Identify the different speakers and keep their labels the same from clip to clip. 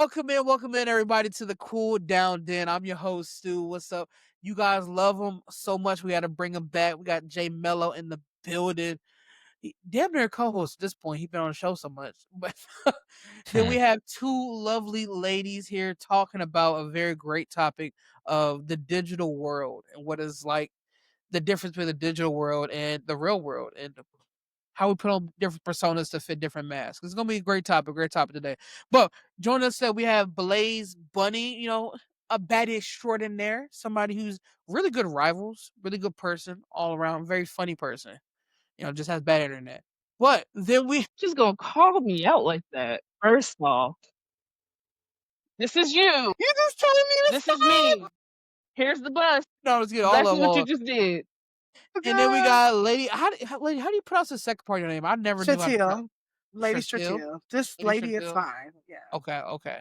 Speaker 1: Welcome in, everybody, to the Cool Down Den. I'm your host, Stu. What's up? You guys love him so much. We had to bring him back. We got Jay Mello in the building. Damn near co-host at this point. He's been on the show so much. But then we have two lovely ladies here talking about a very great topic of the digital world and what is like the difference between the digital world and the real world, and how we put on different personas to fit different masks. It's gonna be a great topic today. But joining us today, we have Blaze Bunny, a baddie extraordinaire, somebody who's really good rivals, really good person, all around, very funny person. Just has bad internet. But then we
Speaker 2: Just gonna call me out like that. First off, this is you.
Speaker 1: you just telling me to
Speaker 2: This is me.
Speaker 1: stop.
Speaker 2: Here's the bus.
Speaker 1: No, it's good. All
Speaker 2: Exactly
Speaker 1: of
Speaker 2: what you
Speaker 1: all.
Speaker 2: just did.
Speaker 1: And then we
Speaker 3: Girl,
Speaker 1: got Lady. Lady, how do you pronounce the second part of your name? I never knew how to pronounce.
Speaker 3: Shatil. Lady
Speaker 1: Shatil.
Speaker 3: Shatil. Just
Speaker 1: Lady
Speaker 3: lady, it's
Speaker 1: Shatil.
Speaker 3: fine. Yeah.
Speaker 1: Okay.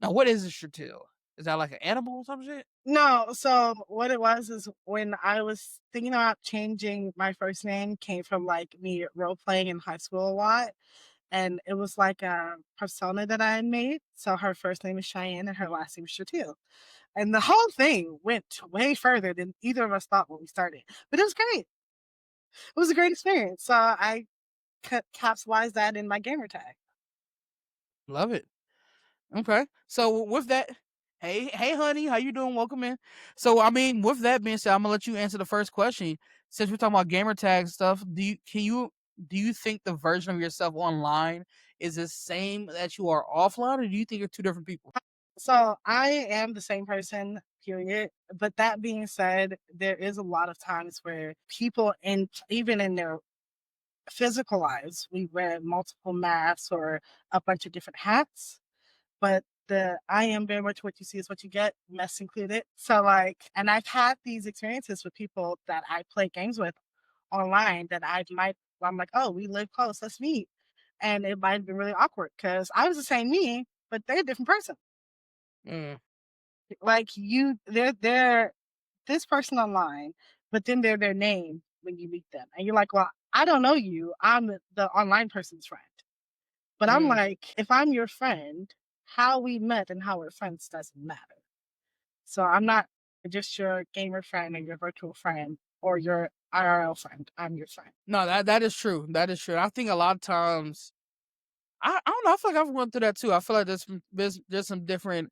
Speaker 1: Now, what is a Shatil? Is that like an animal or some shit?
Speaker 3: No, so what it was is when I was thinking about changing my first name came from like me role playing in high school a lot. And it was like a persona that I had made. So her first name is Cheyenne and her last name is Shatil. And the whole thing went way further than either of us thought when we started. But it was great. It was a great experience. So I capsulized that in my gamer tag.
Speaker 1: Love it. Okay. So with that, hey, honey, how you doing? Welcome in. So I mean, with that being said, I'm gonna let you answer the first question. Since we're talking about gamer tag stuff, do you think the version of yourself online is the same that you are offline, or do you think you're two different people?
Speaker 3: So I am the same person, period. But that being said, there is a lot of times where people, in even in their physical lives, we wear multiple masks or a bunch of different hats. But the I am very much what you see is what you get, mess included. So like, and I've had these experiences with people that I play games with online that I'm like, oh, we live close, let's meet. And it might have been really awkward because I was the same me, but they're a different person.
Speaker 1: Mm,
Speaker 3: Like they're this person online, but then they're their name when you meet them. And you're like, well, I don't know you. I'm the online person's friend. But I'm
Speaker 1: mm.
Speaker 3: like, if I'm your friend, how we met and how we're friends doesn't matter. So I'm not just your gamer friend or your virtual friend or your IRL friend. I'm your friend.
Speaker 1: No, that is true. That is true. I think a lot of times, I don't know. I feel like I've gone through that too. I feel like there's some different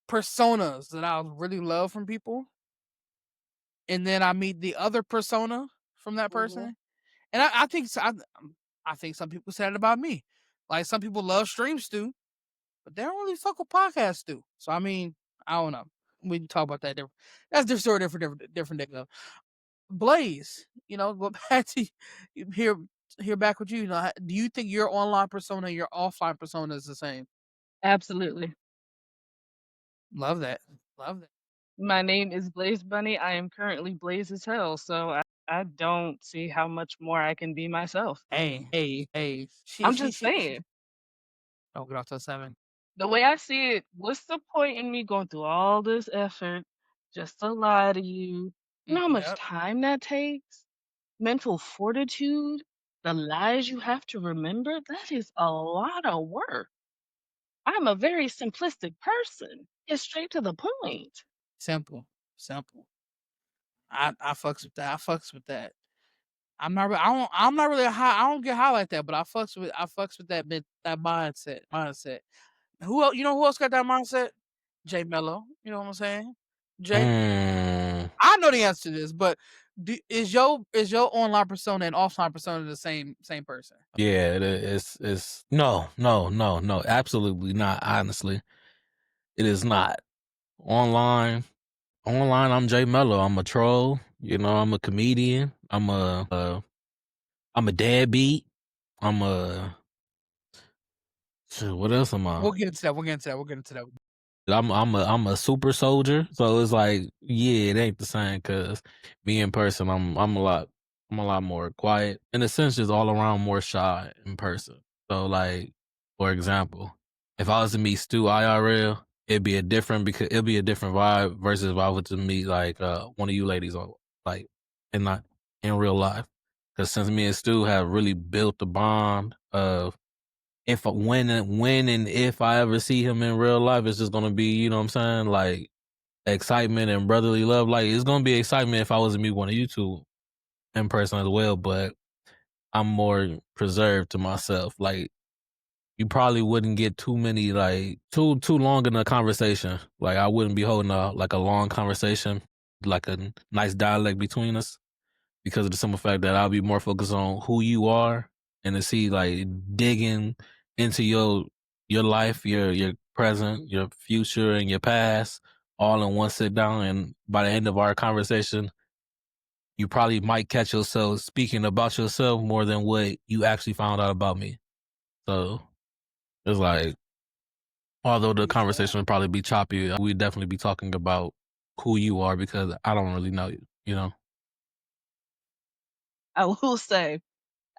Speaker 1: personas that I really love from people, and then I meet the other persona from that
Speaker 3: Hmm.
Speaker 1: person. And I think I think some people say that about me. Like some people love Stream Stew, but they don't really fuck with Podcast Stew. So I mean, I don't know. We can talk about that. That's different story, different day though. Blaze, go back to here back with you. Do you think your online persona, your offline persona is the same?
Speaker 2: Absolutely.
Speaker 1: Love that. Love that.
Speaker 2: My name is Blaze Bunny. I am currently Blaze as hell, so I don't see how much more I can be myself.
Speaker 1: Hey.
Speaker 2: I'm just
Speaker 1: She.
Speaker 2: saying.
Speaker 1: Don't get off to 7.
Speaker 2: The way I see it, what's the point in me going through all this effort just to lie to you? You know how much
Speaker 1: Yep.
Speaker 2: time that takes? Mental fortitude, the lies you have to remember, that is a lot of work. I'm a very simplistic person. Get straight to the point.
Speaker 1: Simple. Simple. I fucks with that. I fucks with that. I'm not really high. I don't get high like that, but I fucks with that mindset. Who else? You know who else got that mindset? Jay Mello. You know what I'm saying? Jay.
Speaker 4: Mm,
Speaker 1: I know the answer to this, but is your online persona and offline persona the same person?
Speaker 4: yeah, it's no, absolutely not. Honestly, it is not. Online, online, I'm Jay Mello. I'm a troll. I'm a comedian. I'm a deadbeat. I'm a shit, what else am I?
Speaker 1: We'll get into that. We'll get into that.
Speaker 4: I'm a super soldier. So it's like, yeah, it ain't the same. Cause me in person, I'm a lot more quiet. In a sense, just all around more shy in person. So like, for example, if I was to meet Stu IRL, it'd be a different vibe versus if I was to meet like one of you ladies on like in real life. Cause since me and Stu have really built the bond of if when and if I ever see him in real life, it's just gonna be, you know what I'm saying, like excitement and brotherly love. Like it's gonna be excitement if I was to meet one of you two in person as well, but I'm more preserved to myself. Like you probably wouldn't get too many like too long in a conversation. Like I wouldn't be holding a long conversation, like a nice dialect between us, because of the simple fact that I'll be more focused on who you are and to see like digging into your life, your present, your future, and your past all in one sit down. And by the end of our conversation, you probably might catch yourself speaking about yourself more than what you actually found out about me. So it's like, although the conversation would probably be choppy, we'd definitely be talking about who you are because I don't really know you, you know?
Speaker 2: I will say,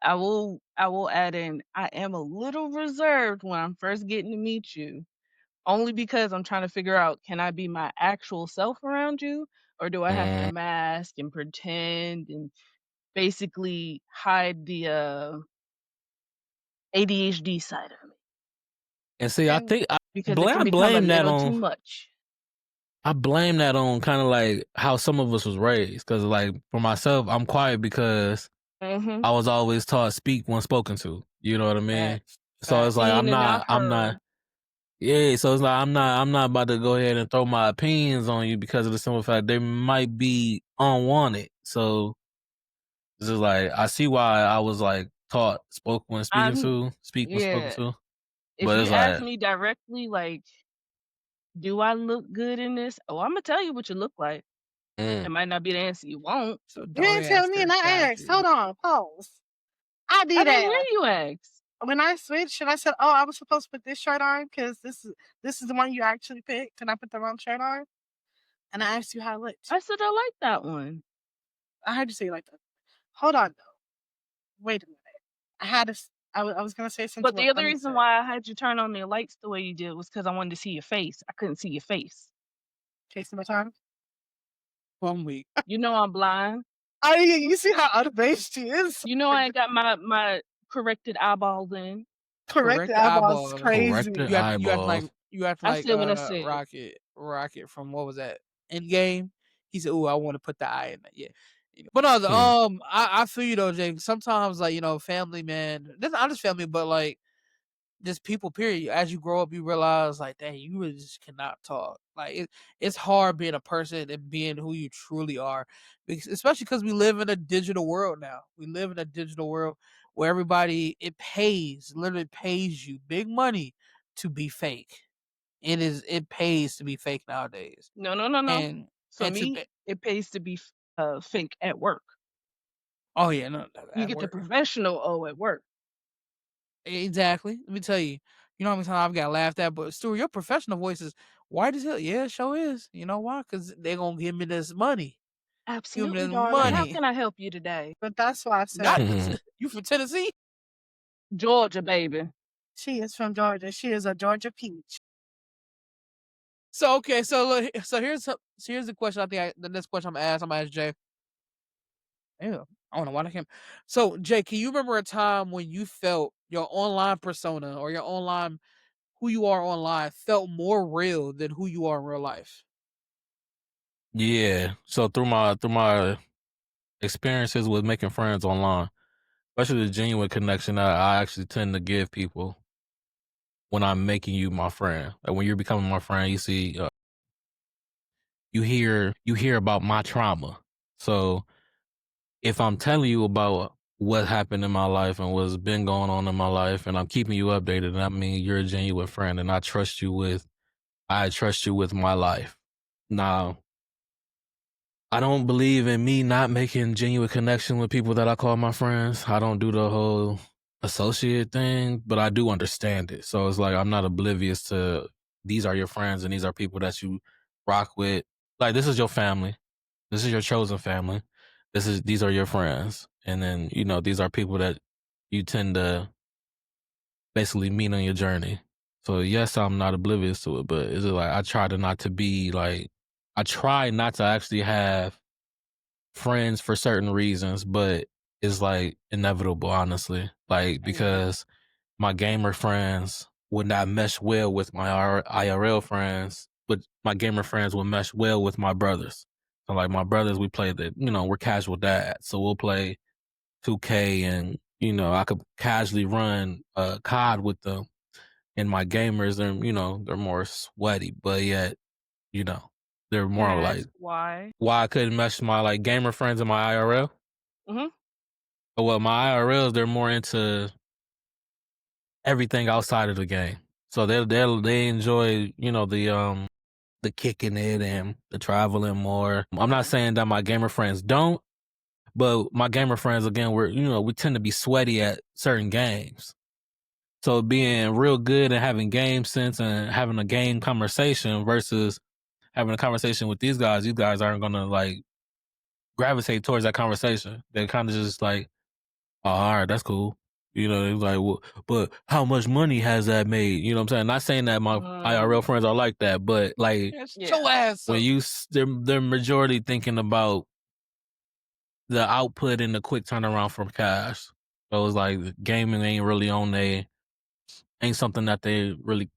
Speaker 2: I will add in, I am a little reserved when I'm first getting to meet you, only because I'm trying to figure out, can I be my actual self around you, or do I have to
Speaker 4: Mm.
Speaker 2: mask and pretend and basically hide the ADHD side of me?
Speaker 4: And see, I
Speaker 3: And
Speaker 4: think
Speaker 2: Because it can
Speaker 4: I
Speaker 2: become a
Speaker 4: blame that
Speaker 2: little too
Speaker 4: on
Speaker 2: much.
Speaker 4: kind of like how some of us was raised. Because like for myself, I'm quiet because
Speaker 2: Mm-hmm.
Speaker 4: I was always taught speak when spoken to. You know what I mean?
Speaker 1: Facts.
Speaker 4: So it's
Speaker 1: Facts.
Speaker 4: like
Speaker 2: Seen and not
Speaker 4: I'm not.
Speaker 2: heard.
Speaker 4: Yeah, so it's like I'm not about to go ahead and throw my opinions on you because of the simple fact they might be unwanted. So it's just like I see why I was like taught speak when spoken
Speaker 2: Yeah.
Speaker 4: to.
Speaker 2: If
Speaker 4: But
Speaker 2: you
Speaker 4: it's
Speaker 2: ask
Speaker 4: like
Speaker 2: me directly, like, do I look good in this? Oh, I'm gonna tell you what you look like. It
Speaker 4: mm,
Speaker 2: might not be the answer you want.
Speaker 1: So
Speaker 3: you
Speaker 1: don't
Speaker 3: didn't tell
Speaker 1: ask
Speaker 3: me
Speaker 1: her,
Speaker 3: and I
Speaker 1: got
Speaker 3: asked.
Speaker 1: you.
Speaker 3: Hold on, pause. I
Speaker 2: I
Speaker 3: did
Speaker 2: didn't hear
Speaker 3: ask.
Speaker 2: you ask.
Speaker 3: When I switched and I said, "Oh, I was supposed to put this shirt on because this is the one you actually picked," and I put the wrong shirt on, and I asked you how it looked.
Speaker 2: I said I like that one.
Speaker 3: I heard you say it like that. Hold on though. Wait a minute. I had to. I was gonna say
Speaker 2: But
Speaker 3: something.
Speaker 2: the other
Speaker 3: Let me
Speaker 2: reason
Speaker 3: say.
Speaker 2: why I had you turn on the lights the way you did was because I wanted to see your face. I couldn't see your face.
Speaker 3: Chasing my time.
Speaker 1: 1 week.
Speaker 2: You know I'm blind.
Speaker 3: You see how out of base she is.
Speaker 2: You know I ain't got my corrected eyeballs in.
Speaker 3: Correct.
Speaker 1: Correct
Speaker 3: The eyeballs is
Speaker 1: eyeballs.
Speaker 3: crazy.
Speaker 4: corrected eyeballs.
Speaker 1: You act
Speaker 2: I
Speaker 1: like
Speaker 2: said what I said.
Speaker 1: Rocket from what was that? Endgame. He said, "Oh, I want to put the eye in that." Yeah. But no,
Speaker 4: Hmm.
Speaker 1: I feel you though, Jake. Sometimes like, family, man. This not just family, but like just people, period. As you grow up, you realize like, dang, you really just cannot talk. Like it's hard being a person and being who you truly are, especially because we live in a digital world now. We live in a digital world where everybody literally pays you big money to be fake. It pays to be fake nowadays,
Speaker 2: No, no, no, no.
Speaker 1: and
Speaker 2: For
Speaker 1: and to
Speaker 2: me, it pays to be fake at work.
Speaker 1: oh yeah, no,
Speaker 2: You
Speaker 1: at
Speaker 2: get the
Speaker 1: work.
Speaker 2: professional O at work.
Speaker 1: Exactly. Let me tell you. You know how many times I've got laughed at, but Stuart, your professional voice is white as hell. Yeah, sure is. You know why? Because they're gonna give me this money. Give me
Speaker 2: Absolutely,
Speaker 1: this
Speaker 2: darling. How
Speaker 4: Hmm.
Speaker 1: money.
Speaker 2: can I help you today?
Speaker 3: But that's why I
Speaker 1: Not
Speaker 3: said
Speaker 4: Hmm.
Speaker 1: you from Tennessee.
Speaker 2: Georgia, baby.
Speaker 3: she is from Georgia. She is a Georgia peach.
Speaker 1: So okay, so look, so here's the question. The next question I'm gonna ask Jay. Ew, I don't know why I can't. So Jay, can you remember a time when you felt your online persona or your online who you are online felt more real than who you are in real life?
Speaker 4: Yeah. So through my experiences with making friends online, especially the genuine connection that I actually tend to give people when I'm making you my friend. Like when you're becoming my friend, you see, you hear about my trauma. So if I'm telling you about what happened in my life and what's been going on in my life, and I'm keeping you updated, and I mean you're a genuine friend, and I trust you with my life. Now, I don't believe in me not making genuine connection with people that I call my friends. I don't do the whole associate thing, but I do understand it. So it's like I'm not oblivious to these are your friends and these are people that you rock with. Like this is your family. This is your chosen family. These are your friends. And then, these are people that you tend to basically meet on your journey. So yes, I'm not oblivious to it, but it's like I try not to actually have friends for certain reasons, but it's like inevitable, honestly. Like
Speaker 1: I get that.
Speaker 4: because my gamer friends would not mesh well with my IRL friends, but my gamer friends would mesh well with my brothers. So like my brothers, we play we're casual dads. So we'll play 2K and, I could casually run COD with them. And my gamers, they're more sweaty, but yet, they're
Speaker 2: Can
Speaker 4: more
Speaker 2: I
Speaker 4: like,
Speaker 2: ask why?
Speaker 4: why I couldn't mesh my like gamer friends in my IRL?
Speaker 2: Mm-hmm.
Speaker 4: Well, my IRLs, they're more into everything outside of the game. So they enjoy, the kicking it and the traveling more. I'm not saying that my gamer friends don't, but my gamer friends again, we tend to be sweaty at certain games. So being real good and having game sense and having a game conversation versus having a conversation with these guys aren't gonna like gravitate towards that conversation. They're kind of just like, oh, all right, that's cool. It's like, well, but how much money has that made? You know what I'm saying? Not saying that my IRL friends are like that, but like
Speaker 1: Show ass
Speaker 4: when
Speaker 1: up.
Speaker 4: they're majority thinking about the output and the quick turnaround from cash. So it's like gaming ain't really ain't something that they really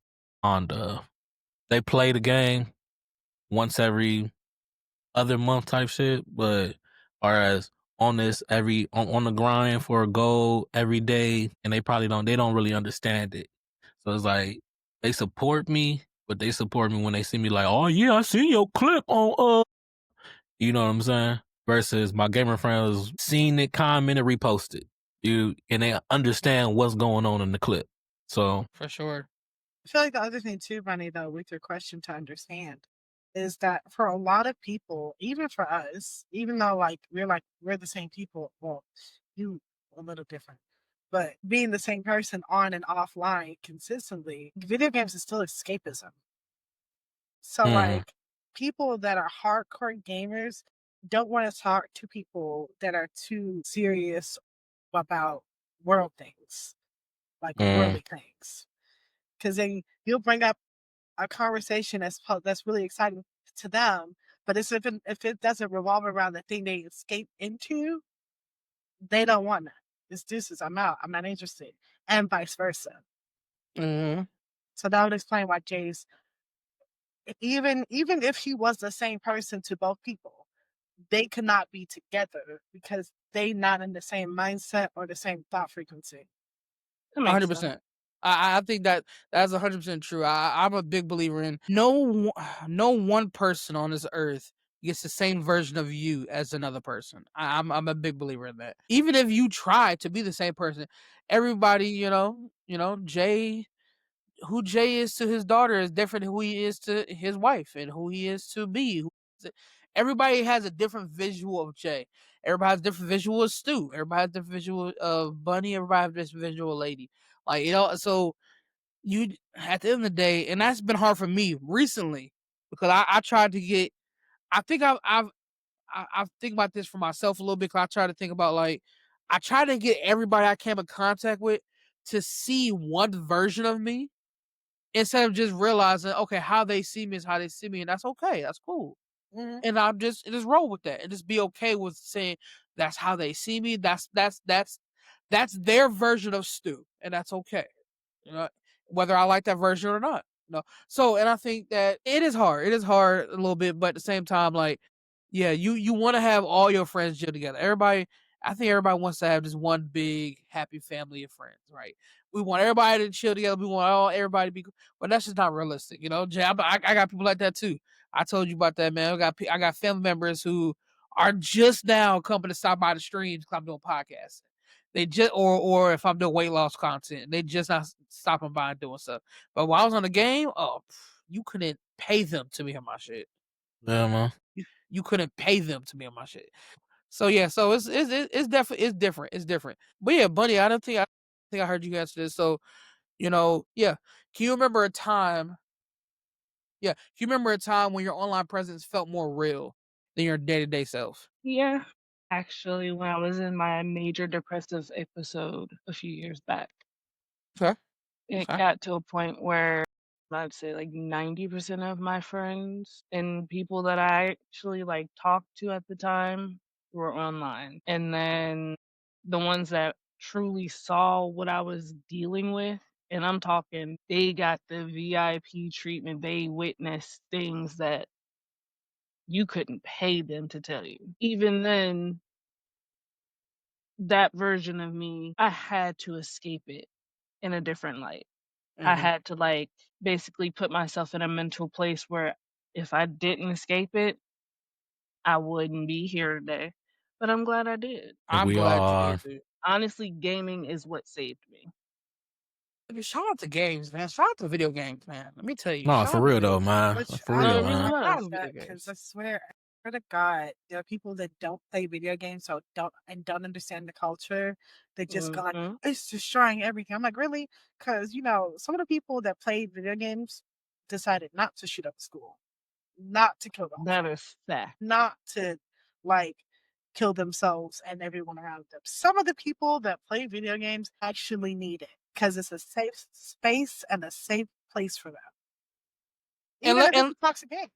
Speaker 4: fond of. They play the game once every other month type shit, but whereas on this on the grind for a goal every day, and they don't really understand it. So it's like they support me, but they support me when they see me like, oh yeah, I see your clip on you know what I'm saying? Versus my gamer friends seen it, commented, reposted. And they understand what's going on in the clip. So
Speaker 1: For sure.
Speaker 3: I feel like the other thing too, Bunny, though, with your question to understand is that for a lot of people, even for us, even though we're the same people, well, you a little different, but being the same person on and offline consistently, video games is still escapism. So like people that are hardcore gamers don't want to talk to people that are too serious about world things, like worldly things. Because then you'll bring up a conversation that's really exciting to them, but if it doesn't revolve around the thing they escape into, they don't want that. It's deuces. I'm out. I'm not interested, and vice versa.
Speaker 1: Mm-hmm.
Speaker 3: So that would explain why Jay's even if he was the same person to both people, they could not be together because they not in the same mindset or the same thought frequency.
Speaker 2: That makes sense.
Speaker 1: 100%. I think that's 100% true. I'm a big believer in no one person on this earth gets the same version of you as another person. I'm a big believer in that. Even if you try to be the same person, everybody, Jay, who Jay is to his daughter is different than who he is to his wife and who he is to me. Everybody has a different visual of Jay. Everybody has a different visual of Stu. Everybody has a different visual of Bunny. Everybody has a different visual of Lady. Like, so you at the end of the day, and that's been hard for me recently because I tried to get. I think I think about this for myself a little bit. Cause I try to think about like I try to get everybody I came in contact with to see one version of me instead of just realizing, okay, how they see me is how they see me, and that's okay. That's cool. And I'm just roll with that and just be okay with saying that's how they see me. That's their version of Stu, and that's okay. You know, whether I like that version or not. So, and I think that it is hard. It is hard a little bit, but at the same time, like, yeah, you want to have all your friends gel together. I think everybody wants to have this one big happy family of friends, right? We want everybody to chill together. We want everybody to be, but that's just not realistic, Jay, I got people like that too. I told you about that, man. I got family members who are just now coming to stop by the streams because I'm doing podcasts. They just or if I'm doing weight loss content, they just not stopping by and doing stuff. But while I was on the game, you couldn't pay them to be on my shit.
Speaker 4: yeah, man.
Speaker 1: You couldn't pay them to be on my shit. So yeah, so it's definitely different. It's different. But yeah, Bunny, I think I heard you answer this. So, yeah. Can you remember a time? Yeah, can you remember a time when your online presence felt more real than your day-to-day self?
Speaker 2: Yeah. Actually, when I was in my major depressive episode a few years back,
Speaker 1: Okay.
Speaker 2: it
Speaker 1: Okay.
Speaker 2: got to a point where I'd say like 90% of my friends and people that I actually like talked to at the time were online. And then the ones that truly saw what I was dealing with, and I'm talking they got the VIP treatment, they witnessed things that you couldn't pay them to tell you. Even then, that version of me, I had to escape it in a different light. I
Speaker 1: Mhm.
Speaker 2: had to, like, basically put myself in a mental place where if I didn't escape it, I wouldn't be here today, but I'm glad I did.
Speaker 4: Like
Speaker 1: I'm
Speaker 4: we all
Speaker 1: glad you
Speaker 4: are.
Speaker 1: did, dude.
Speaker 2: Honestly, gaming is what saved me.
Speaker 1: Nigga, shout out to games, man. Shout out to video games, man. Let me tell you,
Speaker 4: No,
Speaker 1: shout
Speaker 4: for
Speaker 1: out to
Speaker 4: real
Speaker 1: video
Speaker 4: though,
Speaker 1: games.
Speaker 4: man.
Speaker 3: Which
Speaker 4: For
Speaker 3: I
Speaker 2: No,
Speaker 4: real,
Speaker 2: it
Speaker 3: don't
Speaker 2: really
Speaker 4: man.
Speaker 1: Shout out
Speaker 2: was.
Speaker 1: to video
Speaker 3: because
Speaker 1: games.
Speaker 3: I swear to God, there are people that don't play video games so don't understand the culture. They just go like,
Speaker 2: Mhm.
Speaker 3: it's destroying everything. I'm like, really? Because some of the people that played video games decided not to shoot up school, not to kill the whole
Speaker 2: That
Speaker 3: family,
Speaker 2: is fact.
Speaker 3: not to like kill themselves and everyone around them. Some of the people that play video games actually need it because it's a safe space and a safe place for them,
Speaker 1: And
Speaker 3: even
Speaker 1: let
Speaker 3: if it's
Speaker 1: and
Speaker 3: a toxic game.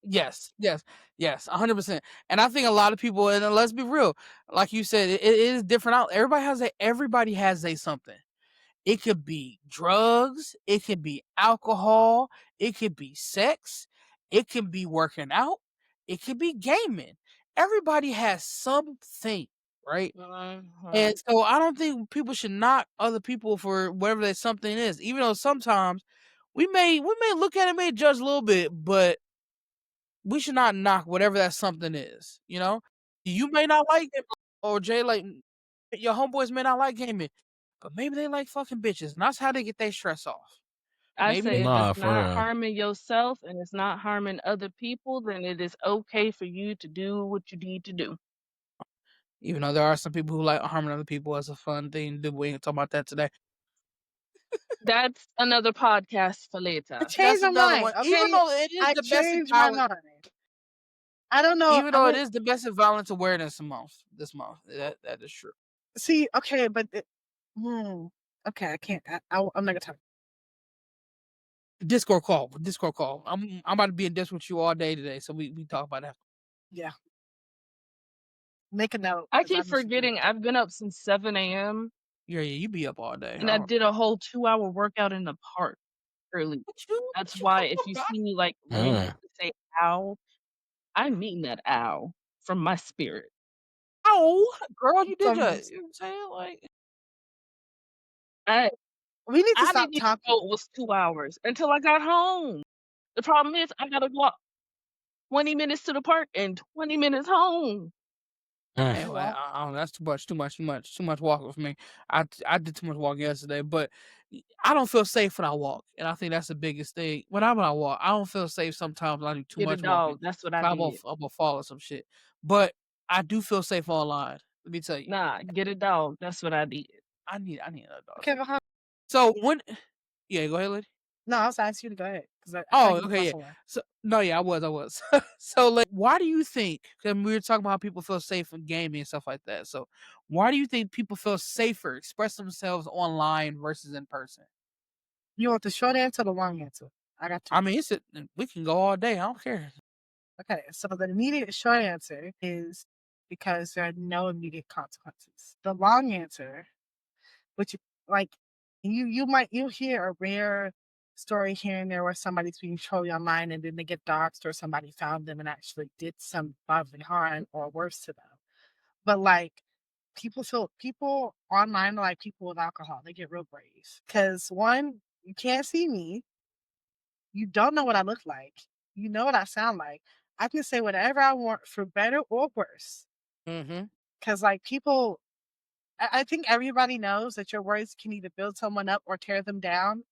Speaker 1: yes, yes, yes, 100%. And I think a lot of people, and let's be real, like you said, it is different out. Everybody has a something. It could be drugs, it could be alcohol, it could be sex, it could be working out, it could be gaming. Everybody has something, right? And
Speaker 2: Mhm.
Speaker 1: so I don't think people should knock other people for whatever that something is, even though sometimes we may look at it, may judge a little bit, but we should not knock whatever that something is. You know, you may not like it, or Jay, like your homeboys may not like gaming, but maybe they like fucking bitches, and that's how they get their stress off.
Speaker 2: I
Speaker 1: Maybe
Speaker 2: say
Speaker 1: they,
Speaker 2: if
Speaker 4: Nah,
Speaker 2: it's
Speaker 4: for
Speaker 2: not
Speaker 4: real.
Speaker 2: harming yourself and it's not harming other people, then it is okay for you to do what you need to do.
Speaker 1: even though there are some people who like harming other people as a fun thing to do, we ain't talking about that today.
Speaker 2: That's another podcast for
Speaker 3: I
Speaker 2: later.
Speaker 3: changed
Speaker 1: That's
Speaker 3: my
Speaker 1: another
Speaker 3: mind.
Speaker 1: one. Even
Speaker 3: Okay,
Speaker 1: though it is
Speaker 3: I
Speaker 1: domestic
Speaker 3: changed my
Speaker 1: violence,
Speaker 3: mind. I don't know.
Speaker 1: even
Speaker 3: I
Speaker 1: though it
Speaker 3: don't
Speaker 1: is domestic violence awareness month this month, that is true.
Speaker 3: see. Okay, but okay, I can't. I'm not gonna talk.
Speaker 1: Discord call. I'm about to be in Discord with you all day today, so we talk about that.
Speaker 3: Yeah, make a note
Speaker 2: I
Speaker 3: because I
Speaker 2: keep
Speaker 3: know some
Speaker 2: forgetting
Speaker 3: people.
Speaker 2: I've been up since 7 AM
Speaker 1: Yeah, you be up all day.
Speaker 2: and I did a whole 2-hour workout in the park early. That's
Speaker 1: What you
Speaker 2: why
Speaker 1: come
Speaker 2: if
Speaker 1: from,
Speaker 2: you
Speaker 1: God?
Speaker 2: see me like
Speaker 4: Mm.
Speaker 2: randomly say ow, I mean that ow from my spirit.
Speaker 1: Ow, girl, you did
Speaker 3: From
Speaker 1: your.
Speaker 3: this,
Speaker 1: You know what I'm saying? Like,
Speaker 2: I
Speaker 3: we need to
Speaker 2: I
Speaker 3: stop
Speaker 2: didn't even
Speaker 3: talking.
Speaker 2: know it was 2 hours until I got home. The problem is I gotta walk 20 minutes to the park and 20 minutes home.
Speaker 4: Mm.
Speaker 3: You
Speaker 1: anyway,
Speaker 3: won't.
Speaker 1: I don't know. That's too much walking for me. I did too much walking yesterday, but I don't feel safe when I walk, and I think that's the biggest thing. When I walk, I don't feel safe sometimes when I do too
Speaker 2: Get a
Speaker 1: much walking.
Speaker 2: dog. That's what I
Speaker 1: I'm
Speaker 2: did.
Speaker 1: gonna fall or some shit. But I do feel safe online. Let me tell you,
Speaker 2: Nah, get a dog. That's what I did.
Speaker 1: I need another dog
Speaker 3: Okay,
Speaker 1: too.
Speaker 3: behind.
Speaker 1: So when, yeah, go ahead, lady.
Speaker 3: No, I was asking you to go ahead because I feel
Speaker 1: Oh,
Speaker 3: like you
Speaker 1: okay,
Speaker 3: going
Speaker 1: yeah.
Speaker 3: somewhere.
Speaker 1: So no, yeah, I was. So like, why do you think? Because we were talking about how people feel safe in gaming and stuff like that. So why do you think people feel safer express themselves online versus in person?
Speaker 3: You want the short answer or the long answer? I got two.
Speaker 1: I mean, we can go all day. I don't care.
Speaker 3: Okay, so the immediate short answer is because there are no immediate consequences. The long answer, which like you'll hear a rare story here and there where somebody's being trolled online and then they get doxxed or somebody found them and actually did some bodily harm or worse to them. But like people online are like people with alcohol. They get real brave. Cause one, you can't see me. You don't know what I look like. You know what I sound like. I can say whatever I want for better or worse.
Speaker 1: Mm-hmm.
Speaker 3: Cause like people I think everybody knows that your words can either build someone up or tear them down.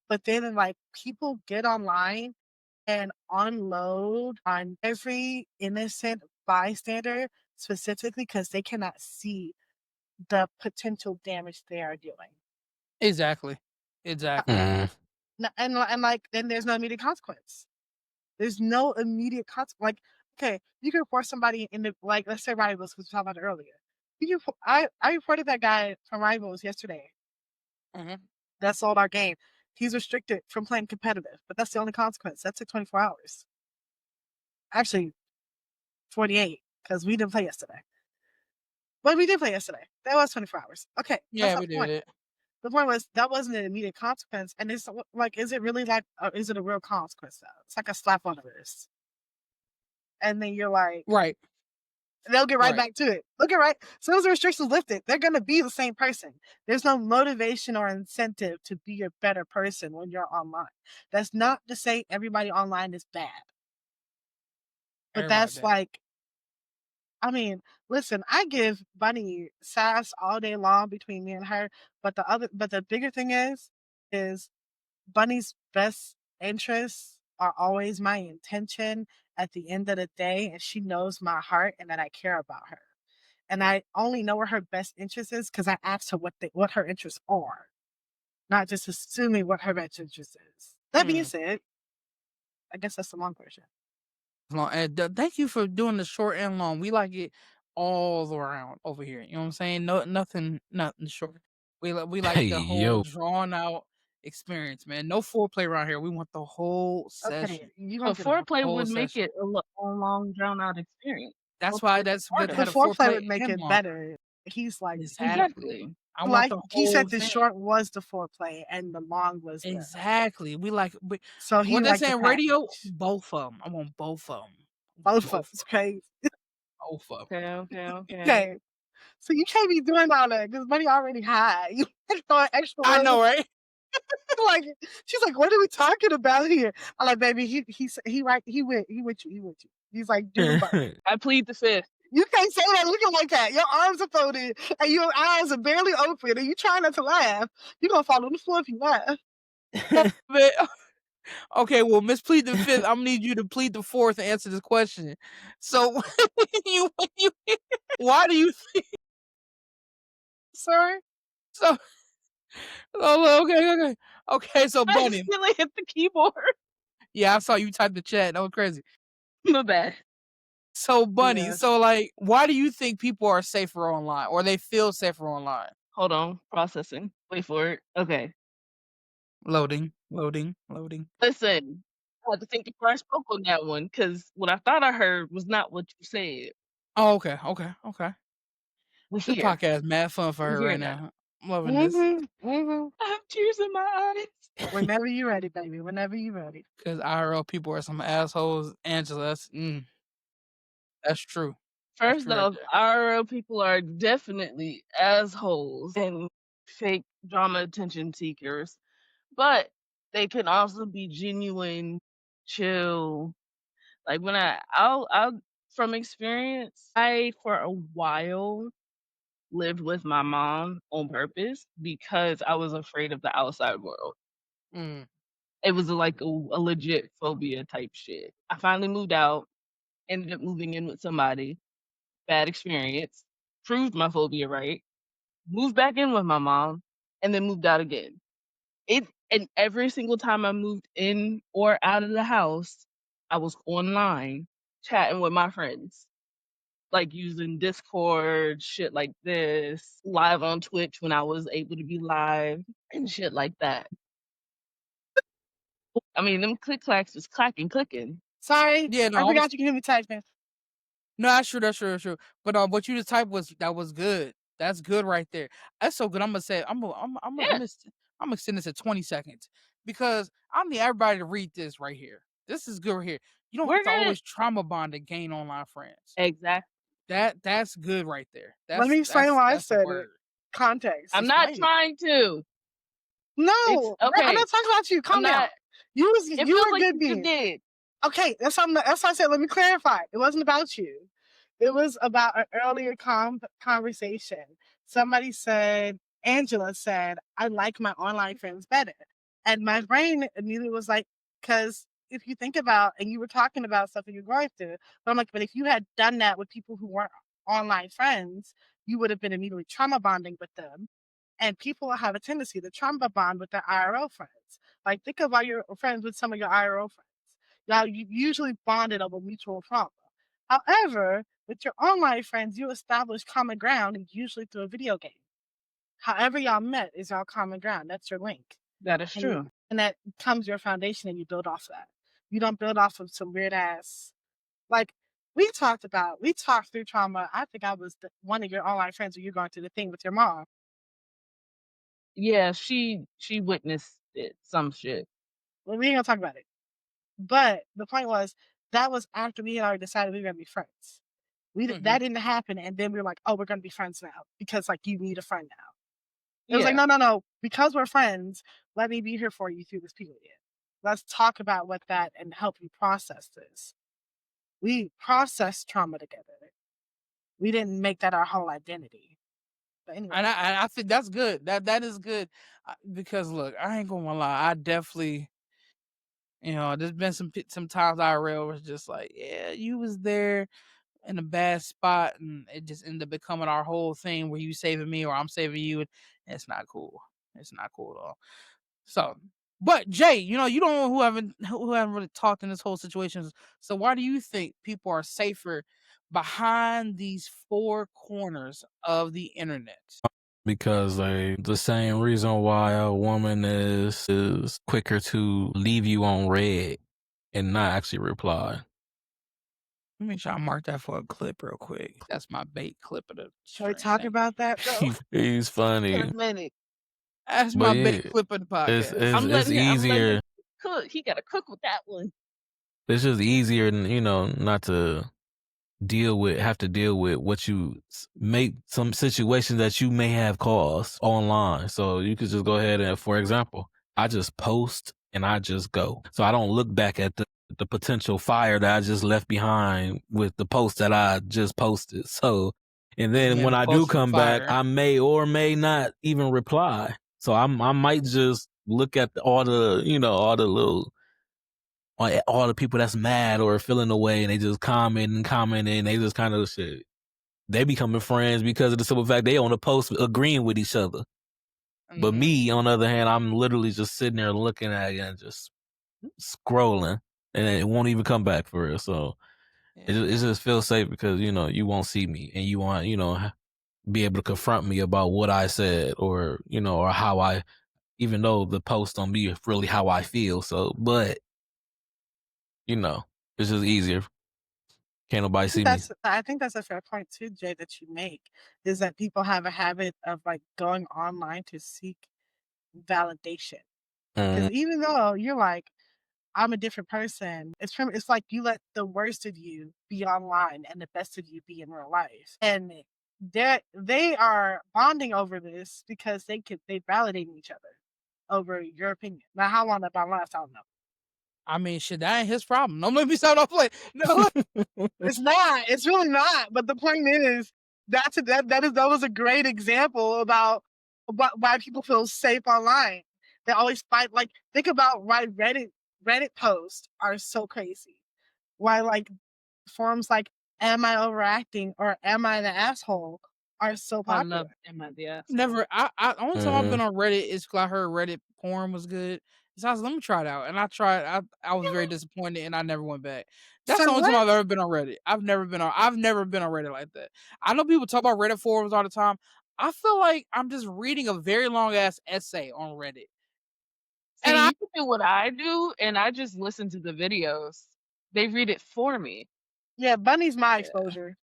Speaker 3: But then like people get online and unload on every innocent bystander specifically because they cannot see the potential damage they are doing.
Speaker 1: Exactly.
Speaker 3: Uh,
Speaker 1: Exactly.
Speaker 4: Mm.
Speaker 3: and like then there's no immediate consequence. There's no immediate consequence. Like, okay, you can report somebody in the like let's say rivals, which we talked about earlier. I reported that guy from rivals yesterday
Speaker 1: Mm-hmm.
Speaker 3: that sold our game. He's restricted from playing competitive, but that's the only consequence. That took 24 hours. Actually, 48, because we didn't play yesterday. But we did play yesterday. That was 24 hours. Okay, that's
Speaker 1: Yeah,
Speaker 3: not
Speaker 1: we
Speaker 3: the point.
Speaker 1: did.
Speaker 3: The point was that wasn't an immediate consequence, and it's like, is it really like, is it a real consequence though? It's like a slap on the wrist, and then you're like,
Speaker 1: Right.
Speaker 3: they'll get right
Speaker 1: Right.
Speaker 3: back to it. Look at right. As soon as the restrictions lifted, they're gonna be the same person. There's no motivation or incentive to be a better person when you're online. That's not to say everybody online is bad, but
Speaker 1: Everybody
Speaker 3: that's
Speaker 1: bad.
Speaker 3: like, I mean, listen, I give Bunny sass all day long between me and her, but the bigger thing is Bunny's best interests are always my intention at the end of the day, and she knows my heart and that I care about her. And I only know what her best interest is because I asked her what her interests are, not just assuming what her best interest is. That being said, I guess that's the long version.
Speaker 1: Long, and thank you for doing the short and long. We like it all around over here. You know what I'm saying? No, nothing short. We like
Speaker 4: Hey,
Speaker 1: the whole
Speaker 4: yo.
Speaker 1: drawn out experience, man. No foreplay around here. We want the whole
Speaker 3: Okay,
Speaker 1: session.
Speaker 3: you're
Speaker 2: But
Speaker 3: gonna get a
Speaker 2: foreplay
Speaker 1: Whole
Speaker 2: would make
Speaker 1: session.
Speaker 2: it a long, drawn out experience.
Speaker 1: That's
Speaker 2: Both
Speaker 1: why
Speaker 2: parties
Speaker 1: that's
Speaker 2: part
Speaker 1: good to
Speaker 2: of
Speaker 3: the
Speaker 1: have
Speaker 2: it.
Speaker 1: the
Speaker 3: foreplay
Speaker 1: foreplay
Speaker 3: would make
Speaker 1: and
Speaker 3: it
Speaker 1: longer.
Speaker 3: better. He's like,
Speaker 1: Exactly. I want
Speaker 3: like
Speaker 1: the
Speaker 3: he
Speaker 1: whole
Speaker 3: said, the
Speaker 1: thing.
Speaker 3: short was the foreplay and the long was the.
Speaker 1: Exactly. We like
Speaker 3: So he
Speaker 1: what they
Speaker 3: liked
Speaker 1: say
Speaker 3: the
Speaker 1: in radio.
Speaker 3: package.
Speaker 1: Both of them. I want both of them.
Speaker 3: Both
Speaker 1: Both
Speaker 3: of
Speaker 1: of
Speaker 3: it's
Speaker 1: 'em.
Speaker 3: crazy.
Speaker 1: Both of 'em.
Speaker 2: Okay.
Speaker 3: Okay, so you can't be doing all that because Bunny already high. You throwing extra
Speaker 1: I know,
Speaker 3: words.
Speaker 1: right?
Speaker 3: Like she's like, what are we talking about here? I'm like, baby, he with you. He's like, do the both.
Speaker 2: I plead the fifth.
Speaker 3: You can't say that looking like that. Your arms are folded and your eyes are barely open, and you trying not to laugh. You're gonna fall on the floor if you laugh.
Speaker 1: But okay, well, Miss Plead the Fifth, I'm gonna need you to plead the fourth to answer this question. So, you, why do you think
Speaker 3: Sorry.
Speaker 1: so? Oh, okay. So,
Speaker 2: I
Speaker 1: Bunny,
Speaker 2: accidentally hit the keyboard.
Speaker 1: yeah, I saw you type the chat. That was crazy.
Speaker 2: My bad.
Speaker 1: So, Bunny,
Speaker 3: Yeah.
Speaker 1: so like, why do you think people are safer online, or they feel safer online?
Speaker 2: Hold on, processing. Wait for it. Okay.
Speaker 1: Loading.
Speaker 2: Listen, I had to think before I spoke on that one because what I thought I heard was not what you said.
Speaker 1: Oh, okay.
Speaker 2: We're
Speaker 1: This
Speaker 2: here.
Speaker 1: podcast mad fun for
Speaker 2: We're
Speaker 1: her
Speaker 2: here
Speaker 1: right
Speaker 2: now.
Speaker 1: now. I'm loving this
Speaker 2: I have tears in my eyes.
Speaker 3: Whenever you're ready, baby. Whenever you're ready.
Speaker 1: because IRL people are some assholes. Angela, that's true. That's
Speaker 2: First
Speaker 1: true right
Speaker 2: off,
Speaker 1: there.
Speaker 2: IRL people are definitely assholes and fake drama attention seekers, but they can also be genuine, chill. Like when I'll from experience, I for a while lived with my mom on purpose because I was afraid of the outside world.
Speaker 1: Mm.
Speaker 2: It was like a legit phobia type shit. I finally moved out, ended up moving in with somebody, bad experience, proved my phobia right, moved back in with my mom, and then moved out again. And every single time I moved in or out of the house, I was online chatting with my friends, like using Discord, shit like this, live on Twitch when I was able to be live and shit like that. I mean, them click clacks was clicking.
Speaker 3: Sorry.
Speaker 1: Yeah, no,
Speaker 3: I forgot you can hear me typing.
Speaker 1: no, that's true. But what you just typed was good. That's good right there. That's so good. I'm
Speaker 2: Yeah,
Speaker 1: gonna extend this to 20 seconds because I need everybody to read this right here. This is good right here. You don't have
Speaker 2: we're
Speaker 1: to
Speaker 2: gonna
Speaker 1: always trauma bond to gain online friends.
Speaker 2: exactly.
Speaker 1: That's good right there.
Speaker 3: Let me explain why I
Speaker 1: That's the
Speaker 3: said it.
Speaker 1: word.
Speaker 3: Context.
Speaker 2: I'm not
Speaker 3: Explain.
Speaker 2: trying to.
Speaker 3: No, I'm
Speaker 2: Okay.
Speaker 3: not talking about you.
Speaker 2: I'm
Speaker 3: Calm down.
Speaker 2: not.
Speaker 3: You
Speaker 2: It
Speaker 3: were
Speaker 2: feels
Speaker 3: a
Speaker 2: like
Speaker 3: good
Speaker 2: you
Speaker 3: being.
Speaker 2: just did.
Speaker 3: Okay, that's why I said. Let me clarify. It wasn't about you. It was about an earlier conversation. Somebody said, Angela said, I like my online friends better, and my brain immediately was like, because if you think about, and you were talking about stuff that you're going through, but I'm like, but if you had done that with people who weren't online friends, you would have been immediately trauma bonding with them. And people have a tendency to trauma bond with their IRL friends. Like, think about your friends with some of your IRL friends. Y'all you usually bonded over mutual trauma. However, with your online friends, you establish common ground, and usually through a video game. However y'all met is y'all common ground. That's your link.
Speaker 2: That is true.
Speaker 3: And that becomes your foundation, and you build off that. You don't build off of some weird ass, like, we talked through trauma. I think I was one of your online friends when you're going through the thing with your mom.
Speaker 2: Yeah, she witnessed it, some shit.
Speaker 3: Well, we ain't gonna talk about it. But the point was that was after we had already decided we were gonna be friends. That didn't happen, and then we were like, oh, we're gonna be friends now because like you need a friend now. It was like,
Speaker 2: Yeah.
Speaker 3: no. Because we're friends, let me be here for you through this period. Let's talk about what that and help you process this. We processed trauma together. We didn't make that our whole identity. But anyway,
Speaker 1: And I think that's good. That is good because look, I ain't gonna lie. I definitely, there's been some times IRL was just like, yeah, you was there in a bad spot, and it just ended up becoming our whole thing where you saving me or I'm saving you, and it's not cool. It's not cool at all. So, but Jay, you don't know who haven't really talked in this whole situation. So why do you think people are safer behind these four corners of the internet?
Speaker 4: Because the same reason why a woman is quicker to leave you on red and not actually reply.
Speaker 1: Let me make sure I mark that for a clip real quick. That's my bait clip of the
Speaker 3: shall we
Speaker 1: stream.
Speaker 3: talk about that though?
Speaker 4: He's funny.
Speaker 2: For a minute.
Speaker 1: That's
Speaker 4: But
Speaker 1: my
Speaker 4: yeah,
Speaker 1: bait clip of the podcast.
Speaker 2: I'm
Speaker 4: it's
Speaker 2: letting
Speaker 4: easier.
Speaker 2: him cook. He gotta cook with that one.
Speaker 4: It's just easier, not to have to deal with what you make some situations that you may have caused online. So you could just go ahead and, for example, I just post and I just go. So I don't look back at the potential fire that I just left behind with the post that I just posted. So, and then
Speaker 1: Yeah,
Speaker 4: when
Speaker 1: the
Speaker 4: I do
Speaker 1: post was
Speaker 4: come back,
Speaker 1: fire.
Speaker 4: I may or may not even reply. So I might just look at all the all the people that's mad or feeling away, and they just comment and they just kind of shit. They becoming friends because of the simple fact they on the post agreeing with each other. But me, on the other hand, I'm literally just sitting there looking at it and just scrolling, and it won't even come back for real. So it just feels safe because you won't see me, and you want be able to confront me about what I said or or how I, even though the post don't be really how I feel. So, but it's just easier. Can't nobody see me.
Speaker 3: I think that's a fair point too, Jay, that you make, is that people have a habit of like going online to seek validation. Because even though you're like, I'm a different person, it's like you let the worst of you be online and the best of you be in real life. And they are bonding over this because they validating each other over your opinion. Now how long that bond lasts, I don't know.
Speaker 1: I mean, shit, that ain't his problem. Don't let me start off like, no,
Speaker 3: it's not. It's really not. But the point is, that was a great example about why people feel safe online. They always fight. Like, think about why Reddit posts are so crazy. Why like forums like "Am I overacting?" or "Am I the asshole?" are so
Speaker 2: I
Speaker 3: popular.
Speaker 2: love Am I the Asshole?
Speaker 1: never. I only time I've been on Reddit is because I heard Reddit porn was good. So I was, let me try it out, and I tried. I was very disappointed, and I never went back. That's
Speaker 3: So
Speaker 1: the only time
Speaker 3: what?
Speaker 1: I've ever been on Reddit. I've never been on Reddit like that. I know people talk about Reddit forums all the time. I feel like I'm just reading a very long ass essay on Reddit.
Speaker 2: See,
Speaker 1: And
Speaker 2: you can do what I do, and I just listen to the videos. They read it for me.
Speaker 3: Yeah, Bunny's my exposure.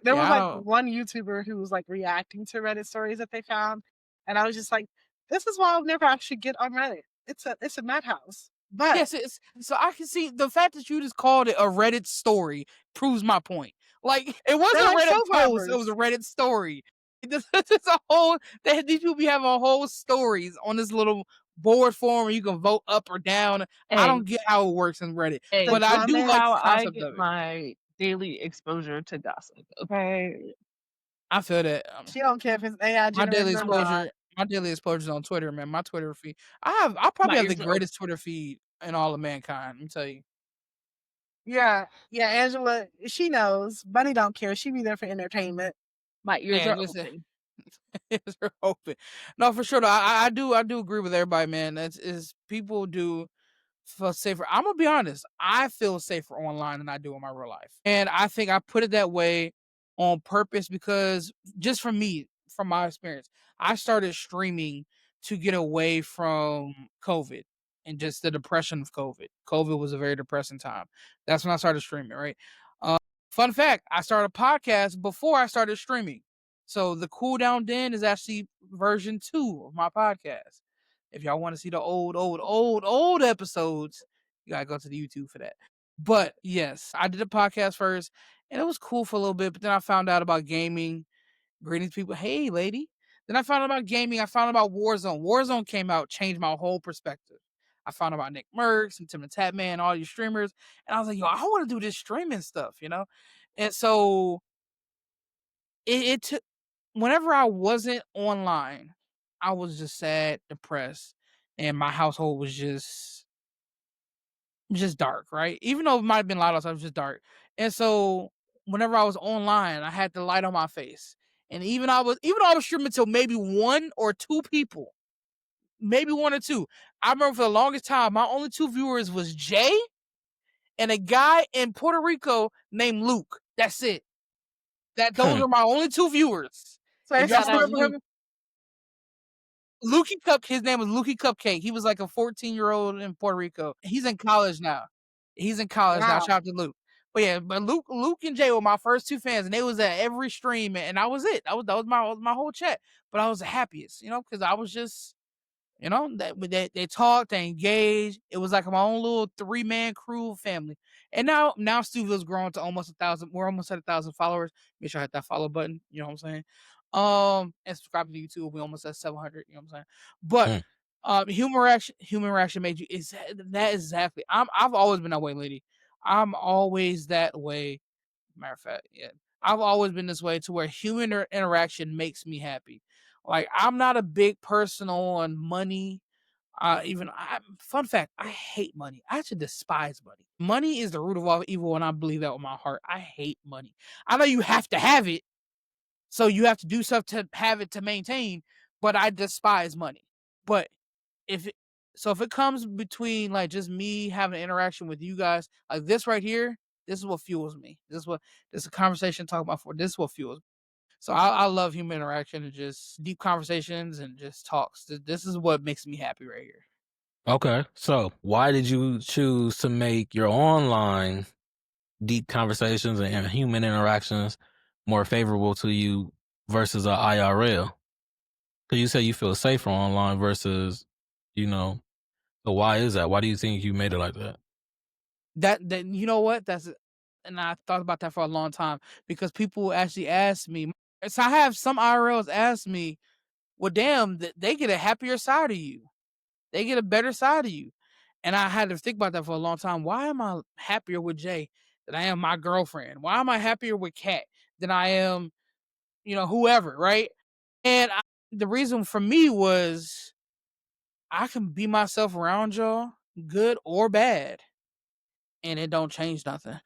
Speaker 3: There was
Speaker 1: I
Speaker 3: like
Speaker 1: don't.
Speaker 3: one YouTuber who was like reacting to Reddit stories that they found, and I was just like, "This is why I'll never actually get on Reddit. It's a madhouse." But
Speaker 1: Yes, so I can see the fact that you just called it a Reddit story proves my point. Like, it wasn't
Speaker 3: they're
Speaker 1: a
Speaker 3: like
Speaker 1: Reddit
Speaker 3: soap
Speaker 1: post; it was
Speaker 3: operas.
Speaker 1: a Reddit story. It's a whole. These people be having whole stories on this little board form where you can vote up or down. I
Speaker 2: Hey,
Speaker 1: don't get how it works in Reddit,
Speaker 2: hey,
Speaker 1: but I do
Speaker 3: comment-
Speaker 1: like
Speaker 2: how
Speaker 1: the
Speaker 2: I
Speaker 1: concept
Speaker 2: get
Speaker 1: of it.
Speaker 2: my daily exposure to gossip. Okay,
Speaker 1: I feel that.
Speaker 3: She don't care if it's AI
Speaker 1: My daily
Speaker 3: generated or not.
Speaker 1: exposure. My daily exposure is on Twitter, man. My Twitter feed. I probably
Speaker 2: my
Speaker 1: have the
Speaker 2: ears are open.
Speaker 1: greatest Twitter feed in all of mankind. Let me tell you.
Speaker 3: Yeah, Angela, she knows. Bunny don't care. She be there for entertainment.
Speaker 2: My ears
Speaker 1: Man,
Speaker 2: are
Speaker 1: listen.
Speaker 2: open.
Speaker 1: Ears are open. No, for sure. Though, I do agree with everybody, man. That's is people do feel safer. I'm gonna be honest. I feel safer online than I do in my real life, and I think I put it that way on purpose because just from me, from my experience, I started streaming to get away from COVID and just the depression of COVID. COVID was a very depressing time. That's when I started streaming, right? Fun fact, I started a podcast before I started streaming. So the Cool Down Den is actually version 2 of my podcast. If y'all want to see the old episodes, you gotta go to the YouTube for that. But yes, I did a podcast first, and it was cool for a little bit. But then I found out about gaming. Greetings, people. Hey, lady. Then I found out about gaming. I found out about Warzone. Warzone came out, changed my whole perspective. I found out about Nick Merckx and Tim the Tatman, all these streamers, and I was like, yo, I want to do this streaming stuff, you know. And so it took. Whenever I wasn't online, I was just sad, depressed, and my household was just dark, right? Even though it might have been loud outside, it was just dark. And so whenever I was online, I had the light on my face. And even though I was streaming to maybe 1 or 2 people, maybe 1 or 2. I remember for the longest time, my only 2 viewers was Jay and a guy in Puerto Rico named Luke. That's it. Those are my only 2 viewers.
Speaker 3: So
Speaker 1: If y'all
Speaker 2: Shout out
Speaker 1: remember
Speaker 2: Luke.
Speaker 1: him, his name was Lukey Cupcake. He was like a 14-year-old in Puerto Rico. He's in college now. Shout
Speaker 3: wow.
Speaker 1: out to Luke. But yeah, but Luke and Jay were my first 2 fans, and they was at every stream, and I was it. That was my whole chat. But I was the happiest, you know, because I was just, you know, they talked, they engaged. It was like my own little 3-man crew family. And now Stuville's grown to almost 1,000. We're almost at 1,000 followers. Make sure I hit that follow button. You know what I'm saying? And subscribe to YouTube. We almost at 700. You know what I'm saying? But human reaction made you is that exactly. I've always been that way, lady. I'm always that way. Matter of fact, yeah. I've always been this way to where human interaction makes me happy. Like, I'm not a big person on money. Fun fact, I hate money. I actually despise money. Money is the root of all evil, and I believe that with my heart. I hate money. I know you have to have it, so you have to do stuff to have it to maintain, but I despise money. But if it comes between like just me having an interaction with you guys, like this right here, this is what fuels me. This is a conversation talking about for. This is what fuels me. So I love human interaction and just deep conversations and just talks. This is what makes me happy right here.
Speaker 4: Okay. So why did you choose to make your online deep conversations and human interactions more favorable to you versus a IRL? Because you say you feel safer online versus, you know, so why is that? Why do you think you made it like that?
Speaker 1: That you know what? And I thought about that for a long time because people actually ask me. So I have some IRLs ask me, well, damn, they get a happier side of you. They get a better side of you. And I had to think about that for a long time. Why am I happier with Jay than I am my girlfriend? Why am I happier with Kat than I am, whoever, right? And the reason for me was I can be myself around y'all, good or bad, and it don't change nothing.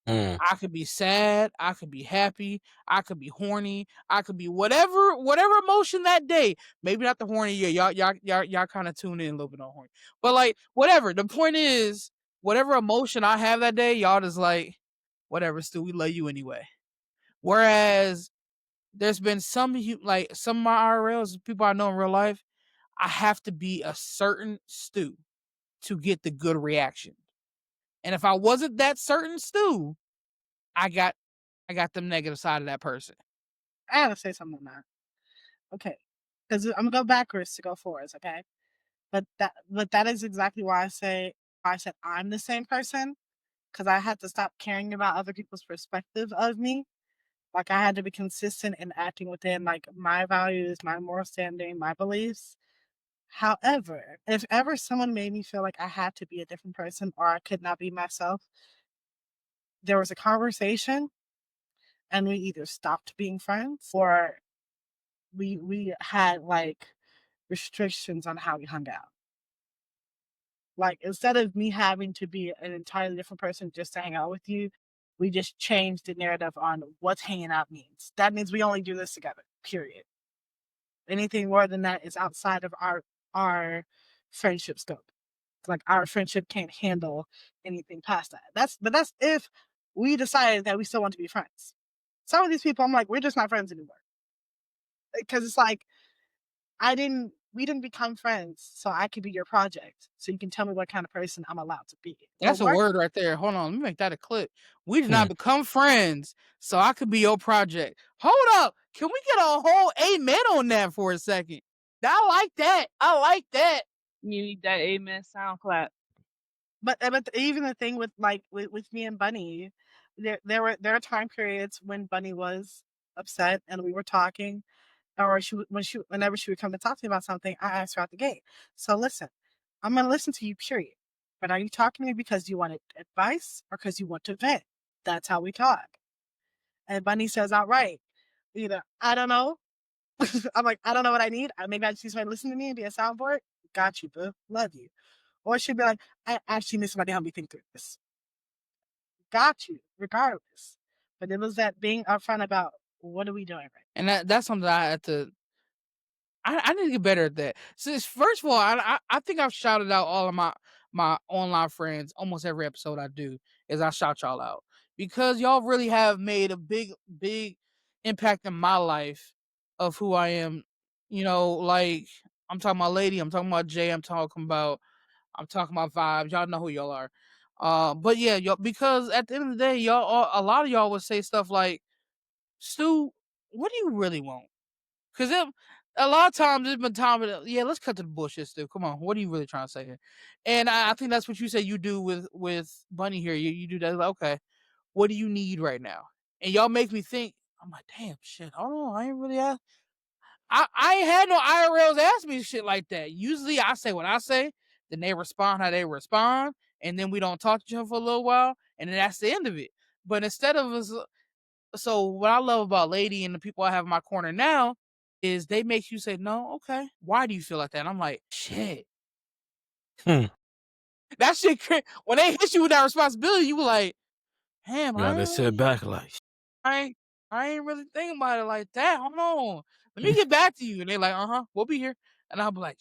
Speaker 1: I could be sad, I could be happy, I could be horny, I could be whatever emotion that day. Maybe not the horny. Yeah, y'all kind of tune in a little bit on horny, but like whatever. The point is, whatever emotion I have that day, y'all just like whatever. Still, we love you anyway. Whereas there's been some of my IRLs, people I know in real life, I have to be a certain stew to get the good reaction. And if I wasn't that certain stew, I got the negative side of that person.
Speaker 3: I gotta say something on that. Okay, because I'm gonna go backwards to go forwards. Okay, but that is exactly why I said I'm the same person, because I had to stop caring about other people's perspective of me. Like, I had to be consistent in acting within like my values, my moral standing, my beliefs. However, if ever someone made me feel like I had to be a different person or I could not be myself, there was a conversation and we either stopped being friends or we had like restrictions on how we hung out. Like, instead of me having to be an entirely different person just to hang out with you, we just changed the narrative on what hanging out means. That means we only do this together, period. Anything more than that is outside of our friendship scope. Like, our friendship can't handle anything past that. But that's if we decided that we still want to be friends. Some of these people, I'm like, we're just not friends anymore. Because it's like, I didn't we didn't become friends, so I could be your project. So you can tell me what kind of person I'm allowed to be.
Speaker 1: That's a
Speaker 3: What?
Speaker 1: word right there. Hold on, let me make that a clip. We did
Speaker 4: Hmm.
Speaker 1: not become friends, so I could be your project. Hold up, can we get a whole amen on that for a second? I like that. I like that.
Speaker 2: You need that amen sound clap.
Speaker 3: But even the thing with like with me and Bunny, there are time periods when Bunny was upset and we were talking, or whenever she would come to talk to me about something, I asked her out the gate. So listen, I'm gonna listen to you, period. But are you talking to me because you want advice or because you want to vent? That's how we talk. And Bunny says outright, either I don't know. I'm like, I don't know what I need. Maybe I just need somebody to listen to me and be a soundboard. Got you, boo. Love you. Or she'd be like, I actually need somebody to help me think through this. Got you, regardless. But it was that being upfront about what are we doing right
Speaker 1: And that's something I had to. I need to get better at that. Since first of all, I think I've shouted out all of my online friends almost every episode I do. Is I shout y'all out because y'all really have made a big impact in my life of who I am. You know, like I'm talking about Lady, I'm talking about Jay, I'm talking about Vibes. Y'all know who y'all are. But yeah, y'all, because at the end of the day, a lot of y'all would say stuff like, Stu, what do you really want? Because a lot of times it's been time, yeah, let's cut to the bullshit, Stu. Come on, what are you really trying to say here? And I think that's what you say you do with Bunny here. You do that, like, okay, what do you need right now? And y'all make me think. I'm like, damn, shit. I don't know. I ain't really ask. I ain't had no IRLs ask me shit like that. Usually I say what I say, then they respond how they respond, and then we don't talk to each other for a little while, and then that's the end of it. But instead of us, so what I love about Lady and the people I have in my corner now is they make you say, no, okay, why do you feel like that? And I'm like, shit.
Speaker 4: Hmm.
Speaker 1: That shit, when they hit you with that responsibility, you were like, damn,
Speaker 4: Yeah, they sit back like,
Speaker 1: I ain't really thinking about it like that. Hold on. Let me get back to you. And they're like, we'll be here. And I'll be like,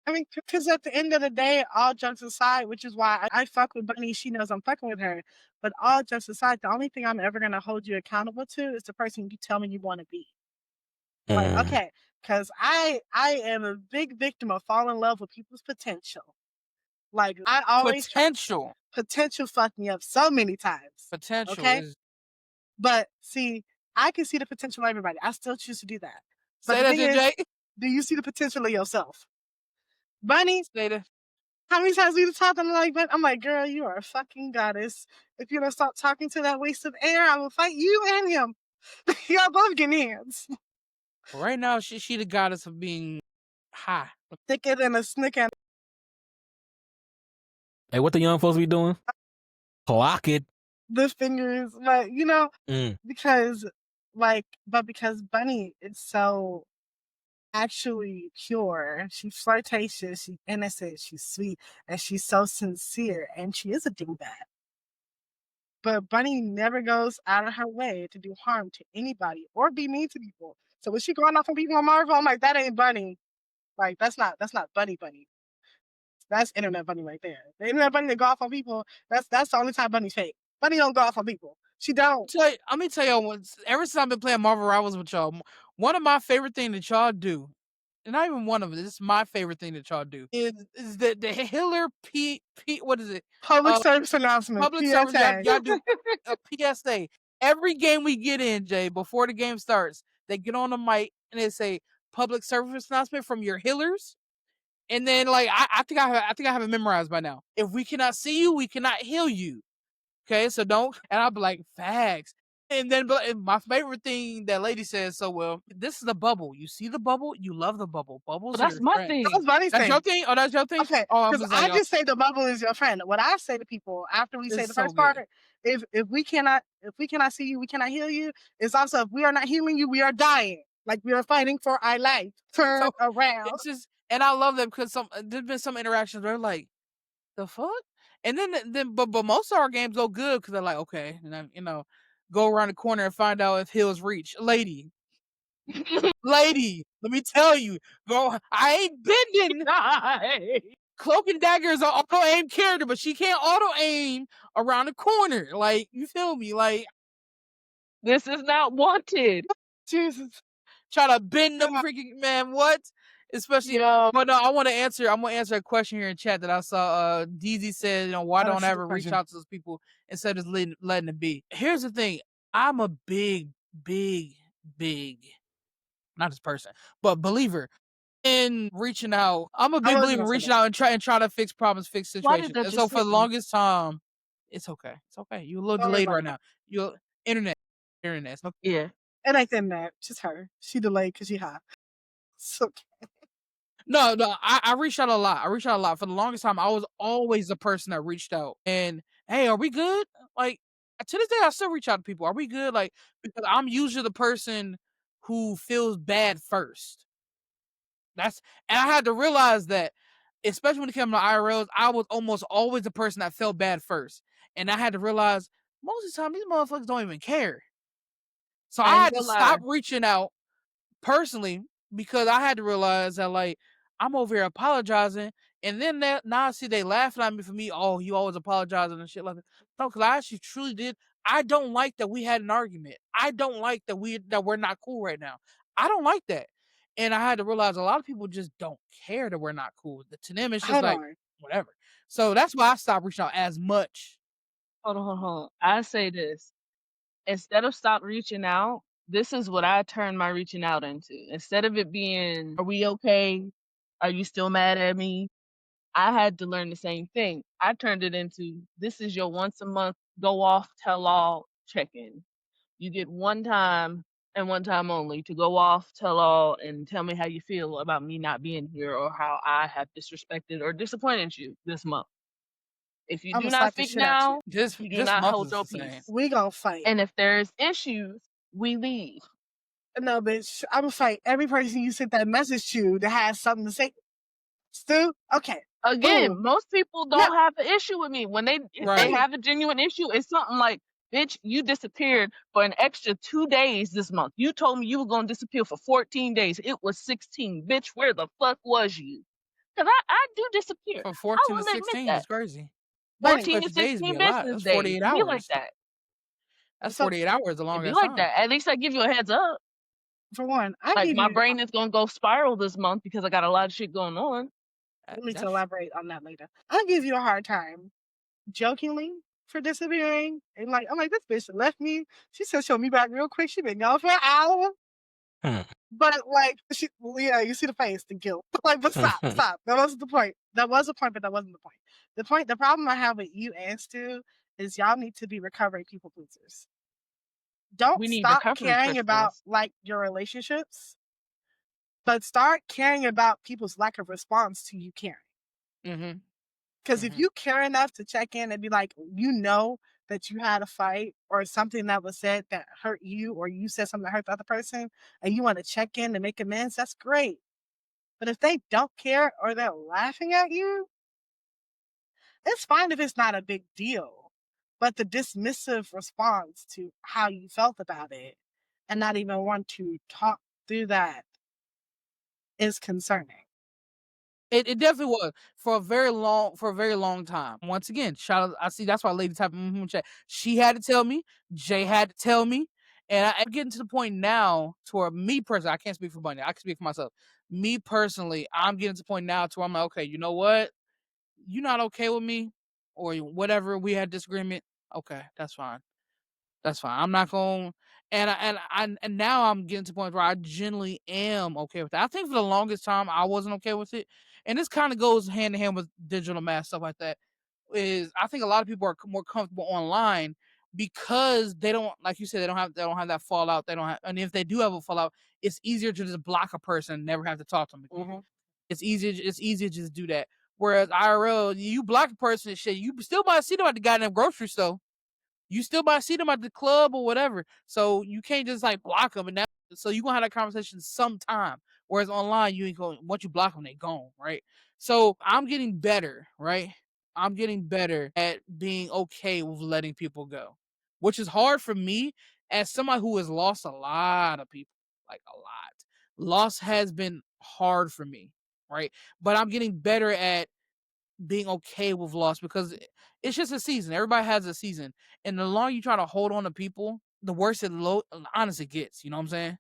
Speaker 3: I mean, because at the end of the day, all jokes aside, which is why I fuck with Bunny, she knows I'm fucking with her. But all jokes aside, the only thing I'm ever gonna hold you accountable to is the person you tell me you want to be. Like, okay, because I am a big victim of falling in love with people's potential. Like, I always potential fucked me up so many times.
Speaker 1: Potential
Speaker 3: okay?
Speaker 1: is.
Speaker 3: But see, I can see the potential in everybody. I still choose to do that. But
Speaker 1: Say
Speaker 3: the
Speaker 1: that,
Speaker 3: thing is,
Speaker 1: Jay.
Speaker 3: do you see the potential in yourself? Bunny,
Speaker 1: Say that.
Speaker 3: how many times we talked? I'm like, girl, you are a fucking goddess. If you don't stop talking to that waste of air, I will fight you and him. Y'all both get hands.
Speaker 1: Right now, she the goddess of being high.
Speaker 3: Thicker than a snicker.
Speaker 4: hey, what the young folks be doing? Clock it.
Speaker 3: The fingers, but because because Bunny is so actually pure. She's flirtatious, she's innocent, she's sweet, and she's so sincere, and she is a dingbat. But Bunny never goes out of her way to do harm to anybody or be mean to people. So when she going off on people on Marvel, I'm like, that ain't Bunny. Like that's not Bunny. That's internet Bunny right there. The internet Bunny that go off on people, that's the only time Bunny's fake. Bunny don't go off on people. She don't.
Speaker 1: Let me tell y'all, ever since I've been playing Marvel Rivals with y'all, one of my favorite things that y'all do, and not even one of it, this is my favorite thing that y'all do, is the Hiller what is it?
Speaker 3: Public service announcement.
Speaker 1: Public
Speaker 3: PSA.
Speaker 1: service, y'all do a PSA. Every game we get in, Jay, before the game starts, they get on the mic and they say public service announcement from your healers. And then like I think I have it memorized by now. If we cannot see you, we cannot heal you. Okay, so don't. And I'll be like, facts. And then my favorite thing that Lady says so well, this is the bubble. You see the bubble? You love the bubble. Bubbles
Speaker 2: Well,
Speaker 1: are
Speaker 2: that's
Speaker 1: your
Speaker 2: my
Speaker 1: friend.
Speaker 2: thing.
Speaker 3: That's Bunny's
Speaker 1: That's
Speaker 3: thing.
Speaker 1: your thing? Oh, that's your thing?
Speaker 3: Okay,
Speaker 1: Oh,
Speaker 3: because I just say the bubble is your friend. What I say to people after we say
Speaker 1: It's
Speaker 3: the
Speaker 1: so
Speaker 3: first
Speaker 1: good.
Speaker 3: part, if we cannot see you, we cannot heal you. It's also if we are not healing you, we are dying. Like we are fighting for our life. Turn around.
Speaker 1: It's just, and I love that because there's been some interactions where they're like, the fuck? And then but most of our games go good because they're like, okay, and then, go around the corner and find out if hills reach. Lady, let me tell you, bro, I ain't bending. Cloak and Dagger is an auto aim character, but she can't auto aim around the corner. Like, you feel me? Like,
Speaker 2: this is not wanted.
Speaker 3: Jesus.
Speaker 1: Try to bend them freaking, man, what? Especially,
Speaker 2: Yeah.
Speaker 1: but no, I'm gonna answer a question here in chat that I saw. DZ said, why
Speaker 3: Oh,
Speaker 1: don't
Speaker 3: that's
Speaker 1: I
Speaker 3: a
Speaker 1: ever
Speaker 3: good
Speaker 1: reach
Speaker 3: question.
Speaker 1: out to those people instead of letting it be? Here's the thing. I'm a big, not this person, but believer in reaching out. I'm a
Speaker 3: I
Speaker 1: big
Speaker 3: was
Speaker 1: believer in
Speaker 3: gonna say
Speaker 1: reaching
Speaker 3: that.
Speaker 1: out and try to fix problems, fix
Speaker 2: Why did
Speaker 1: situations.
Speaker 2: that
Speaker 1: And
Speaker 2: just
Speaker 1: so for
Speaker 2: hit
Speaker 1: the
Speaker 2: me?
Speaker 1: longest time, it's okay. It's okay. You're a little
Speaker 3: Don't worry
Speaker 1: delayed
Speaker 3: about
Speaker 1: right
Speaker 3: it.
Speaker 1: now. You're internet. It's okay.
Speaker 2: Yeah.
Speaker 3: It ain't them that. Just her. She delayed because she hot. It's okay.
Speaker 1: No, I reached out a lot. For the longest time, I was always the person that reached out. And hey, are we good? Like to this day, I still reach out to people. Are we good? Like because I'm usually the person who feels bad first. And I had to realize that, especially when it came to IRLs, I was almost always the person that felt bad first. And I had to realize most of the time these motherfuckers don't even care. So I
Speaker 2: I ain't
Speaker 1: had to
Speaker 2: gonna lie.
Speaker 1: stop reaching out personally because I had to realize that like I'm over here apologizing, and then now I see they laughing at me for me. Oh, you always apologizing and shit like that. No, because I actually truly did. I don't like that we had an argument. I don't like that we're not cool right now. I don't like that, and I had to realize a lot of people just don't care that we're not cool. To them, it's just
Speaker 3: Hold
Speaker 1: like
Speaker 3: on.
Speaker 1: whatever. So that's why I stopped reaching out as much.
Speaker 2: Hold on. I say this. Instead of stop reaching out, this is what I turn my reaching out into. Instead of it being, are we okay? Are you still mad at me? I had to learn the same thing. I turned it into, this is your once a month go off, tell all check in. You get one time and one time only to go off, tell all, and tell me how you feel about me not being here or how I have disrespected or disappointed you this month. If you
Speaker 3: I'm
Speaker 2: do
Speaker 3: gonna
Speaker 2: not
Speaker 3: slap the
Speaker 2: speak
Speaker 3: shit out you.
Speaker 2: now, you do not
Speaker 1: month
Speaker 2: hold
Speaker 1: is
Speaker 2: your
Speaker 1: the same.
Speaker 2: peace.
Speaker 3: We gonna fight.
Speaker 2: And if there's issues, we leave.
Speaker 3: No, bitch. I'm gonna fight every person you sent that message to that has something to say. Stu, okay.
Speaker 2: Again,
Speaker 3: Boom.
Speaker 2: most people
Speaker 3: No.
Speaker 2: don't have an issue with me. If they
Speaker 1: Right.
Speaker 2: have a genuine issue, it's something like, bitch, you disappeared for an extra 2 days this month. You told me you were gonna disappear for 14 days. It was 16. Bitch, where the fuck was you? Because I do disappear.
Speaker 1: From
Speaker 2: I
Speaker 1: 14
Speaker 2: will
Speaker 1: to
Speaker 2: admit
Speaker 1: 16
Speaker 2: that.
Speaker 1: is crazy.
Speaker 3: Bunny.
Speaker 2: 14 to
Speaker 1: 30 days be
Speaker 2: 16
Speaker 1: a lot.
Speaker 2: business
Speaker 1: That's
Speaker 2: days.
Speaker 1: 48
Speaker 2: It be like
Speaker 1: hours.
Speaker 2: that.
Speaker 1: That's
Speaker 3: So
Speaker 1: 48 hours, the
Speaker 2: It be
Speaker 1: longest
Speaker 2: like
Speaker 1: time.
Speaker 2: that. At least I give you a heads up.
Speaker 3: for one, I
Speaker 2: Like
Speaker 3: give
Speaker 2: my
Speaker 3: you.
Speaker 2: brain is gonna go spiral this month because I got a lot of shit going on.
Speaker 3: We need to
Speaker 1: That's-
Speaker 3: elaborate on that later. I'll give you a hard time, jokingly, for disappearing. And like, I'm like, this bitch left me. She said she'll be back real quick. She been gone for an hour. But like, yeah, you see the face, the guilt. Like, but stop. That wasn't the point. That was the point, but that wasn't the point. The problem I have with you and Stu is y'all need to be recovering people pleasers. Don't
Speaker 2: We need
Speaker 3: stop
Speaker 2: recovery
Speaker 3: caring about
Speaker 2: crystals.
Speaker 3: like your relationships, but start caring about people's lack of response to you caring.
Speaker 1: Mm-hmm.
Speaker 3: Because if you care enough to check in and be like, you know that you had a fight or something that was said that hurt you, or you said something that hurt the other person, and you want to check in and make amends, that's great. But if they don't care or they're laughing at you, it's fine if it's not a big deal. But the dismissive response to how you felt about it and not even want to talk through that is concerning.
Speaker 1: It definitely was for a very long time. Once again, shout out. I see that's why lady type chat. She had to tell me. Jay had to tell me, and I'm getting to the point now to where me personally, I can't speak for Bunny. I can speak for myself. Me personally, I'm getting to the point now to where I'm like, okay, you know what? You're not okay with me, or whatever. We had disagreement. Okay, that's fine. That's fine. I'm not going. And now I'm getting to the point where I genuinely am okay with that. I think for the longest time I wasn't okay with it, and this kind of goes hand in hand with digital math stuff like that. Is I think a lot of people are more comfortable online because they don't, like you said, they don't have that fallout. They don't have, and if they do have a fallout, it's easier to just block a person and never have to talk to them again. It's easier to just do that. Whereas IRL, you block a person and shit, you still might see them at the goddamn grocery store. You still might see them at the club or whatever. So you can't just like block them, and that so you gonna have that conversation sometime. Whereas online, you ain't going. Once you block them, they gone, right? So I'm getting better, right? I'm getting better at being okay with letting people go, which is hard for me as somebody who has lost a lot of people, like a lot. Loss has been hard for me, right? But I'm getting better at being okay with loss because it's just a season. Everybody has a season, and the longer you try to hold on to people, the worse it honestly gets. You know what I'm saying?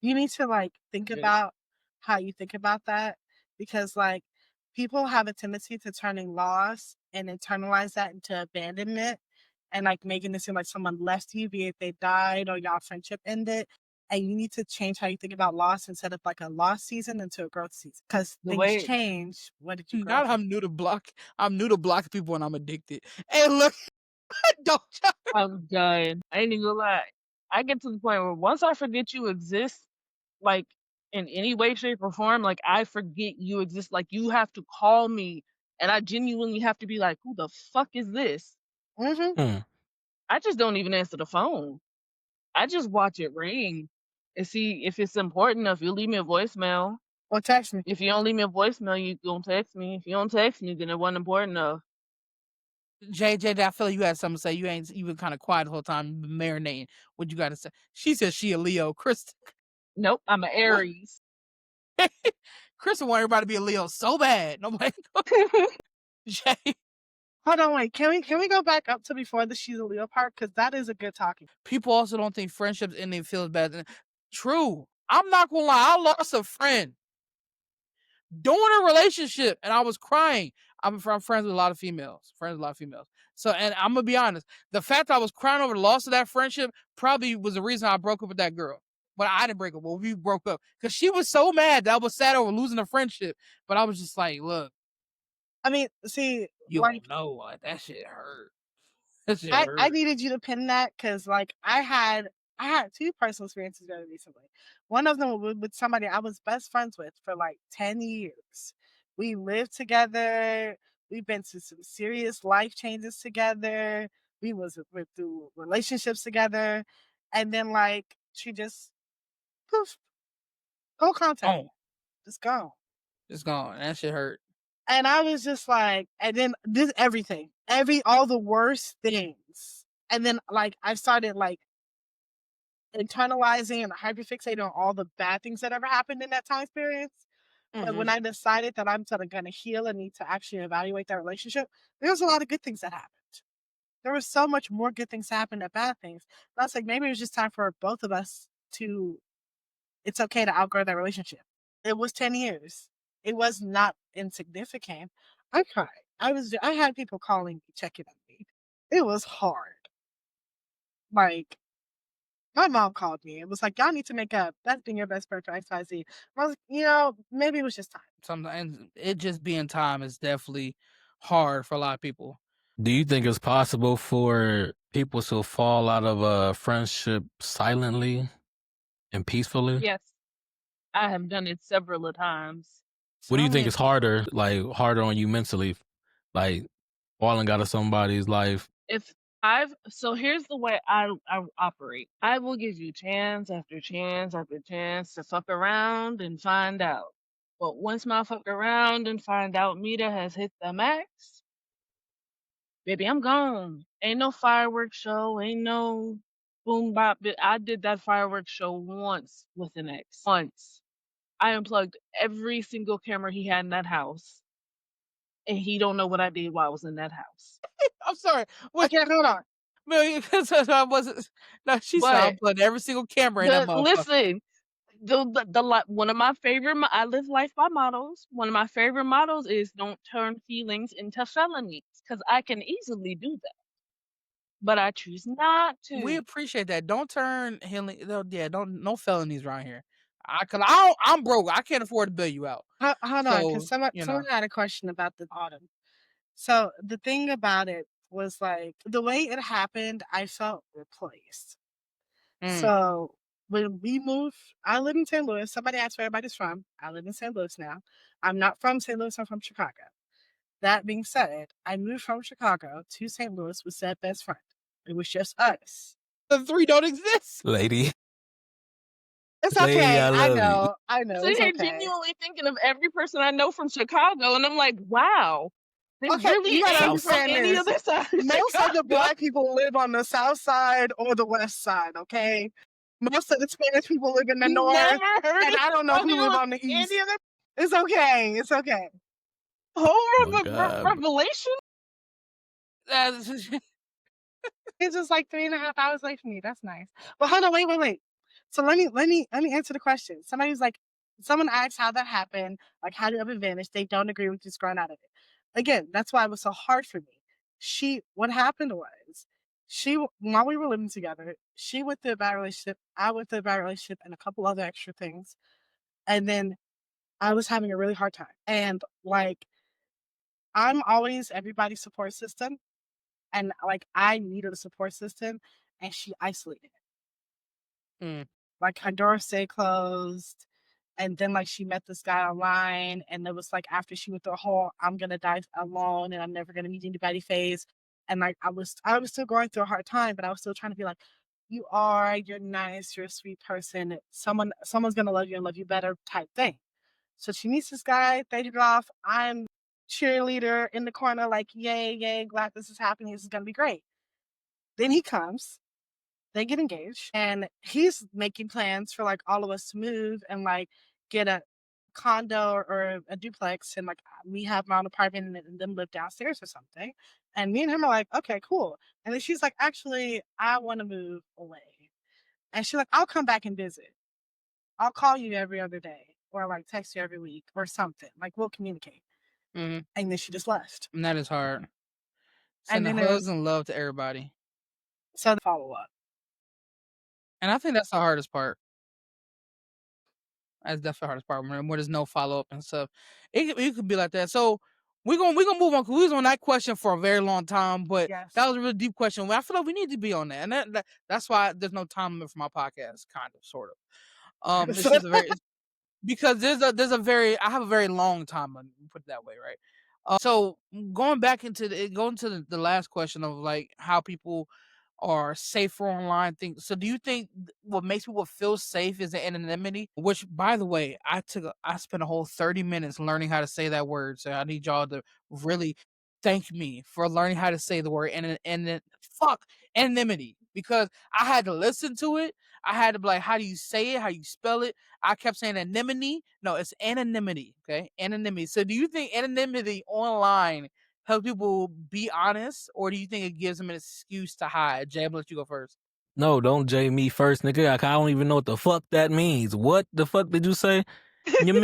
Speaker 3: You need to like think
Speaker 2: Yes.
Speaker 3: about how you think about that, because like people have a tendency to turning loss and internalize that into abandonment and like making it seem like someone left you, be it they died or y'all friendship ended. And you need to change how you think about loss instead of like a loss season into a growth season, because
Speaker 2: The
Speaker 3: things
Speaker 2: way
Speaker 3: change. What did you grow
Speaker 1: Not
Speaker 3: from?
Speaker 1: I'm new to block. I'm new to blocking people when I'm addicted. Hey, look, don't y'all-
Speaker 2: I'm done. I ain't even gonna lie. I get to the point where once I forget you exist, like in any way, shape, or form, like I forget you exist. Like you have to call me, and I genuinely have to be like, "Who the fuck is this?"
Speaker 3: Mm-hmm.
Speaker 2: I just don't even answer the phone. I just watch it ring and see if it's important enough. You leave me a voicemail.
Speaker 3: Or text me.
Speaker 2: If you don't leave me a voicemail, you gonna text me. If you don't text me, then it wasn't important enough.
Speaker 1: JJ, I feel like you had something to say. You ain't even kind of quiet the whole time. You been marinating. What you got to say? She said she a Leo.
Speaker 2: Nope, I'm an Aries.
Speaker 1: Kristen want everybody to be a Leo so bad. Nobody. Jay,
Speaker 3: Hold on, wait. Can we go back up to before the she's a Leo part? Because that is a good talking.
Speaker 1: people also don't think friendships ending feels bad. True. I'm not gonna lie. I lost a friend during a relationship, and I was crying. I'm friends with a lot of females. So, and I'm gonna be honest. The fact that I was crying over the loss of that friendship probably was the reason I broke up with that girl. But I didn't break up. Well, we broke up because she was so mad that I was sad over losing a friendship. But I was just like, look,
Speaker 3: I mean, see,
Speaker 1: you
Speaker 3: like
Speaker 1: don't know what that shit hurt. That shit
Speaker 3: I
Speaker 1: hurt.
Speaker 3: needed you to pin that because like I had two personal experiences very recently. One of them with somebody I was best friends with for like 10 years. We lived together. We've been through some serious life changes together. We're through relationships together. And then like she just poof, go contact me.
Speaker 1: Oh,
Speaker 3: Just gone.
Speaker 1: it's gone. That shit hurt.
Speaker 3: And I was just like, and then this everything, all the worst things. And then like I started like internalizing and hyperfixating on all the bad things that ever happened in that time experience. But when I decided that I'm sort of going to heal and need to actually evaluate that relationship, there was a lot of good things that happened. There was so much more good things happen than bad things. And I was like, maybe it was just time for both of us to, it's okay to outgrow that relationship. It was 10 years. It was not insignificant. I cried. I had people calling me, checking on me. It was hard. Like, my mom called me and was like, y'all need to make up. That's being your best friend for XYZ. I was like, maybe it was just time.
Speaker 1: Sometimes it just being time is definitely hard for a lot of people.
Speaker 4: Do you think it's possible for people to fall out of a friendship silently and peacefully?
Speaker 2: Yes, I have done it several of times.
Speaker 4: What do you think
Speaker 1: Some-
Speaker 4: is harder, like harder on you mentally, like falling out of somebody's life?
Speaker 2: So here's the way I operate. I will give you chance after chance after chance to fuck around and find out. But once my fuck around and find out meter has hit the max, baby, I'm gone. Ain't no fireworks show, ain't no boom bop. I did that fireworks show once with an ex. Once. I unplugged every single camera he had in that house. And he don't know what I did while I was in that house.
Speaker 1: I'm sorry. Wait,
Speaker 3: Okay, hold on.
Speaker 1: because I wasn't. No, she said I
Speaker 2: But
Speaker 1: unplugged every single camera in that motherfucker.
Speaker 2: listen, one of my favorite I live life by mottos. One of my favorite mottos is don't turn feelings into felonies, because I can easily do that, but I choose not
Speaker 1: We
Speaker 2: to.
Speaker 1: appreciate that. Don't turn healing. Don't no felonies around here. I'm broke. I can't afford to bail you out.
Speaker 3: Hold on, because
Speaker 1: So
Speaker 3: someone had a question about the autumn. So the thing about it was like the way it happened, I felt replaced. So when we moved, I live in St. Louis. Somebody asked where everybody's from. I live in St. Louis now. I'm not from St. Louis, I'm from Chicago. That being said, I moved from Chicago to St. Louis with said best friend. It was just us.
Speaker 1: the three don't exist.
Speaker 4: Lady,
Speaker 3: It's
Speaker 4: Lady,
Speaker 3: okay.
Speaker 4: I
Speaker 3: I
Speaker 4: love you.
Speaker 3: know.
Speaker 2: I'm
Speaker 3: It's
Speaker 2: sitting here
Speaker 3: okay.
Speaker 2: genuinely thinking of every person I know from Chicago, and I'm like, wow, there
Speaker 3: Okay,
Speaker 2: really
Speaker 3: you gotta
Speaker 2: ain't from
Speaker 3: understand
Speaker 2: any
Speaker 3: this.
Speaker 2: other side of
Speaker 3: Most of the
Speaker 2: Chicago.
Speaker 3: black people live on the south side or the west side, okay? Most of the Spanish people live in the north,
Speaker 2: Never heard
Speaker 3: and
Speaker 2: of
Speaker 3: I don't know who
Speaker 2: anyone
Speaker 3: live on the
Speaker 2: any
Speaker 3: east.
Speaker 2: other
Speaker 3: It's okay. It's okay.
Speaker 2: whole
Speaker 4: God.
Speaker 2: revelation.
Speaker 3: It's just like 3.5 hours away from me. That's nice. But hold on, wait. So let me answer the question. Somebody was like, Someone asks how that happened, like how did it vanish? They don't agree with just growing out of it. Again, that's why it was so hard for me. What happened was, while we were living together, she went through a bad relationship, I went through a bad relationship, and a couple other extra things. And then I was having a really hard time. And like, I'm always everybody's support system. And like, I needed a support system, and she isolated.
Speaker 1: Mm.
Speaker 3: Like, her door stayed closed. And then like she met this guy online, and it was like after she went through a whole I'm gonna die alone and I'm never gonna meet anybody phase. And like I was still going through a hard time, but I was still trying to be like, you're nice, you're a sweet person. Someone's gonna love you and love you better type thing. So she meets this guy, they hit it off. I'm cheerleader in the corner, like, yay, yay, glad this is happening. This is gonna be great. Then he comes, they get engaged, and he's making plans for like all of us to move and like get a condo or a duplex, and like me have my own apartment and them live downstairs or something. And me and him are like, okay, cool. And then she's like, actually, I want to move away. And she's like, I'll come back and visit. I'll call you every other day or like text you every week or something. Like, we'll communicate.
Speaker 1: Mhm.
Speaker 3: And then she just left.
Speaker 1: And that is hard.
Speaker 3: And
Speaker 1: Sending
Speaker 3: then
Speaker 1: hugs and love to everybody.
Speaker 3: So the follow up.
Speaker 1: And I think that's the hardest part. That's definitely the hardest part when there's no follow up and stuff. It could be like that. So we're gonna move on, because we was on that question for a very long time, but
Speaker 3: Yes.
Speaker 1: that was a really deep question. I feel like we need to be on that, and that's why there's no time limit for my podcast, kind of, sort of. It's just because there's a very I have a very long time limit, put it that way, right? So going to the last question of like how people are safer online things. So do you think what makes people feel safe is the anonymity? Which, by the way, I spent a whole 30 minutes learning how to say that word. So I need y'all to really thank me for learning how to say the word anonymity, because I had to listen to it. I had to be like, how do you say it? How you spell it? I kept saying anonymity. No, it's anonymity. Okay, anonymity. So do you think anonymity online help people be honest, or do you think it gives them an excuse to hide? Jay, I'm gonna let you go first.
Speaker 4: No, don't J me first, nigga. Like, I don't even know what the fuck that means. What the fuck did you say?
Speaker 2: The big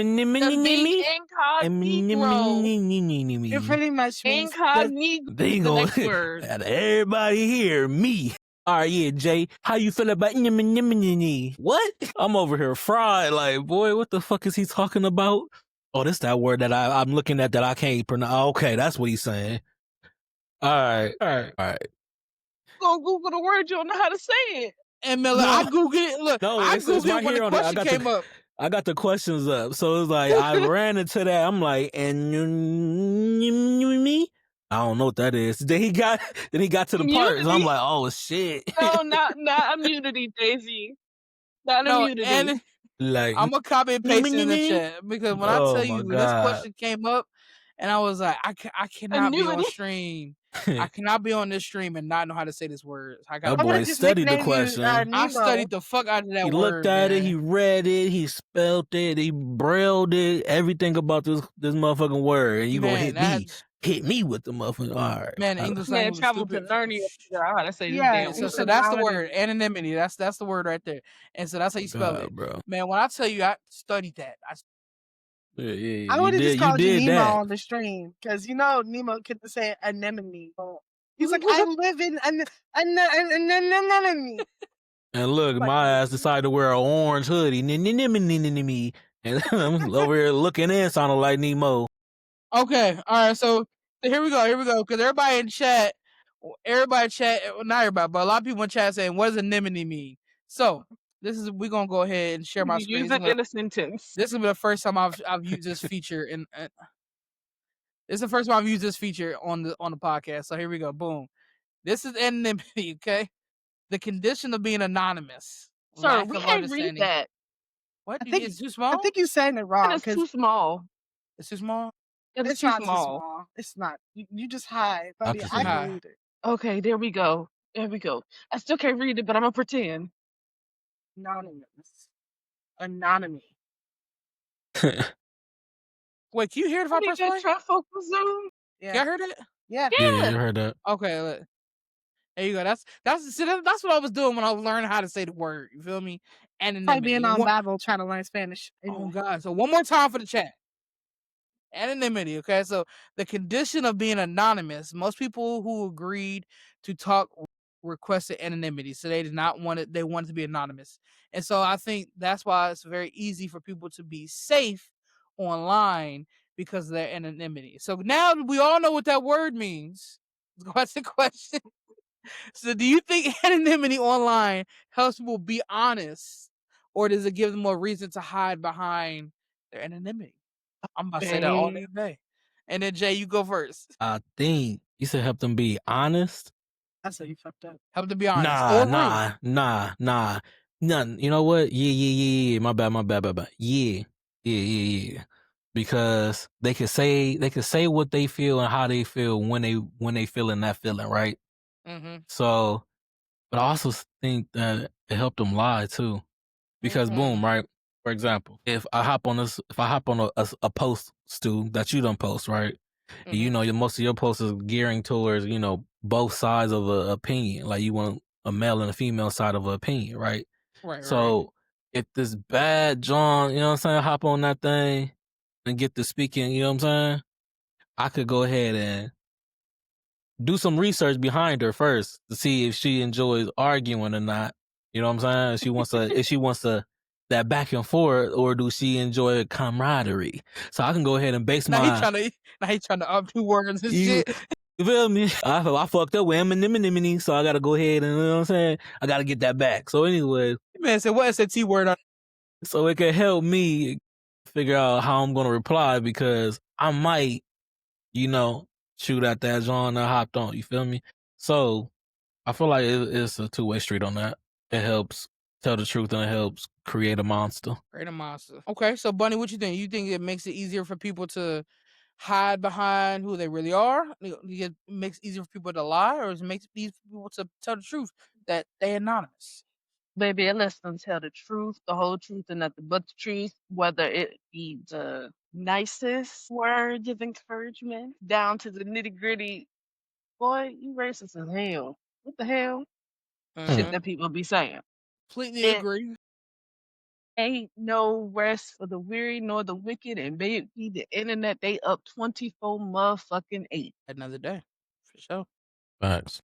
Speaker 2: incognito.
Speaker 3: It pretty much means
Speaker 2: Incognito.
Speaker 4: They
Speaker 2: The
Speaker 4: gonna
Speaker 2: next word.
Speaker 4: had everybody hear me. All right, yeah, Jay. How you feel about what? I'm over here fried. Like, boy, what the fuck is he talking about? Oh, this that word that I'm looking at that I can't pronounce. Okay, that's what he's saying. All right.
Speaker 2: Go Google the word, you don't know how to say it.
Speaker 1: And Miller,
Speaker 4: No.
Speaker 1: I googled it. Look,
Speaker 4: No,
Speaker 1: I
Speaker 4: it's
Speaker 1: googled
Speaker 4: right
Speaker 1: it when
Speaker 4: here
Speaker 1: the
Speaker 4: on it.
Speaker 1: question came up.
Speaker 4: I got the questions up. So it's like I ran into that. I'm like, and me? I don't know what that is. Then he got to the part. So I'm
Speaker 2: Immunity?
Speaker 4: like, oh shit.
Speaker 2: No, not immunity, Daisy. Not
Speaker 1: No,
Speaker 2: immunity.
Speaker 1: and
Speaker 4: Like,
Speaker 1: I'm gonna copy and paste it in the chat, because when I
Speaker 4: Oh
Speaker 1: tell
Speaker 4: my
Speaker 1: you when this
Speaker 4: God.
Speaker 1: question came up, and I was like, I cannot be on
Speaker 2: Immunity.
Speaker 1: stream. I cannot be on this stream and not know how to say this word. I got
Speaker 4: That
Speaker 3: I'm gonna
Speaker 4: boy
Speaker 3: just
Speaker 4: studied the
Speaker 3: nickname you,
Speaker 4: question.
Speaker 1: I
Speaker 3: Nemo.
Speaker 1: studied the fuck out of that
Speaker 4: He
Speaker 1: word.
Speaker 4: looked at it,
Speaker 1: man.
Speaker 4: he read it, he spelled it, he brailled it, everything about this motherfucking word, and you gonna hit me with the motherfucking. All right,
Speaker 1: Man, English
Speaker 2: Man,
Speaker 1: language is
Speaker 2: traveled to
Speaker 1: stupid.
Speaker 2: Narnia to figure out how to say this
Speaker 3: Yeah,
Speaker 2: damn
Speaker 1: So
Speaker 2: word.
Speaker 1: that's the word, anonymity. That's the word right there, and so that's how you spell
Speaker 4: God,
Speaker 1: it,
Speaker 4: bro.
Speaker 1: man. When I tell you, I studied that.
Speaker 4: Yeah,
Speaker 3: I would have just called you
Speaker 4: did
Speaker 3: Nemo
Speaker 4: that.
Speaker 3: on the stream, because Nemo couldn't say anemone. He's like, I live in an anemone.
Speaker 4: And look, my ass decided to wear an orange hoodie, me, and I'm over here looking in, sounding like Nemo.
Speaker 1: Okay, all right, so here we go, because everybody in chat, well, not everybody, but a lot of people in chat saying, what does anemone mean? So we're gonna go ahead and share my screen.
Speaker 2: Use it in a sentence.
Speaker 1: This will be the first time I've used this feature, it's the first time I've used this feature on the podcast. So here we go, boom. This is anonymity, okay? The condition of being anonymous.
Speaker 2: Sir, we can't read that.
Speaker 1: What? It's too small?
Speaker 3: I think you're saying it wrong.
Speaker 2: It's too small.
Speaker 1: It's too small?
Speaker 3: It's
Speaker 2: too
Speaker 3: not
Speaker 2: small.
Speaker 3: too small. It's not. You just hide. Buddy,
Speaker 4: can
Speaker 3: I
Speaker 4: see
Speaker 3: can
Speaker 1: it.
Speaker 3: read it.
Speaker 2: Okay, there we go. I still can't read it, but I'm gonna pretend.
Speaker 3: Anonymous.
Speaker 1: Wait, can you hear it if I press play?
Speaker 2: Trifocal zoom?
Speaker 1: Yeah. Can I heard it?
Speaker 3: Yeah.
Speaker 4: Yeah, you heard that.
Speaker 1: Okay, look. There you go. That's what I was doing when I was learning how to say the word. You feel me?
Speaker 3: Probably
Speaker 1: anonymity.
Speaker 3: being on Bible trying to learn Spanish.
Speaker 1: Oh
Speaker 3: Anyway.
Speaker 1: God! So one more time for the chat. Anonymity. Okay, so the condition of being anonymous. Most people who agreed to talk requested anonymity, so they did not want it. They wanted to be anonymous, and so I think that's why it's very easy for people to be safe online because of their anonymity. So now we all know what that word means. Let's go ask the question. So, do you think anonymity online helps people be honest, or does it give them a reason to hide behind their anonymity? I'm about to say that all
Speaker 2: Babe.
Speaker 1: day. And then Jay, you go first.
Speaker 4: I think you said help them be honest.
Speaker 3: That's what you fucked up.
Speaker 1: Help them be honest.
Speaker 4: Nah,
Speaker 1: Or rude.
Speaker 4: nah. None. You know what? Yeah. My bad. Yeah. Because they could say what they feel and how they feel when they feeling that feeling, right?
Speaker 1: Mm-hmm.
Speaker 4: So, but I also think that it helped them lie too. Because boom, right? For example, if I hop on a post, Stu, that you don't post, right? And you know, most of your posts is gearing towards, you know, both sides of an opinion. Like you want a male and a female side of an opinion, right?
Speaker 1: Right.
Speaker 4: So if this bad John, you know what I'm saying, hop on that thing and get to speaking, you know what I'm saying? I could go ahead and do some research behind her first to see if she enjoys arguing or not. You know what I'm saying? If she wants to that back and forth, or do she enjoy camaraderie? So I can go ahead and base
Speaker 1: Now
Speaker 4: my
Speaker 1: he trying to up two words and
Speaker 4: you,
Speaker 1: shit.
Speaker 4: you feel me? I fucked up with anonymity, so I gotta go ahead and, you know what I'm saying? I gotta get that back. So anyway,
Speaker 1: Man said, what is that T word on?
Speaker 4: so it can help me figure out how I'm gonna reply, because I might, you know, shoot at that John that hopped on. You feel me? So I feel like it's a two-way street on that. It helps tell the truth and it helps create a monster.
Speaker 1: Create a monster. Okay, so Bunny, what you think? You think it makes it easier for people to hide behind who they really are? It makes it easier for people to lie, or does it make it easier for people to tell the truth that they're anonymous?
Speaker 2: Baby, it lets them tell the truth, the whole truth, and nothing but the truth, whether it be the nicest words of encouragement down to the nitty gritty. Boy, you racist as hell. What the hell? Shit that people be saying.
Speaker 1: Completely
Speaker 2: It
Speaker 1: agree.
Speaker 2: ain't no rest for the weary nor the wicked, and baby, the internet, they up 24 motherfucking 8.
Speaker 1: Another day, for sure.
Speaker 4: Facts.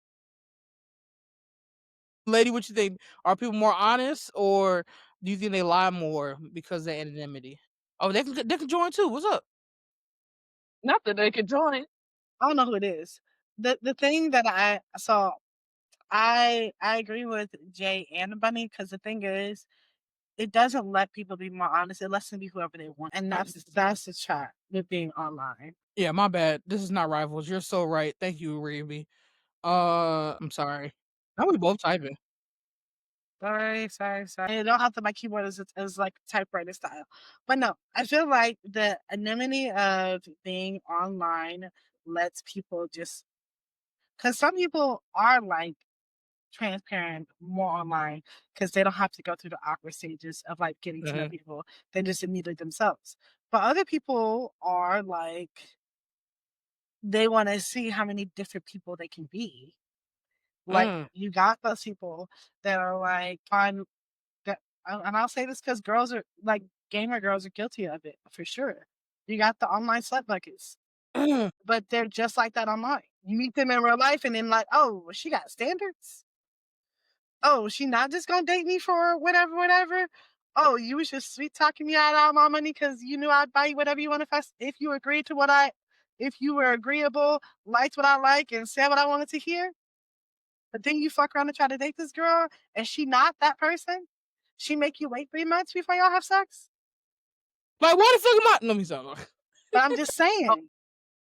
Speaker 1: Lady, what you think? Are people more honest, or do you think they lie more because of their anonymity? Oh, they can join too. What's up?
Speaker 2: Not that they could join.
Speaker 3: I don't know who it is. The thing that I saw, I agree with Jay and Bunny, because the thing is, it doesn't let people be more honest. It lets them be whoever they want, and that's the chat with being online.
Speaker 1: Yeah, my bad. This is not rivals. You're so right. Thank you, Remy. I'm sorry. Now we both typing.
Speaker 3: Sorry. I don't have to. My keyboard is like typewriter style, but no, I feel like the anonymity of being online lets people just, because some people are like transparent more online because they don't have to go through the awkward stages of like getting to know people. They just immediately themselves. But other people are like, they want to see how many different people they can be. Like you got those people that are like fun. That, and I'll say this because girls are like, gamer girls are guilty of it for sure. You got the online slut buckets, but they're just like that online. You meet them in real life, and then like, oh, she got standards. Oh, she not just gonna date me for whatever. Oh, you was just sweet talking me out of all my money because you knew I'd buy you whatever you want if you agreed to if you were agreeable, liked what I like, and said what I wanted to hear. But then you fuck around and try to date this girl, and she not that person. She make you wait 3 months before y'all have sex.
Speaker 1: Like, why the fuck am I? Let me stop.
Speaker 3: But I'm just saying.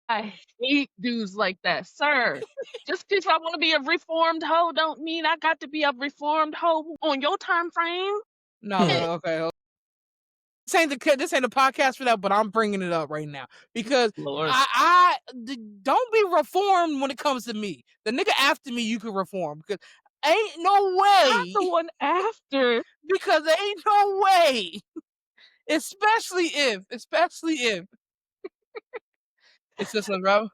Speaker 2: I hate dudes like that, sir. Just because I want to be a reformed hoe don't mean I got to be a reformed hoe on your time frame.
Speaker 1: No, okay. This ain't a podcast for that, but I'm bringing it up right now because
Speaker 2: Lord.
Speaker 1: don't be reformed when it comes to me. The nigga after me, you can reform because ain't no way.
Speaker 2: Not the one after.
Speaker 1: Because there ain't no way. Especially if it's just like, bro.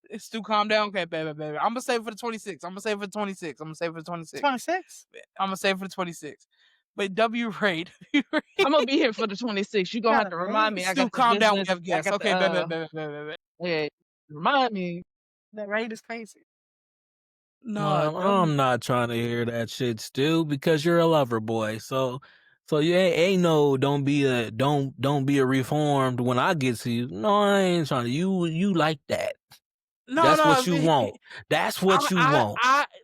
Speaker 1: It's too calm down. Okay, baby. I'm gonna save it for the 26. I'm gonna save it for the 26.
Speaker 3: 26?
Speaker 1: I'm gonna save it for the 26. But W rate.
Speaker 2: I'm gonna be here for the 26th. You're gonna have to
Speaker 3: Gotta
Speaker 2: remind
Speaker 3: rate.
Speaker 2: me. I
Speaker 1: Stu,
Speaker 2: got the
Speaker 1: calm down. We
Speaker 2: business.
Speaker 1: have
Speaker 2: I
Speaker 1: guests.
Speaker 2: got
Speaker 1: Okay,
Speaker 2: the yeah. Remind me.
Speaker 3: The rate is crazy.
Speaker 1: No,
Speaker 4: I'm not trying to hear that shit, Stu, because you're a lover boy. So you ain't no don't be a reformed when I get to you. No, I ain't trying to. You like that. That's what you want. That's what you want.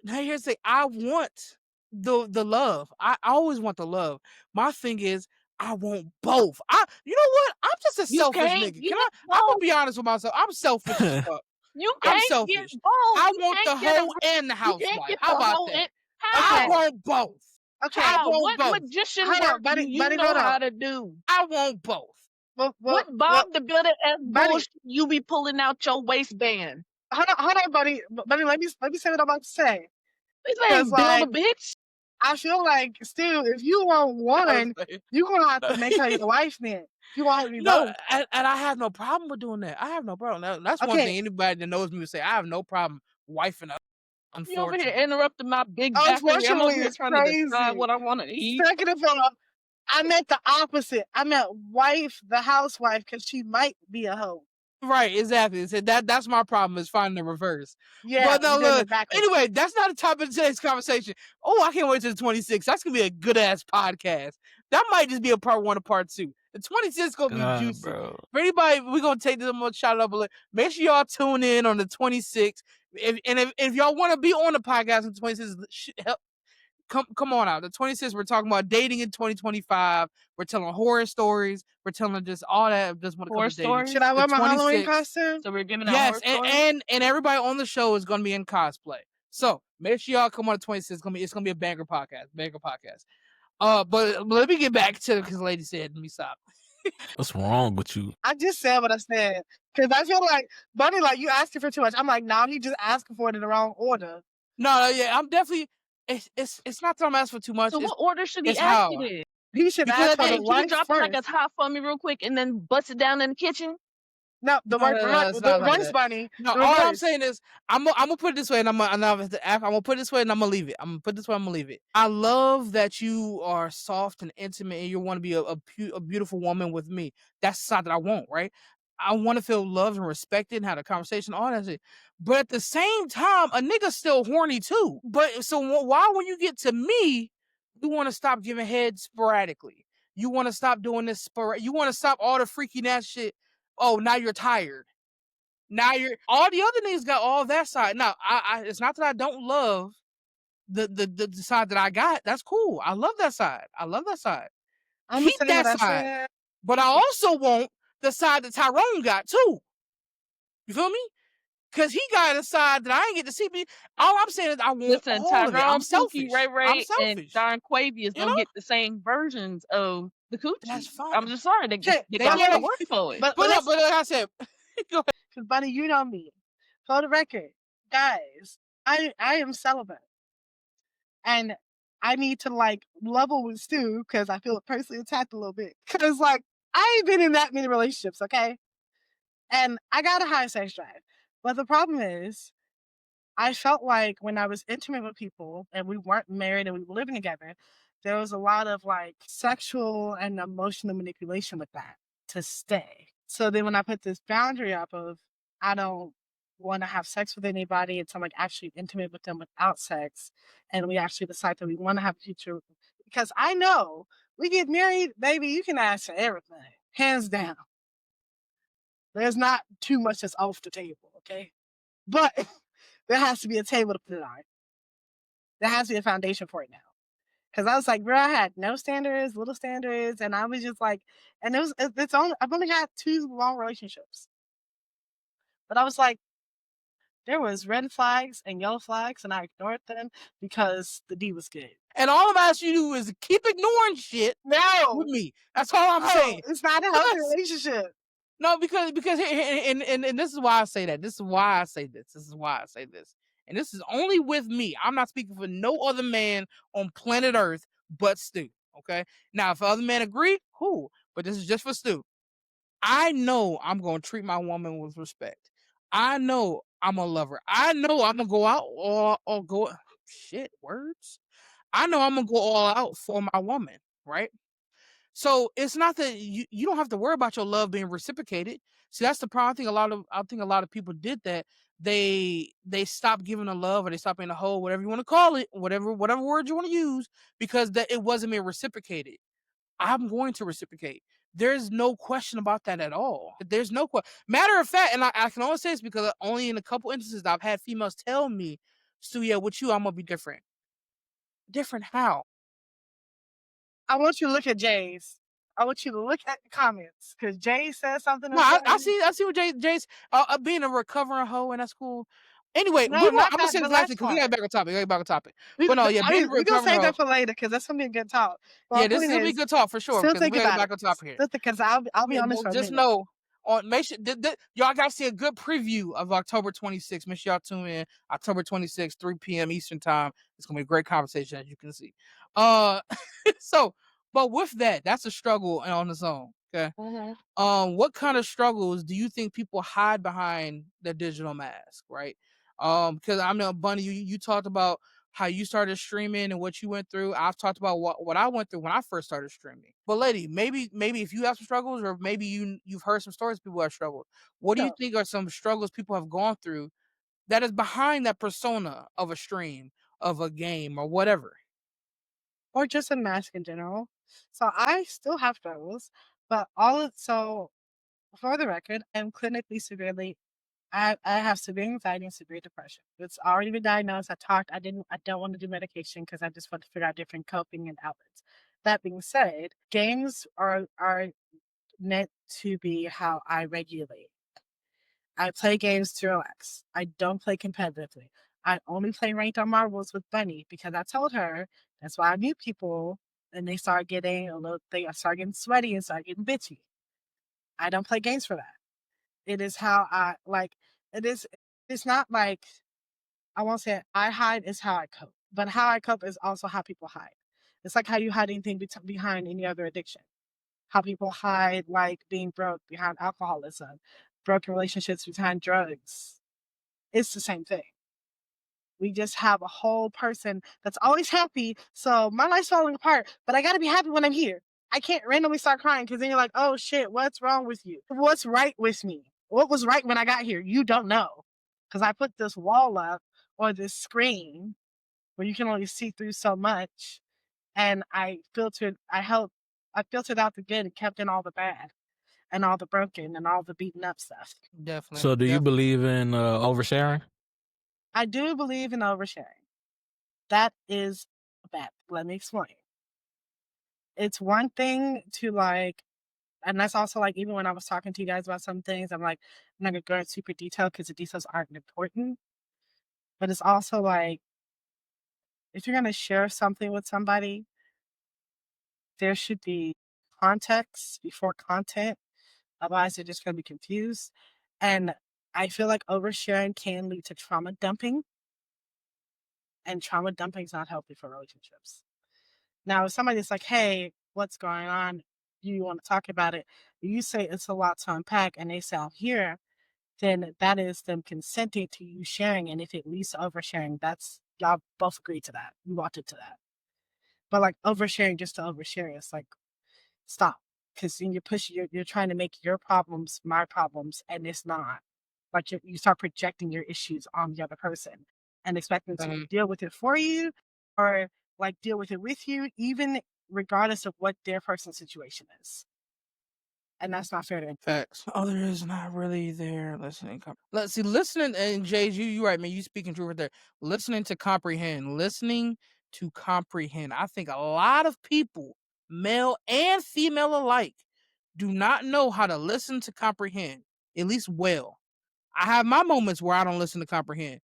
Speaker 1: Here's the thing. I want the love. I always want the love. My thing is, I want both. You know what? I'm just a
Speaker 2: You
Speaker 1: selfish
Speaker 2: can't
Speaker 1: nigga.
Speaker 2: get
Speaker 1: I'm gonna
Speaker 2: both.
Speaker 1: be honest with myself. I'm selfish as fuck.
Speaker 2: You
Speaker 1: I'm
Speaker 2: can't get
Speaker 1: selfish.
Speaker 2: both.
Speaker 1: I
Speaker 2: You
Speaker 1: want the
Speaker 2: can't get a
Speaker 1: hoe and the
Speaker 2: you can't
Speaker 1: housewife.
Speaker 2: get
Speaker 1: How
Speaker 2: the
Speaker 1: about
Speaker 2: whole
Speaker 1: that? I
Speaker 2: how?
Speaker 1: want both.
Speaker 3: Okay.
Speaker 1: I
Speaker 2: How?
Speaker 1: want
Speaker 2: What
Speaker 1: both.
Speaker 2: magician
Speaker 3: Hold on,
Speaker 2: work
Speaker 3: buddy,
Speaker 2: do you
Speaker 3: buddy,
Speaker 2: know
Speaker 3: hold
Speaker 2: how
Speaker 3: on.
Speaker 2: to do?
Speaker 1: I want both.
Speaker 2: What Bob the Builder as
Speaker 3: buddy,
Speaker 2: bullshit you be pulling out your waistband?
Speaker 3: hold on, buddy. Buddy, let me say what I'm about to say.
Speaker 2: This
Speaker 3: Because
Speaker 2: ain't build a
Speaker 3: like
Speaker 2: bitch.
Speaker 3: I feel like still, if you want one, you're gonna have to make her your wife then. You want her to be
Speaker 1: No,
Speaker 3: both.
Speaker 1: and I have no problem with doing that. I have no problem. That's one
Speaker 3: Okay.
Speaker 1: thing anybody that knows me would say. I have no problem wifing up.
Speaker 2: You over here
Speaker 1: Unfortunately,
Speaker 2: interrupting my big factory. I'm over
Speaker 3: Unfortunately,
Speaker 2: here
Speaker 3: it's
Speaker 2: trying to decide
Speaker 3: crazy.
Speaker 2: what I want to eat.
Speaker 3: Second of all, I meant the opposite. I meant wife, the housewife, because she might be a hoe.
Speaker 1: right? Exactly. So that's my problem is finding the reverse.
Speaker 3: Yeah,
Speaker 1: But no,
Speaker 3: you doing
Speaker 1: look.
Speaker 3: it backwards.
Speaker 1: Anyway, that's not the topic of today's conversation. Oh, I can't wait till the 26th. That's gonna be a good ass podcast. That might just be a part 1 or part 2. The 26th is gonna be juicy.
Speaker 4: Bro.
Speaker 1: For anybody, we're gonna take this. I'm gonna shout it up a little. Make sure y'all tune in on the 26th. If y'all want to be on the podcast on the 26th, come on out. The 26th, we're talking about dating in 2025. We're telling horror stories. We're telling just all that. Just want to
Speaker 2: Horror
Speaker 1: come to dating.
Speaker 2: stories?
Speaker 3: Should I wear
Speaker 1: The
Speaker 3: my Halloween
Speaker 1: 26th.
Speaker 3: costume?
Speaker 2: So we're giving out
Speaker 1: Yes,
Speaker 2: horror stories?
Speaker 1: and everybody on the show is gonna be in cosplay. So make sure y'all come on the 26th. It's gonna be a banger podcast. But let me get back to because the lady said, let me stop.
Speaker 4: What's wrong with you?
Speaker 3: I just said what I said. Because I feel like, Bunny, like, you asking for too much. I'm like, nah, he just asking for it in the wrong order.
Speaker 1: No, yeah, I'm definitely. It's not that I'm asking for too much.
Speaker 2: So what order should he
Speaker 1: it's
Speaker 2: ask
Speaker 1: how.
Speaker 2: it in?
Speaker 3: He should
Speaker 1: Because
Speaker 3: ask for
Speaker 2: Hey,
Speaker 3: the
Speaker 2: can you
Speaker 3: wife
Speaker 2: drop it like
Speaker 3: first.
Speaker 2: a top for me real quick and then bust it down in the kitchen?
Speaker 3: No, the
Speaker 1: No, it's
Speaker 3: the
Speaker 1: not like
Speaker 3: reverse,
Speaker 1: that.
Speaker 3: Bunny.
Speaker 1: No,
Speaker 3: The
Speaker 1: all I'm
Speaker 3: reverse.
Speaker 1: saying is I'm gonna put it this way, and I'm gonna put it this way, and I'm gonna leave it. I'm gonna put it this way, I'm gonna leave it. I love that you are soft and intimate, and you want to be a beautiful woman with me. That's the side that I want, right? I want to feel loved and respected and have a conversation, all that shit. But at the same time, a nigga's still horny too. But so why, when you get to me, you want to stop giving head sporadically? You want to stop doing this You want to stop all the freaky ass shit. Oh, now you're tired. Now you're all the other niggas got all that side. Now, I it's not that I don't love the side that I got. That's cool. I love that side.
Speaker 3: I'm
Speaker 1: Keep
Speaker 3: saying
Speaker 1: that
Speaker 3: what I
Speaker 1: side.
Speaker 3: said.
Speaker 1: But I also want the side that Tyrone got too. You feel me? Cause he got a side that I ain't get to see. All I'm saying is I want
Speaker 2: Listen,
Speaker 1: all of it. I'm
Speaker 2: Tyrone,
Speaker 1: selfish.
Speaker 2: Pookie, Ray
Speaker 1: I'm
Speaker 2: Ray, and
Speaker 1: selfish.
Speaker 2: Don Quavy is
Speaker 1: You
Speaker 2: gonna
Speaker 1: know?
Speaker 2: get the same versions of the coochie.
Speaker 1: That's fine.
Speaker 2: I'm just sorry, they
Speaker 3: Okay,
Speaker 2: got
Speaker 1: gotta-
Speaker 2: to work for it.
Speaker 3: But
Speaker 1: But like I said, go ahead.
Speaker 3: because Bunny, you know me. For the record, guys, I am celibate, and I need to like level with Stu because I feel personally attacked a little bit. Because like I ain't been in that many relationships, okay, and I got a high sex drive, but the problem is, I felt like when I was intimate with people and we weren't married and we were living together, there was a lot of like sexual and emotional manipulation with that to stay. So then when I put this boundary up of I don't want to have sex with anybody until I'm like actually intimate with them without sex, and we actually decide that we want to have a future, because I know we get married, baby, you can ask for everything, hands down. There's not too much that's off the table, okay? But there has to be a table to put it on. There has to be a foundation for it now. Because I was like, bro, I had no standards, little standards, and I was just like, and I've only had 2 long relationships. But I was like, there was red flags and yellow flags, and I ignored them because the D was good.
Speaker 1: And all I'm asking you to do is keep ignoring shit
Speaker 3: No,
Speaker 1: with me. That's all I'm
Speaker 3: no,
Speaker 1: saying.
Speaker 3: it's not a healthy
Speaker 1: Yes.
Speaker 3: relationship.
Speaker 1: No, because and this is why I say that. This is why I say this. And this is only with me. I'm not speaking for no other man on planet Earth but Stu. Okay. Now, if other men agree, cool. But this is just for Stu. I know I'm gonna treat my woman with respect. I know I'm a lover. I know I'm gonna go out or go shit words. I know I'm gonna go all out for my woman, right? So it's not that you don't have to worry about your love being reciprocated. See, that's the problem. I think a lot of people did that. They stopped giving a love, or they stopped being a hoe, whatever you want to call it, whatever word you want to use, because that it wasn't being reciprocated. I'm going to reciprocate. There's no question about that at all. There's no question. Matter of fact, and I can only say this because only in a couple instances I've had females tell me, "Stu, yeah, with you, I'm gonna be different." Different how?
Speaker 3: I want you to look at Jay's. I want you to look at the comments because Jay said something.
Speaker 1: No, I see what Jay's being a recovering hoe, and that's cool. Anyway,
Speaker 3: No,
Speaker 1: I'm
Speaker 3: not
Speaker 1: gonna
Speaker 3: that.
Speaker 1: say
Speaker 3: The
Speaker 1: this last
Speaker 3: last
Speaker 1: thing because we
Speaker 3: part.
Speaker 1: gotta back on topic.
Speaker 3: We,
Speaker 1: But no, yeah, being a
Speaker 3: we're gonna
Speaker 1: recovering
Speaker 3: save
Speaker 1: hoe.
Speaker 3: that for later because that's gonna be a good talk.
Speaker 1: Yeah,
Speaker 3: Well,
Speaker 1: this
Speaker 3: point
Speaker 1: will be
Speaker 3: is,
Speaker 1: good talk for sure
Speaker 3: still
Speaker 1: because we
Speaker 3: think
Speaker 1: gotta get
Speaker 3: about
Speaker 1: back
Speaker 3: it.
Speaker 1: on topic here.
Speaker 3: Still because I'll be
Speaker 1: Yeah,
Speaker 3: honest
Speaker 1: well,
Speaker 3: for a
Speaker 1: just
Speaker 3: minute.
Speaker 1: know on make sure y'all gotta see a good preview of October 26th. Make sure y'all tune in October 26th, 3 p.m. Eastern time. It's gonna be a great conversation, as you can see. So, but with that, that's a struggle on its own. Okay. What kind of struggles do you think people hide behind the digital mask, right? Because I know Bunny, you talked about how you started streaming and what you went through. I've talked about what I went through when I first started streaming. But lady, maybe if you have some struggles, or maybe you've heard some stories people have struggled. What do you think are some struggles people have gone through that is behind that persona of a stream, of a game, or whatever?
Speaker 3: Or just a mask in general. So I still have struggles, but for the record, I'm clinically severely. I have severe anxiety and severe depression. It's already been diagnosed. I don't want to do medication because I just want to figure out different coping and outlets. That being said, games are meant to be how I regulate. I play games to relax. I don't play competitively. I only play ranked on marbles with Bunny because I told her that's why I mute people and they start getting sweaty and start getting bitchy. I don't play games for that. It is how I like it is. It's not like I won't say I hide is how I cope, but how I cope is also how people hide. It's like how you hide anything behind any other addiction. How people hide like being broke behind alcoholism, broken relationships behind drugs. It's the same thing. We just have a whole person that's always happy. So my life's falling apart, but I got to be happy when I'm here. I can't randomly start crying because then you're like, oh shit, what's wrong with you? What's right with me? What was right when I got here? You don't know. Because I put this wall up or this screen where you can only see through so much. And I filtered out the good and kept in all the bad and all the broken and all the beaten up stuff.
Speaker 1: Definitely.
Speaker 4: So do you believe in oversharing?
Speaker 3: I do believe in oversharing. That is bad. Let me explain. It's one thing to like, and that's also like, even when I was talking to you guys about some things, I'm like, I'm not gonna go into super detail because the details aren't important. But it's also like, if you're gonna share something with somebody, there should be context before content. Otherwise, they're just gonna be confused. And I feel like oversharing can lead to trauma dumping. And trauma dumping is not healthy for relationships. Now, if somebody's like, hey, what's going on? Do you want to talk about it? You say it's a lot to unpack and they say, I'm here, then that is them consenting to you sharing. And if it leads to oversharing, that's y'all both agree to that. You wanted to that. But like oversharing just to overshare, it's like, stop. Because then you're trying to make your problems my problems, and it's not. Like you start projecting your issues on the other person and expecting them to deal with it for you or like deal with it with you, even regardless of what their personal situation is. And that's not fair to
Speaker 1: Facts. Others not really there listening. Let's see, listening, and Jay, you right, man. You speaking truth right there. Listening to comprehend. Listening to comprehend. I think a lot of people, male and female alike, do not know how to listen to comprehend, at least well. I have my moments where I don't listen to comprehend.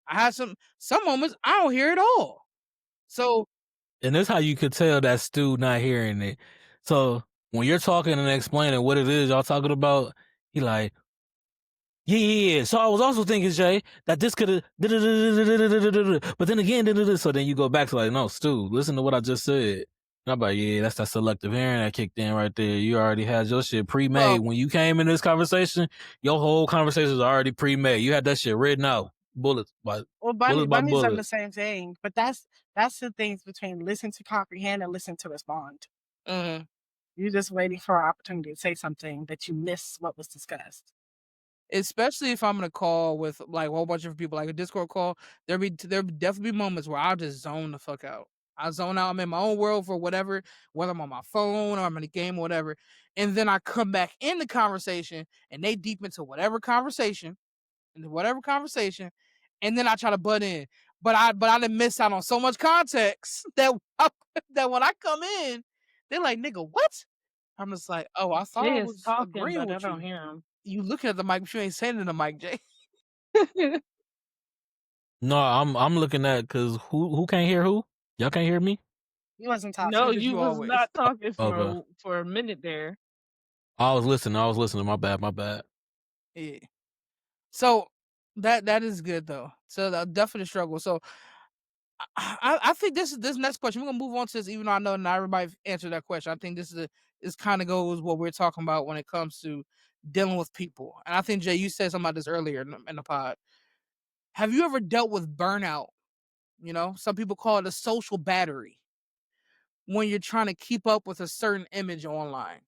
Speaker 1: I have some moments I don't hear it all. So,
Speaker 4: and that's how you could tell that Stu not hearing it. So when you're talking and explaining what it is y'all talking about, he like, yeah. So I was also thinking, Jay, that this could have, but then again, so then you go back to like, no, Stu, listen to what I just said. And I'm like, yeah, that's that selective hearing that kicked in right there. You already had your shit pre-made. When you came in this conversation, your whole conversation was already pre-made. You had that shit written out. bullets by
Speaker 3: Well,
Speaker 4: bullets by
Speaker 3: bunnies are the
Speaker 4: bullets.
Speaker 3: same thing, but that's the things between listen to comprehend and listen to respond.
Speaker 2: Mhm.
Speaker 3: You're just waiting for an opportunity to say something that you missed what was discussed.
Speaker 1: Especially if I'm in a call with like a whole bunch of people, like a Discord call, there definitely be moments where I'll just zone the fuck out. I zone out. I'm in my own world for whatever, whether I'm on my phone or I'm in a game or whatever, and then I come back in the conversation and they deep into whatever conversation, and then I try to butt in. But I didn't miss out on so much context that that when I come in, they're like, "Nigga, what?" I'm just like, "Oh, I thought I
Speaker 2: Jay is
Speaker 1: was
Speaker 2: talking,
Speaker 1: agreeing
Speaker 2: but I
Speaker 1: with
Speaker 2: don't
Speaker 1: you."
Speaker 2: hear him.
Speaker 1: You looking at the mic, but you ain't saying it in the mic, Jay.
Speaker 4: No, I'm looking at because who can't hear who? Y'all can't hear me?
Speaker 3: He wasn't talking.
Speaker 2: No,
Speaker 1: Look at
Speaker 2: you
Speaker 1: you
Speaker 2: was
Speaker 1: always.
Speaker 2: not talking
Speaker 4: Okay.
Speaker 2: for a minute there.
Speaker 4: I was listening. My bad.
Speaker 1: Yeah. So that is good though. So definitely struggle. So I think this next question, we're gonna move on to this, even though I know not everybody answered that question. I think this kind of goes what we're talking about when it comes to dealing with people. And I think Jay, you said something about this earlier in the pod. Have you ever dealt with burnout? You know, some people call it a social battery when you're trying to keep up with a certain image online.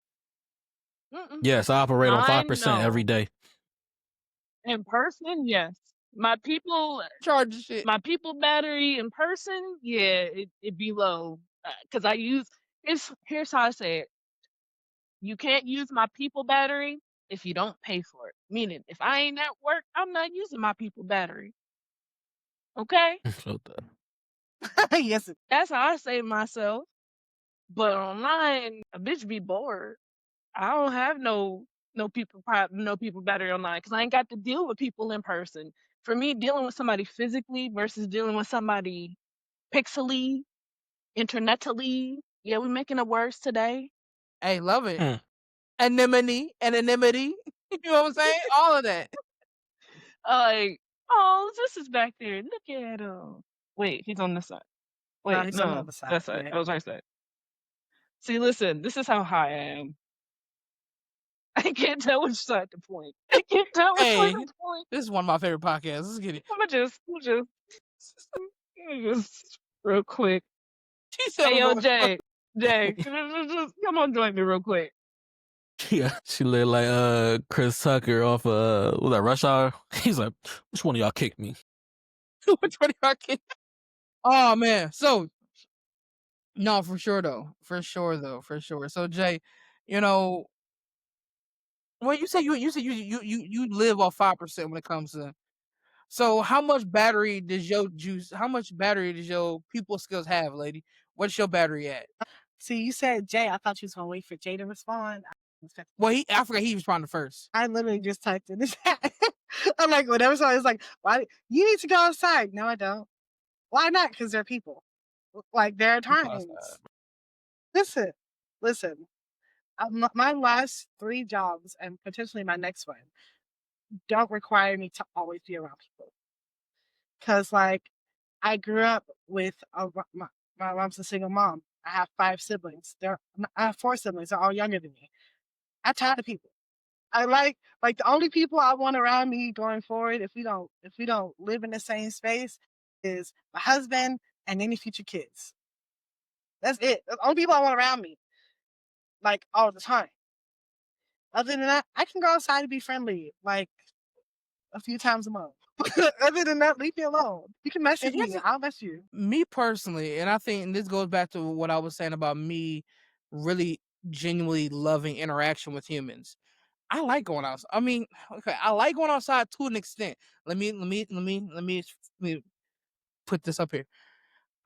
Speaker 2: Mm-mm.
Speaker 4: Yes, I operate on
Speaker 2: Mine,
Speaker 4: 5% every
Speaker 2: no.
Speaker 4: day.
Speaker 2: In person, yes. My people
Speaker 1: Shit.
Speaker 2: battery in person, yeah, it be low. Cause I use here's how I say it. You can't use my people battery if you don't pay for it. Meaning, if I ain't at work, I'm not using my people battery. Okay,
Speaker 4: Shut up.
Speaker 3: Yes,
Speaker 2: that's how I save myself. But online, a bitch be bored. I don't have no people battery online because I ain't got to deal with people in person. For me, dealing with somebody physically versus dealing with somebody pixely, internetally. Yeah, we making up words today.
Speaker 1: Hey, love it.
Speaker 4: Hmm.
Speaker 1: Anonymity. You know what I'm saying? All of that.
Speaker 2: Like, oh, this is back there. Look at him. Wait, he's on this side.
Speaker 3: no,
Speaker 2: Wait,
Speaker 3: he's on the
Speaker 2: no,
Speaker 3: other side.
Speaker 2: that side.
Speaker 3: Yeah.
Speaker 2: I was right side. See, listen, this is how high I am. I can't tell which side to point. I can't tell which way
Speaker 1: Hey,
Speaker 2: to point.
Speaker 1: this is one of my favorite podcasts. Let's get it.
Speaker 2: I'm just real quick.
Speaker 1: She said,
Speaker 2: Hey, yo,
Speaker 1: "We're
Speaker 2: Jay, just come on, join me real quick.
Speaker 4: Yeah, she looked like Chris Tucker off was that Rush Hour? He's like, which one of y'all kicked me?
Speaker 1: which one of y'all kids?" Oh man, so no, for sure though, for sure. So Jay, you know, well, you say you live off 5% when it comes to. So how much battery does your juice? How much battery does your people skills have, lady? What's your battery at?
Speaker 3: See, you said Jay. I thought you was gonna wait for Jay to respond.
Speaker 1: Well, I forgot he responded first.
Speaker 3: I literally just typed in the chat. I'm like, whenever somebody's like, "Why you need to go outside?" No, I don't. Why not? Because they're people. Like there are
Speaker 1: People
Speaker 3: times.
Speaker 1: outside.
Speaker 3: Listen. My last 3 jobs and potentially my next one don't require me to always be around people. Cause like I grew up with my mom's a single mom. I have 5 siblings. I have 4 siblings. They're all younger than me. I'm tired of people. I like the only people I want around me going forward if we don't live in the same space is my husband and any future kids. That's it. That's the only people I want around me, like all the time. Other than that, I can go outside and be friendly, like a few times a month. Other than that, leave me alone. You can message
Speaker 1: here's
Speaker 3: me.
Speaker 1: the-
Speaker 3: I'll message you.
Speaker 1: Me personally, and I think and this goes back to what I was saying about me really genuinely loving interaction with humans. I like going outside. I mean, okay, I like going outside to an extent. Let me put this up here.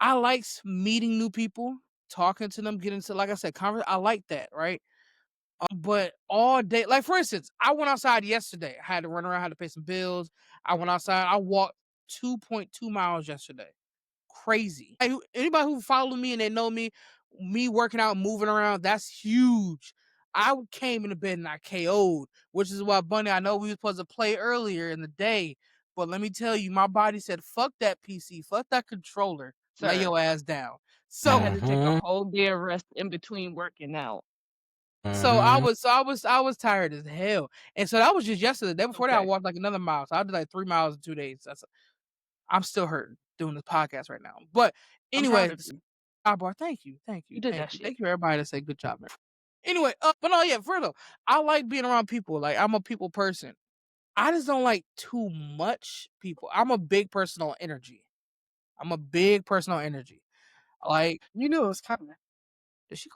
Speaker 1: I like meeting new people, talking to them, getting to, like I said, I like that, right? But all day, like for instance, I went outside yesterday. I had to run around, had to pay some bills. I went outside. I walked 2.2 miles yesterday. Crazy. Anybody who follow me and they know me working out, moving around, that's huge. I came into bed and I KO'd, which is why, Bunny, I know we were supposed to play earlier in the day, but let me tell you, my body said, fuck that PC, fuck that controller, lay
Speaker 2: Sir,
Speaker 1: your ass down.
Speaker 2: I
Speaker 1: So,
Speaker 2: had to take a whole day of rest in between working out.
Speaker 1: so I was tired as hell, and so that was just yesterday. The day before that, I
Speaker 2: Okay.
Speaker 1: walked like another mile. So I did like 3 miles in 2 days. I'm still hurting doing this podcast right now. But
Speaker 2: I'm proud
Speaker 1: anyway,
Speaker 2: of you.
Speaker 1: sidebar. Thank you,
Speaker 2: You did that shit.
Speaker 1: thank you, everybody that say good job, man. Anyway, but no, yeah, for real, I like being around people. Like I'm a people person. I just don't like too much people. I'm a big person on energy. Like,
Speaker 3: You knew it was coming.
Speaker 1: did she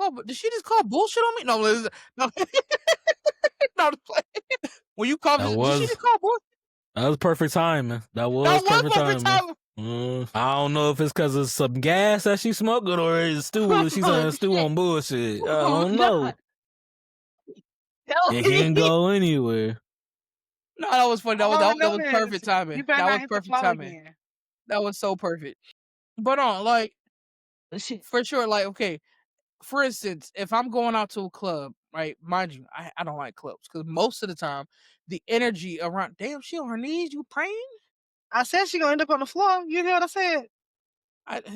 Speaker 1: just call bullshit on me? No, listen, no, no. When you call,
Speaker 4: That
Speaker 1: did she
Speaker 4: was
Speaker 1: just call bullshit?
Speaker 4: that was perfect timing. That was
Speaker 1: That was
Speaker 4: perfect
Speaker 1: perfect
Speaker 4: timing.
Speaker 1: timing.
Speaker 4: I don't know if it's because of some gas that she's smoking or is Stu. She's saying Stu on bullshit. I don't know.
Speaker 2: Tell
Speaker 4: It can
Speaker 2: me.
Speaker 4: go anywhere.
Speaker 1: No, that was funny. That
Speaker 3: All I
Speaker 1: was
Speaker 3: know is
Speaker 1: perfect timing.
Speaker 3: you better
Speaker 1: That
Speaker 3: not
Speaker 1: was
Speaker 3: hit the
Speaker 1: perfect
Speaker 3: flow
Speaker 1: timing.
Speaker 3: again.
Speaker 1: That was so perfect. But like
Speaker 2: Shit.
Speaker 1: for sure, like okay. For instance, if I'm going out to a club, right? Mind you, I don't like clubs because most of the time the energy around. Damn, she on her knees. You praying?
Speaker 3: I said she gonna end up on the floor. You hear what I said?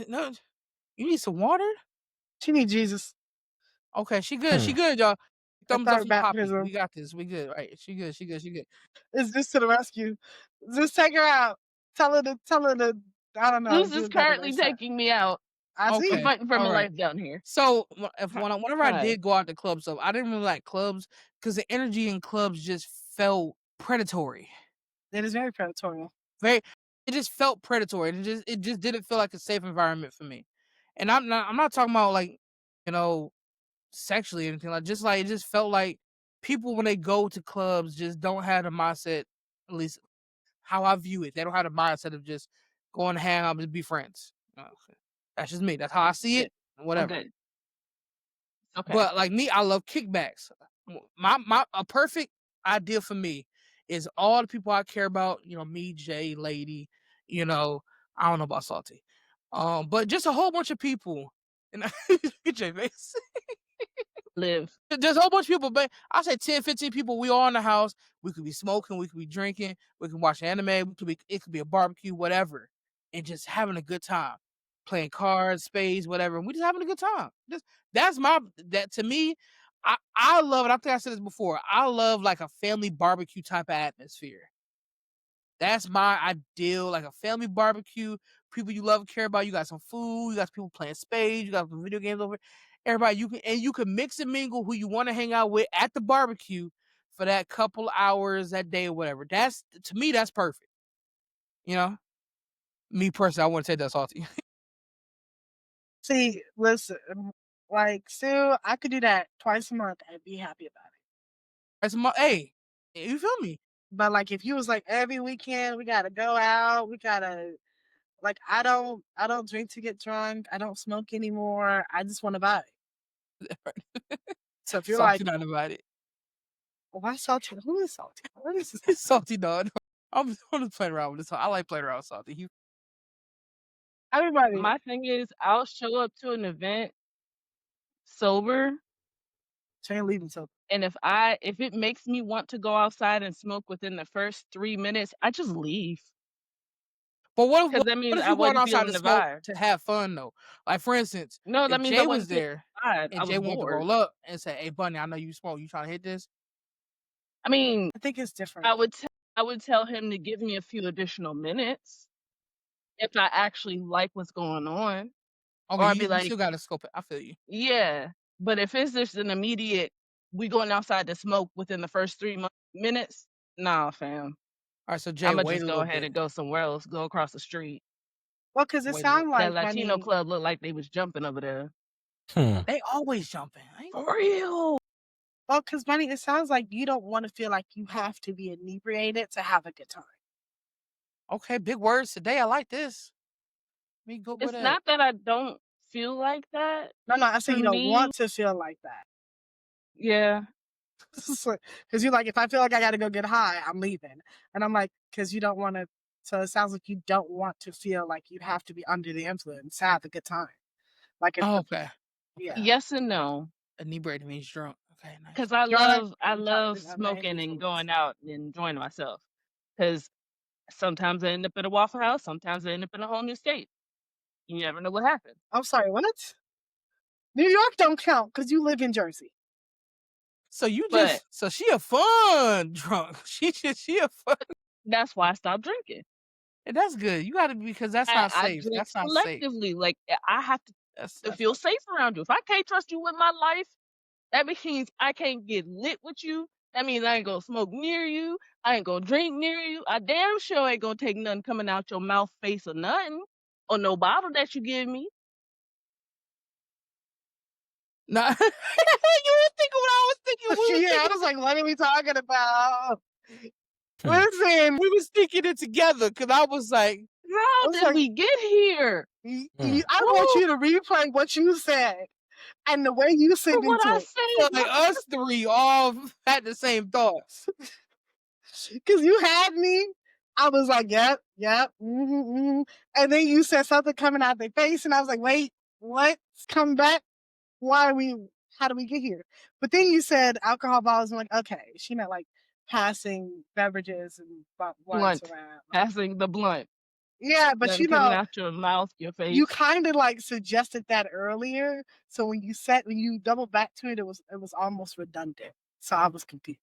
Speaker 1: No. You need some water.
Speaker 3: She need Jesus.
Speaker 1: Okay, she good. She good, y'all. Thumbs up
Speaker 3: third
Speaker 1: for Poppy.
Speaker 3: baptism.
Speaker 1: We got this. We good. Right? She good. She good. She good.
Speaker 3: It's just to the rescue. Just take her out. Tell her to. I don't know.
Speaker 2: Who's
Speaker 3: do
Speaker 2: is
Speaker 3: it better
Speaker 2: currently
Speaker 3: next time.
Speaker 2: taking me out?
Speaker 3: I
Speaker 1: Okay.
Speaker 3: see.
Speaker 2: I'm fighting for
Speaker 1: All
Speaker 2: my
Speaker 1: right.
Speaker 2: life down here.
Speaker 1: So whenever I
Speaker 2: Hi.
Speaker 1: did go out to clubs, so I didn't really like clubs because the energy in clubs just felt predatory.
Speaker 3: It is very predatory.
Speaker 1: It just felt predatory. It just didn't feel like a safe environment for me. And I'm not talking about like, sexually or anything, like just like it just felt like people when they go to clubs just don't have the mindset, at least how I view it. They don't have the mindset of just going to hang out and just be friends. That's just me. That's how I see it. Whatever.
Speaker 2: Okay. Okay.
Speaker 1: But like me, I love kickbacks. A perfect idea for me is all the people I care about. Me, Jay, Lady. I don't know about Salty. But just a whole bunch of people. And get Jay face.
Speaker 2: Live.
Speaker 1: There's a whole bunch of people, but I say 10, 15 people. We all in the house. We could be smoking. We could be drinking. We can watch anime. It could be a barbecue, whatever, and just having a good time, playing cards, spades, whatever. And we just having a good time. That to me. I love it. I think I said this before. I love like a family barbecue type of atmosphere. That's my ideal, like a family barbecue. People you love and care about. You got some food. You got people playing spades. You got some video games over. Everybody you can mix and mingle who you want to hang out with at the barbecue for that couple hours that day or whatever. That's to me that's perfect. Me personally, I wouldn't say that's Salty.
Speaker 3: See, listen, like Sue, I could do that twice a month and be happy about it.
Speaker 1: Hey, you feel me?
Speaker 3: But like if you was like every weekend we gotta go out, we gotta like I don't drink to get drunk. I don't smoke anymore. I just want to buy it. So if you're
Speaker 1: Salty
Speaker 3: like,
Speaker 1: not about it.
Speaker 3: why salty? Who is salty? What is this?
Speaker 1: Salty dog. I'm just playing around with this. I like playing around with Salty.
Speaker 3: Everybody.
Speaker 2: My thing is, I'll show up to an event sober,
Speaker 3: So you're leaving sober.
Speaker 2: and if it makes me want to go outside and smoke within the first 3 minutes, I just leave.
Speaker 1: But what
Speaker 2: Because
Speaker 1: if
Speaker 2: that means
Speaker 1: you
Speaker 2: I
Speaker 1: going
Speaker 2: wasn't
Speaker 1: outside
Speaker 2: feeling
Speaker 1: to
Speaker 2: the
Speaker 1: smoke
Speaker 2: vibe.
Speaker 1: to have fun though? Like for instance,
Speaker 2: No, that
Speaker 1: if
Speaker 2: means
Speaker 1: Jay
Speaker 2: I
Speaker 1: was
Speaker 2: wasn't feeling
Speaker 1: there
Speaker 2: the vibe. I
Speaker 1: and
Speaker 2: was
Speaker 1: Jay wanted to
Speaker 2: bored.
Speaker 1: roll up and say, "Hey, Bunny, I know you smoke. You trying to hit this?"
Speaker 2: I mean,
Speaker 3: I think it's different.
Speaker 2: I would tell him to give me a few additional minutes if I actually like what's going on.
Speaker 1: Okay,
Speaker 2: Or I'd
Speaker 1: you,
Speaker 2: be
Speaker 1: you
Speaker 2: like,
Speaker 1: still gotta scope it. I feel you.
Speaker 2: yeah. But if it's just an immediate, we going outside to smoke within the first 3 minutes, nah, fam.
Speaker 1: All right, so Jay,
Speaker 2: I'ma
Speaker 1: wait
Speaker 2: just
Speaker 1: a
Speaker 2: go
Speaker 1: little
Speaker 2: ahead
Speaker 1: bit.
Speaker 2: and go somewhere else, go across the street.
Speaker 3: Well, because it
Speaker 1: Wait a little.
Speaker 3: sounds
Speaker 2: That
Speaker 3: like
Speaker 2: Latino
Speaker 3: Bunny.
Speaker 2: club looked like they was jumping over there.
Speaker 1: They always jumping.
Speaker 2: For real.
Speaker 3: Well, because Bunny, it sounds like you don't want to feel like you have to be inebriated to have a good time.
Speaker 1: Okay, big words today. I like this. Let me go with
Speaker 2: It's
Speaker 1: that.
Speaker 2: not that I don't feel like that.
Speaker 3: No, I say
Speaker 2: To
Speaker 3: you don't
Speaker 2: me,
Speaker 3: want to feel like that.
Speaker 2: yeah.
Speaker 3: Because you're like, if I feel like I got to go get high, I'm leaving. And I'm like, because you don't want to. So it sounds like you don't want to feel like you have to be under the influence to have a good time. Like, it's
Speaker 1: Okay.
Speaker 3: yeah.
Speaker 2: Yes and no.
Speaker 1: Inebriated means drunk. Okay, nice.
Speaker 2: Because I
Speaker 3: Drunk,
Speaker 2: love
Speaker 3: under
Speaker 2: smoking and
Speaker 3: influence.
Speaker 2: going out and enjoying myself. Because sometimes I end up at a Waffle House, sometimes I end up in a whole new state. You never know what happened.
Speaker 3: I'm sorry, what? New York don't count because you live in Jersey.
Speaker 1: So
Speaker 2: But
Speaker 1: so she a fun drunk. She a fun.
Speaker 2: that's why I stopped drinking.
Speaker 1: And that's good. You gotta because that's not
Speaker 2: I
Speaker 1: safe.
Speaker 2: drink
Speaker 1: That's not safe.
Speaker 2: selectively. Like I have to
Speaker 1: That's
Speaker 2: feel
Speaker 1: not
Speaker 2: safe around you. If I can't trust you with my life, that means I can't get lit with you. That means I ain't gonna smoke near you. I ain't gonna drink near you. I damn sure ain't gonna take nothing coming out your mouth, face, or nothing, or no bottle that you give me.
Speaker 1: Nah, you were thinking what I was thinking. We was
Speaker 3: Yeah, I
Speaker 1: thinking,
Speaker 3: was like, what are we talking about? Listen,
Speaker 1: we was thinking it together because I was like,
Speaker 3: I
Speaker 2: How
Speaker 3: was
Speaker 2: did
Speaker 3: like,
Speaker 2: we get here?
Speaker 3: I want you to replay what you said and the way you said
Speaker 2: What I
Speaker 3: it.
Speaker 1: so
Speaker 2: said.
Speaker 1: like us three all had the same thoughts.
Speaker 3: Because you had me. I was like, yep, and then you said something coming out their face, and I was like, wait, what's coming back? How do we get here? But then you said alcohol bottles, and I'm like, okay, she meant like passing beverages and blunts
Speaker 2: Blunt.
Speaker 3: around.
Speaker 2: Passing the blunt.
Speaker 3: Yeah, but
Speaker 2: Nothing coming out your mouth, your face.
Speaker 3: you kind of like suggested that earlier. So when you double back to it, it was almost redundant. So I was confused.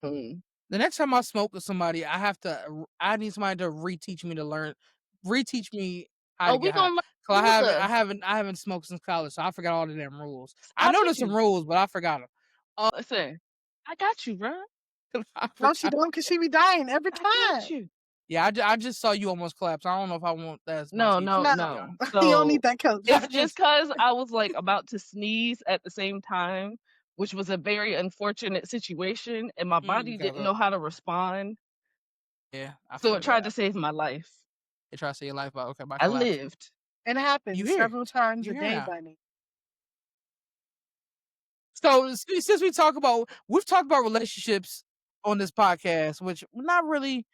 Speaker 1: The next time I smoke with somebody, I need somebody to reteach me how to
Speaker 2: We
Speaker 1: get high.
Speaker 2: gonna
Speaker 1: 'Cause
Speaker 2: learn together.
Speaker 1: I haven't smoked since college, so I forgot all the damn rules. I
Speaker 2: I'll
Speaker 1: know
Speaker 2: teach
Speaker 1: there's some
Speaker 2: you.
Speaker 1: rules, but I forgot them.
Speaker 2: Listen, I got you, bro.
Speaker 3: No, she don't, because she be dying every
Speaker 2: I
Speaker 3: time.
Speaker 2: got you.
Speaker 1: Yeah, I just saw you almost collapse. I don't know if I want that as my
Speaker 2: No,
Speaker 1: teacher.
Speaker 2: no,
Speaker 3: No.
Speaker 2: no.
Speaker 3: You don't
Speaker 2: So
Speaker 3: need that coach.
Speaker 1: Yeah,
Speaker 2: it's just because I was like about to sneeze at the same time, which was a very unfortunate situation, and my body didn't know how to respond.
Speaker 1: Yeah,
Speaker 2: So it tried to save my life.
Speaker 1: They try to save your life, but okay, by
Speaker 2: I
Speaker 1: collapsing.
Speaker 2: lived.
Speaker 3: It happens
Speaker 1: You here.
Speaker 3: several times
Speaker 1: You
Speaker 3: a
Speaker 1: here
Speaker 3: day,
Speaker 1: now.
Speaker 3: Bunny.
Speaker 1: So since we've talked about relationships on this podcast, which not really,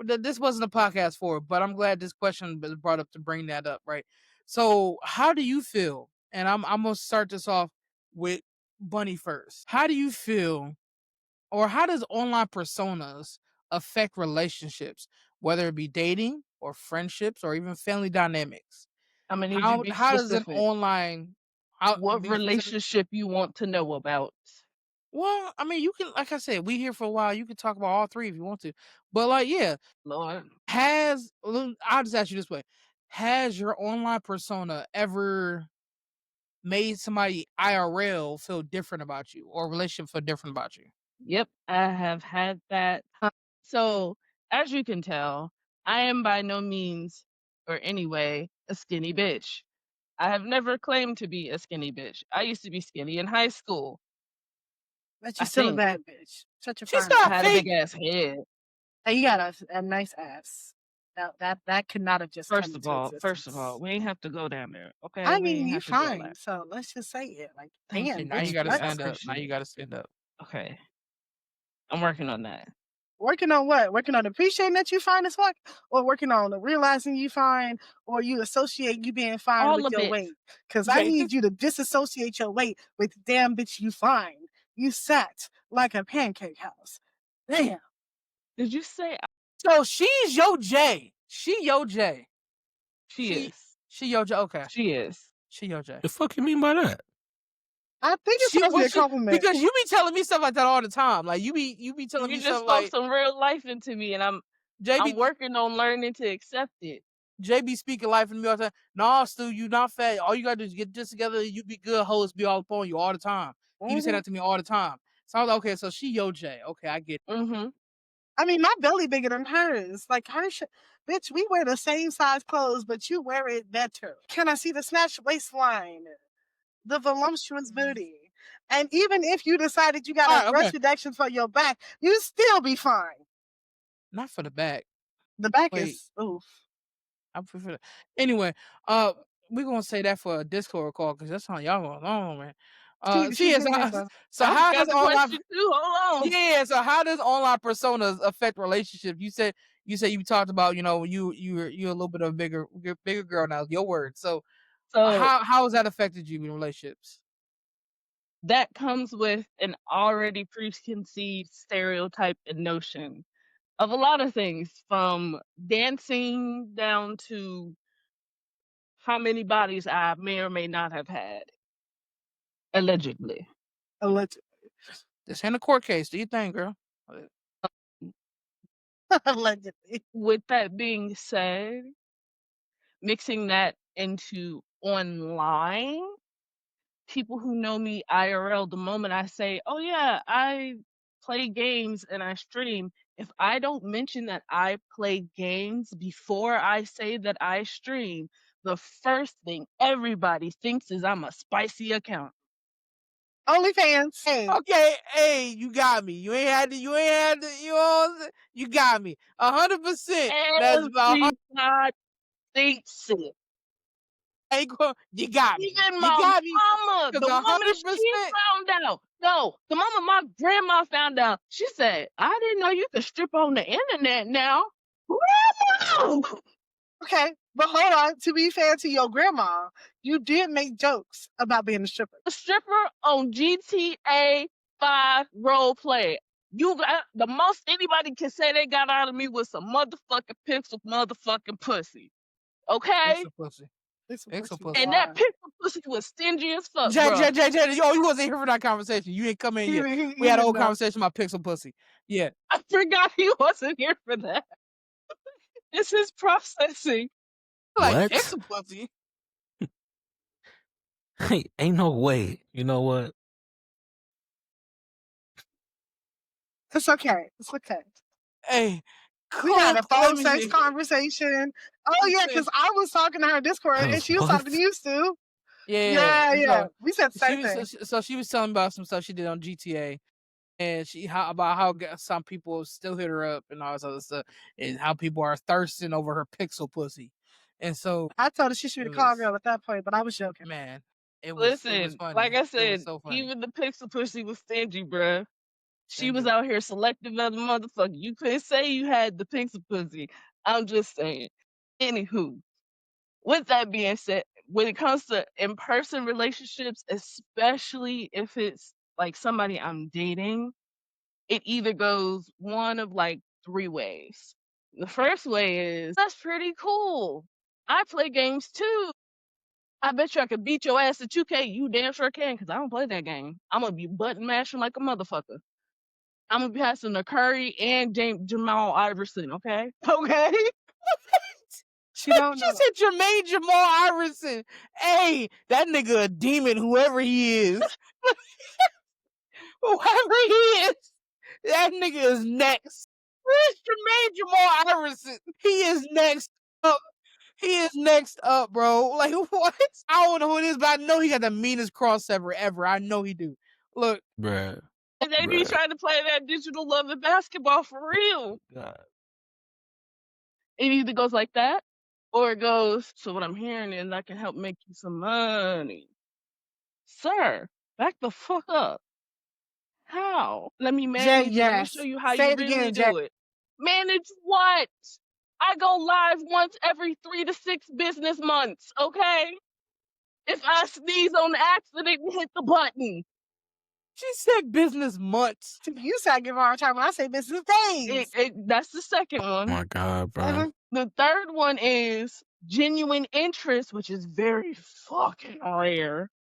Speaker 1: this wasn't a podcast for it, but I'm glad this question was brought up to bring that up, right? So how do you feel? And I'm gonna start this off with Bunny first. How do you feel, or how does online personas affect relationships, whether it be dating or friendships or even family dynamics?
Speaker 2: I'm gonna need you to be
Speaker 1: How does an
Speaker 2: specific.
Speaker 1: online
Speaker 2: What
Speaker 1: be specific?
Speaker 2: relationship you want to know about?
Speaker 1: Well, I mean, you can, like I said, we here for a while. You can talk about all three if you want to, but like, yeah,
Speaker 2: Lord,
Speaker 1: I'll just ask you this way: has your online persona ever made somebody IRL feel different about you, or a relationship feel different about you?
Speaker 2: yep, I have had that. So, as you can tell, I am by no means, or anyway, a skinny bitch. I have never claimed to be a skinny bitch. I used to be skinny in high school.
Speaker 3: But
Speaker 2: I
Speaker 3: you're still a
Speaker 2: think.
Speaker 3: bad bitch. Such a
Speaker 1: She's
Speaker 3: fine.
Speaker 2: I
Speaker 1: not
Speaker 2: had a
Speaker 1: fake.
Speaker 2: big ass head.
Speaker 3: And you got a nice ass. That could not have just come
Speaker 2: First of
Speaker 3: into
Speaker 2: all,
Speaker 3: existence.
Speaker 2: we ain't have to go down there, okay?
Speaker 3: I
Speaker 2: We
Speaker 3: mean,
Speaker 2: ain't
Speaker 3: you
Speaker 2: have to do all
Speaker 3: fine.
Speaker 2: that.
Speaker 3: So let's just say it. Like,
Speaker 2: Thank
Speaker 3: damn,
Speaker 2: you,
Speaker 1: Now you
Speaker 2: thank
Speaker 1: gotta
Speaker 2: you. I
Speaker 1: stand up. Now
Speaker 2: appreciate
Speaker 1: you
Speaker 2: it.
Speaker 1: gotta stand up.
Speaker 2: Okay, I'm working on that.
Speaker 3: Working on what? Working on appreciating that you fine as fuck, or working on realizing you fine, or you associate you being fine
Speaker 2: All
Speaker 3: with
Speaker 2: of
Speaker 3: your
Speaker 2: it.
Speaker 3: weight. Because I need you to disassociate your weight with damn bitch you fine. You sat like a pancake house. Damn.
Speaker 2: Did you say
Speaker 1: So she's Yo J. She Yo J.
Speaker 2: she is?
Speaker 1: She Yo J. Okay,
Speaker 2: She is.
Speaker 1: she Yo J.
Speaker 4: The fuck you mean by that?
Speaker 3: I think it's supposed to be a compliment.
Speaker 1: Because you be telling me stuff like that all the time. Like you be telling
Speaker 2: You
Speaker 1: me
Speaker 2: just
Speaker 1: stuff
Speaker 2: spoke
Speaker 1: like
Speaker 2: some real life into me, and I'm working on learning to accept it.
Speaker 1: JB speaking life in me all the time. Nah, Stu, you not fat. All you gotta do is get this together. You be good. Hoes be all upon you all the time. He be saying that to me all the time. So I was like, okay, so she Yo J. Okay, I get it.
Speaker 2: Mm-hmm.
Speaker 3: I mean, my belly bigger than hers. Like bitch, we wear the same size clothes, but you wear it better. Can I see the snatched waistline, the voluptuous booty? And even if you decided you got a breast reduction for your back, you still be fine.
Speaker 1: Not for the back.
Speaker 3: The back is oof.
Speaker 1: I prefer that. Anyway, we're gonna say that for a Discord call because that's how y'all going on, man. So how does online?
Speaker 2: Hold on.
Speaker 1: Yeah, so how does online personas affect relationships? You said you talked about, you know, you're a little bit of a bigger girl now. Your word. So how has that affected you in relationships?
Speaker 2: That comes with an already preconceived stereotype and notion of a lot of things, from dancing down to how many bodies I may or may not have had. Allegedly.
Speaker 1: This ain't a court case. Do you think, girl?
Speaker 3: Allegedly.
Speaker 2: With that being said, mixing that into online, people who know me IRL, the moment I say, "Oh yeah, I play games and I stream," if I don't mention that I play games before I say that I stream, the first thing everybody thinks is I'm a spicy account.
Speaker 3: OnlyFans. Hey,
Speaker 1: Okay, hey, you got me. You ain't had to. You know, you got me. 100%. That's about.
Speaker 2: Everybody thinks it.
Speaker 1: You got me.
Speaker 2: Even
Speaker 1: You
Speaker 2: my
Speaker 1: got me.
Speaker 2: mama, the
Speaker 1: Because
Speaker 2: moment she
Speaker 1: 100%.
Speaker 2: found out. No, the moment my grandma found out, she said, "I didn't know you could strip on the internet now." Grandma!
Speaker 3: okay, but hold on. To be fair to your grandma, you did make jokes about being a stripper.
Speaker 2: A stripper on GTA 5 role play. You got the most anybody can say they got out of me was some motherfucking pixel motherfucking pussy. Okay?
Speaker 1: Pixel pussy.
Speaker 3: This
Speaker 1: Pixel
Speaker 3: pussy
Speaker 1: pussy.
Speaker 2: And that
Speaker 3: wild.
Speaker 2: pixel pussy was stingy as fuck,
Speaker 1: Jay,
Speaker 2: bruh.
Speaker 1: yo, you wasn't here for that conversation. You didn't come in yet. We had a whole conversation about pixel pussy. Yeah.
Speaker 2: I forgot he wasn't here for that. This is processing.
Speaker 1: Like
Speaker 4: What?
Speaker 1: pixel pussy.
Speaker 4: Ain't no way. You know what?
Speaker 3: It's okay. It's okay.
Speaker 1: Hey,
Speaker 3: We had a
Speaker 1: Cook, let
Speaker 3: phone
Speaker 1: me
Speaker 3: sex
Speaker 1: see.
Speaker 3: conversation. Oh yeah, because I was talking to her Discord and she was
Speaker 4: What?
Speaker 3: talking to you, Stu.
Speaker 1: Yeah.
Speaker 3: Yeah. We said the same thing.
Speaker 1: So she was telling about some stuff she did on GTA, and about how some people still hit her up and all this other stuff, and how people are thirsting over her pixel pussy. And so
Speaker 3: I told her she should
Speaker 1: it
Speaker 3: have called
Speaker 1: was,
Speaker 3: girl at that point, but I was joking.
Speaker 1: man, it was
Speaker 2: Listen,
Speaker 1: funny.
Speaker 2: like I
Speaker 1: It was
Speaker 2: said,
Speaker 1: so funny.
Speaker 2: even the pixel pussy was stingy, bruh. She was
Speaker 1: Stingy.
Speaker 2: out here selective as a motherfucker. You couldn't say you had the pixel pussy. I'm just saying. Anywho, with that being said, when it comes to in-person relationships, especially if it's like somebody I'm dating, it either goes one of like 3 ways. The first way is, "That's pretty cool. I play games too. I bet you I could beat your ass at 2K. You damn sure can, because I don't play that game. I'm gonna be button mashing like a motherfucker. I'm gonna be passing to Curry and Jamal Iverson, okay? Okay?
Speaker 3: She don't
Speaker 1: She
Speaker 3: know.
Speaker 1: said Jermaine Jamal Iverson. Hey, that nigga a demon, whoever he is. Whoever he is, that nigga is next. Where's Jermaine Jamal Iverson? He is next up. He is next up, bro. Like what? I don't know who it is, but I know he got the meanest crossover ever. I know he do. Look,
Speaker 4: Bruh.
Speaker 2: And they be
Speaker 4: Bruh.
Speaker 2: trying to play that digital love and basketball for real.
Speaker 4: God.
Speaker 2: It either goes like that, or it goes, "So what I'm hearing is I can help make you some money." Sir, back the fuck up. How? Let me
Speaker 3: Jay,
Speaker 2: manage you. Let me
Speaker 3: yes.
Speaker 2: show you how
Speaker 3: Say
Speaker 2: you
Speaker 3: it
Speaker 2: really
Speaker 3: again, Jay.
Speaker 2: do it. Manage what? I go live once every 3 to 6 business months, okay? If I sneeze on accident and hit the button.
Speaker 1: she said business months.
Speaker 3: You said I give her a hard time when I say business days.
Speaker 2: That's the second
Speaker 4: Oh
Speaker 2: one.
Speaker 4: my God, bro.
Speaker 3: Mhm.
Speaker 2: The third one is genuine interest, which is very fucking rare.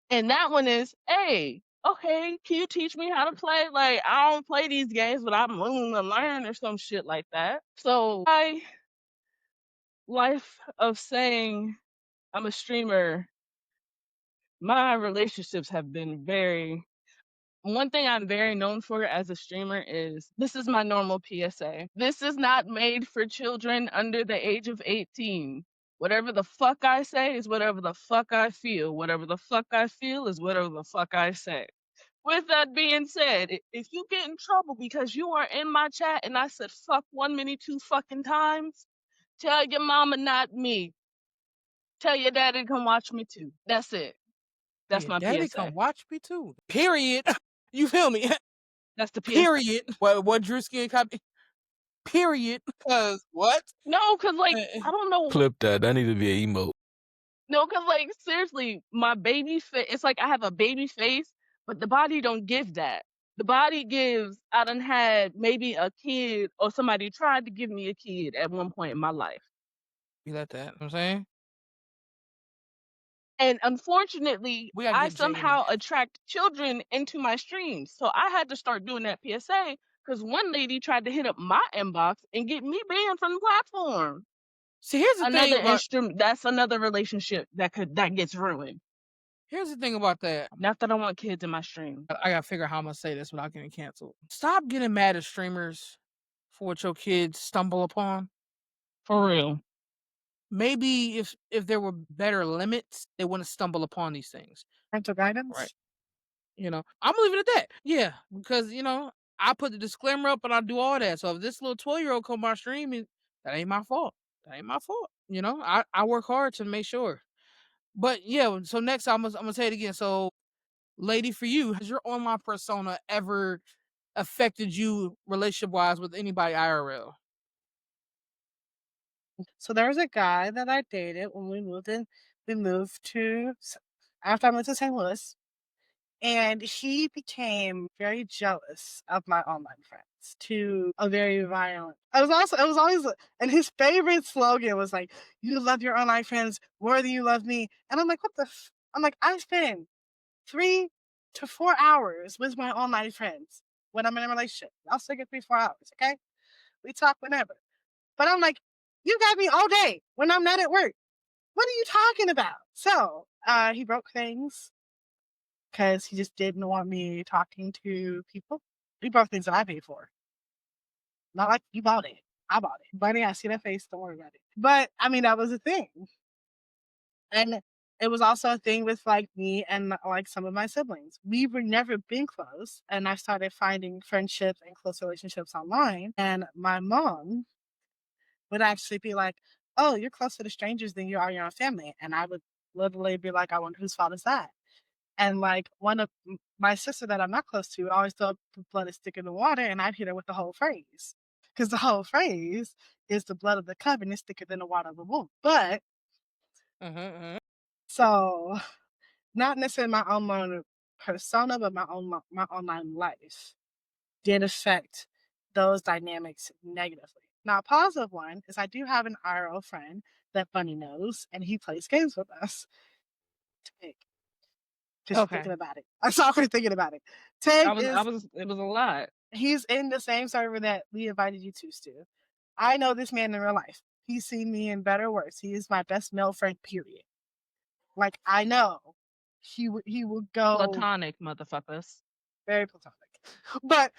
Speaker 2: And that one is, "Hey, okay, can you teach me how to play? Like, I don't play these games, but I'm willing to learn," or some shit like that. So my life of saying I'm a streamer, my relationships have been very. One thing I'm very known for as a streamer is this is my normal PSA. This is not made for children under the age of 18. Whatever the fuck I say is whatever the fuck I feel. Whatever the fuck I feel is whatever the fuck I say. With that being said, if you get in trouble because you are in my chat and I said fuck 1 minute 2 fucking times, tell your mama, not me. Tell your daddy to come watch me too. That's it. That's
Speaker 1: Yeah,
Speaker 2: my
Speaker 1: daddy
Speaker 2: PSA.
Speaker 1: come watch me too. Period. You feel me?
Speaker 2: That's the PSA.
Speaker 1: Period. What Drew Skin copy? Period. Cause what?
Speaker 2: No, cause like I don't know.
Speaker 4: Clip that. That need to be an emote.
Speaker 2: No, cause like seriously, my baby face. It's like I have a baby face, but the body don't give that. The body gives. I done had maybe a kid or somebody tried to give me a kid at one point in my life,
Speaker 1: You let that. You know what I'm saying?
Speaker 2: and unfortunately,
Speaker 1: We gotta
Speaker 2: I
Speaker 1: get Jay in
Speaker 2: somehow
Speaker 1: there.
Speaker 2: attract children into my streams. So I had to start doing that PSA because one lady tried to hit up my inbox and get me banned from the platform.
Speaker 1: See, here's the
Speaker 2: Another
Speaker 1: thing about
Speaker 2: instrument. That's another relationship that gets ruined.
Speaker 1: here's the thing about that.
Speaker 2: Not that I want kids in my stream.
Speaker 1: I gotta figure out how I'm gonna say this without getting canceled. Stop getting mad at streamers for what your kids stumble upon.
Speaker 2: For real.
Speaker 1: Maybe if there were better limits, they wouldn't stumble upon these things.
Speaker 3: Parental guidance.
Speaker 1: Right. You know, I'm gonna leave it at that. Yeah, because I put the disclaimer up and I do all that. So if this little 12-year-old come my stream, that ain't my fault. That ain't my fault. I work hard to make sure. But yeah, so next I'm gonna say it again. So, lady, for you, has your online persona ever affected you relationship wise with anybody IRL?
Speaker 3: So there was a guy that I dated when we moved in. We moved to after I moved to St. Louis, and he became very jealous of my online friends to a very violent. It was always, and his favorite slogan was like, "You love your online friends more than you love me." And I'm like, what the? I'm like, I spend 3 to 4 hours with my online friends when I'm in a relationship. I'll still get 3 4 hours. Okay, we talk whenever. But I'm like, you got me all day when I'm not at work. What are you talking about? So he broke things because he just didn't want me talking to people. He broke things that I paid for. Not like you bought it. I bought it. Buddy, I see that face. Don't worry about it. But I mean, that was a thing. And it was also a thing with like me and like some of my siblings. We were never been close. And I started finding friendships and close relationships online. And my mom would actually be like, "Oh, you're closer to strangers than you are your own family." And I would literally be like, "I wonder whose fault is that?" And like one of my sister that I'm not close to would always throw blood is thicker than water, and I'd hit her with the whole phrase. Because the whole phrase is the blood of the covenant is thicker than the water of the womb. But so not necessarily my online persona, but my online life did affect those dynamics negatively. Now, a positive one is I do have an IRL friend that Bunny knows, and he plays games with us. Just thinking
Speaker 2: Okay.
Speaker 3: about it. I'm sorry thinking about it.
Speaker 2: I
Speaker 3: Tank
Speaker 2: was.
Speaker 3: is
Speaker 2: It was a lot.
Speaker 3: he's in the same server that we invited you to, Stu. I know this man in real life. He's seen me in better worse. He is my best male friend, period. Like I know he would go
Speaker 2: Platonic motherfuckers.
Speaker 3: very platonic. But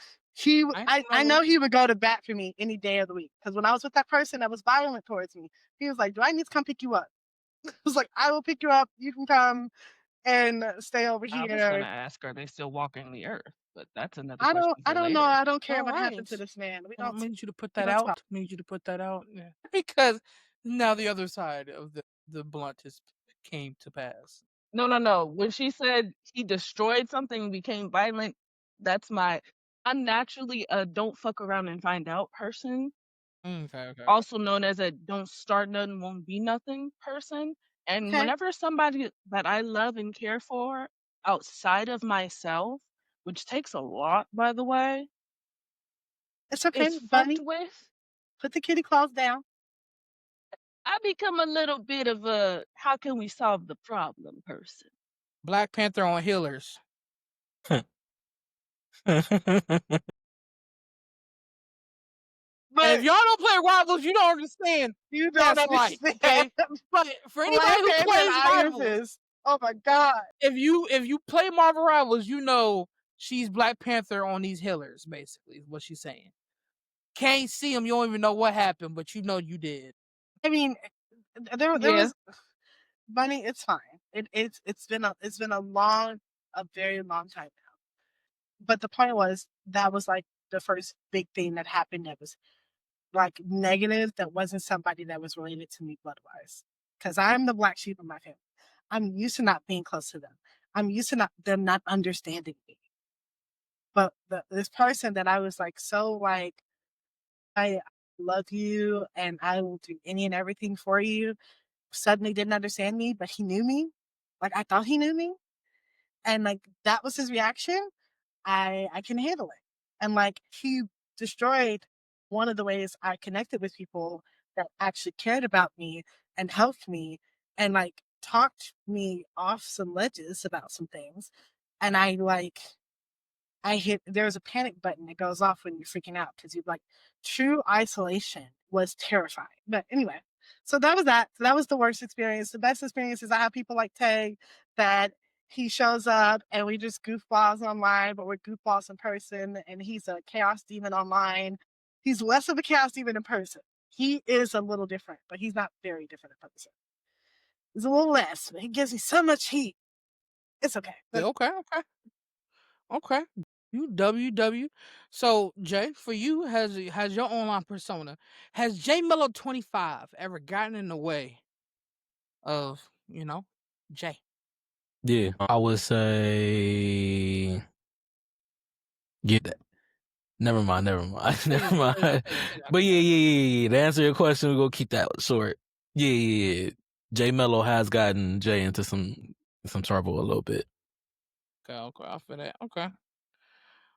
Speaker 1: I
Speaker 3: I
Speaker 1: know.
Speaker 3: know he would go to bat for me any day of the week. Because when I was with that person that was violent towards me, he was like, "Do I need to come pick you up?" I was like, "I will pick you up. You can come and stay over
Speaker 2: I was
Speaker 3: here."
Speaker 2: gonna ask, are they still walking the earth? But that's another
Speaker 3: I
Speaker 2: question for
Speaker 3: don't know.
Speaker 2: later.
Speaker 3: I don't care
Speaker 1: All
Speaker 3: what happened to
Speaker 1: right.
Speaker 3: this man. We
Speaker 1: I
Speaker 3: don't
Speaker 1: need you to put
Speaker 3: we
Speaker 1: that
Speaker 3: don't talk.
Speaker 1: out. Need you to put that out. Yeah. Because now the other side of the blunt has came to pass.
Speaker 2: No. When she said he destroyed something and became violent, that's I'm naturally a don't fuck around and find out person,
Speaker 1: Okay.
Speaker 2: also known as a don't start nothing, won't be nothing person. And
Speaker 3: Okay.
Speaker 2: whenever somebody that I love and care for outside of myself, which takes a lot, by the way,
Speaker 3: It's okay,
Speaker 2: is
Speaker 3: Bunny.
Speaker 2: fucked with,
Speaker 3: Put the kitty claws down.
Speaker 2: I become a little bit of a how can we solve the problem person.
Speaker 1: Black Panther on healers. And if
Speaker 3: But
Speaker 1: y'all don't play Rivals, you don't understand.
Speaker 3: you don't
Speaker 1: That's life, okay?
Speaker 3: understand.
Speaker 1: But for anybody
Speaker 3: Black
Speaker 1: who
Speaker 3: Panther
Speaker 1: plays
Speaker 3: and
Speaker 1: Rivals,
Speaker 3: Irises. Oh my god.
Speaker 1: if you play Marvel Rivals, you know she's Black Panther on these healers. Basically, is what she's saying. Can't see them, you don't even know what happened, but you know you did.
Speaker 3: I mean, there
Speaker 2: Yeah.
Speaker 3: was Bunny. It's fine. It's been a very long time now. But the point was that was like the first big thing that happened that was like negative. That wasn't somebody that was related to me blood wise. Because I'm the black sheep of my family. I'm used to not being close to them. I'm used to them not understanding me. But this person that I was like so like, I love you and I will do any and everything for you, suddenly didn't understand me, but he knew me. Like I thought he knew me. And like that was his reaction. I can handle it. And like he destroyed one of the ways I connected with people that actually cared about me and helped me and like talked me off some ledges about some things. And there's a panic button that goes off when you're freaking out because you like true isolation was terrifying. But anyway, So that was that. So that was the worst experience. The best experience is I have people like Tay that he shows up and we just goofballs online, but we're goofballs in person. And he's a chaos demon online. He's less of a chaos demon in person. He is a little different, but he's not very different in person. He's a little less, but he gives me so much heat. It's okay.
Speaker 1: Yeah, okay, okay. UWW. So Jay, for you, has your online persona, has J Mellow 25 ever gotten in the way of, Jay?
Speaker 4: Yeah, I would say get that. Never mind. Never mind. But yeah. To answer your question, we're gonna keep that short. Yeah. J Mello has gotten Jay into some trouble a little bit.
Speaker 1: Okay, I feel that. Okay.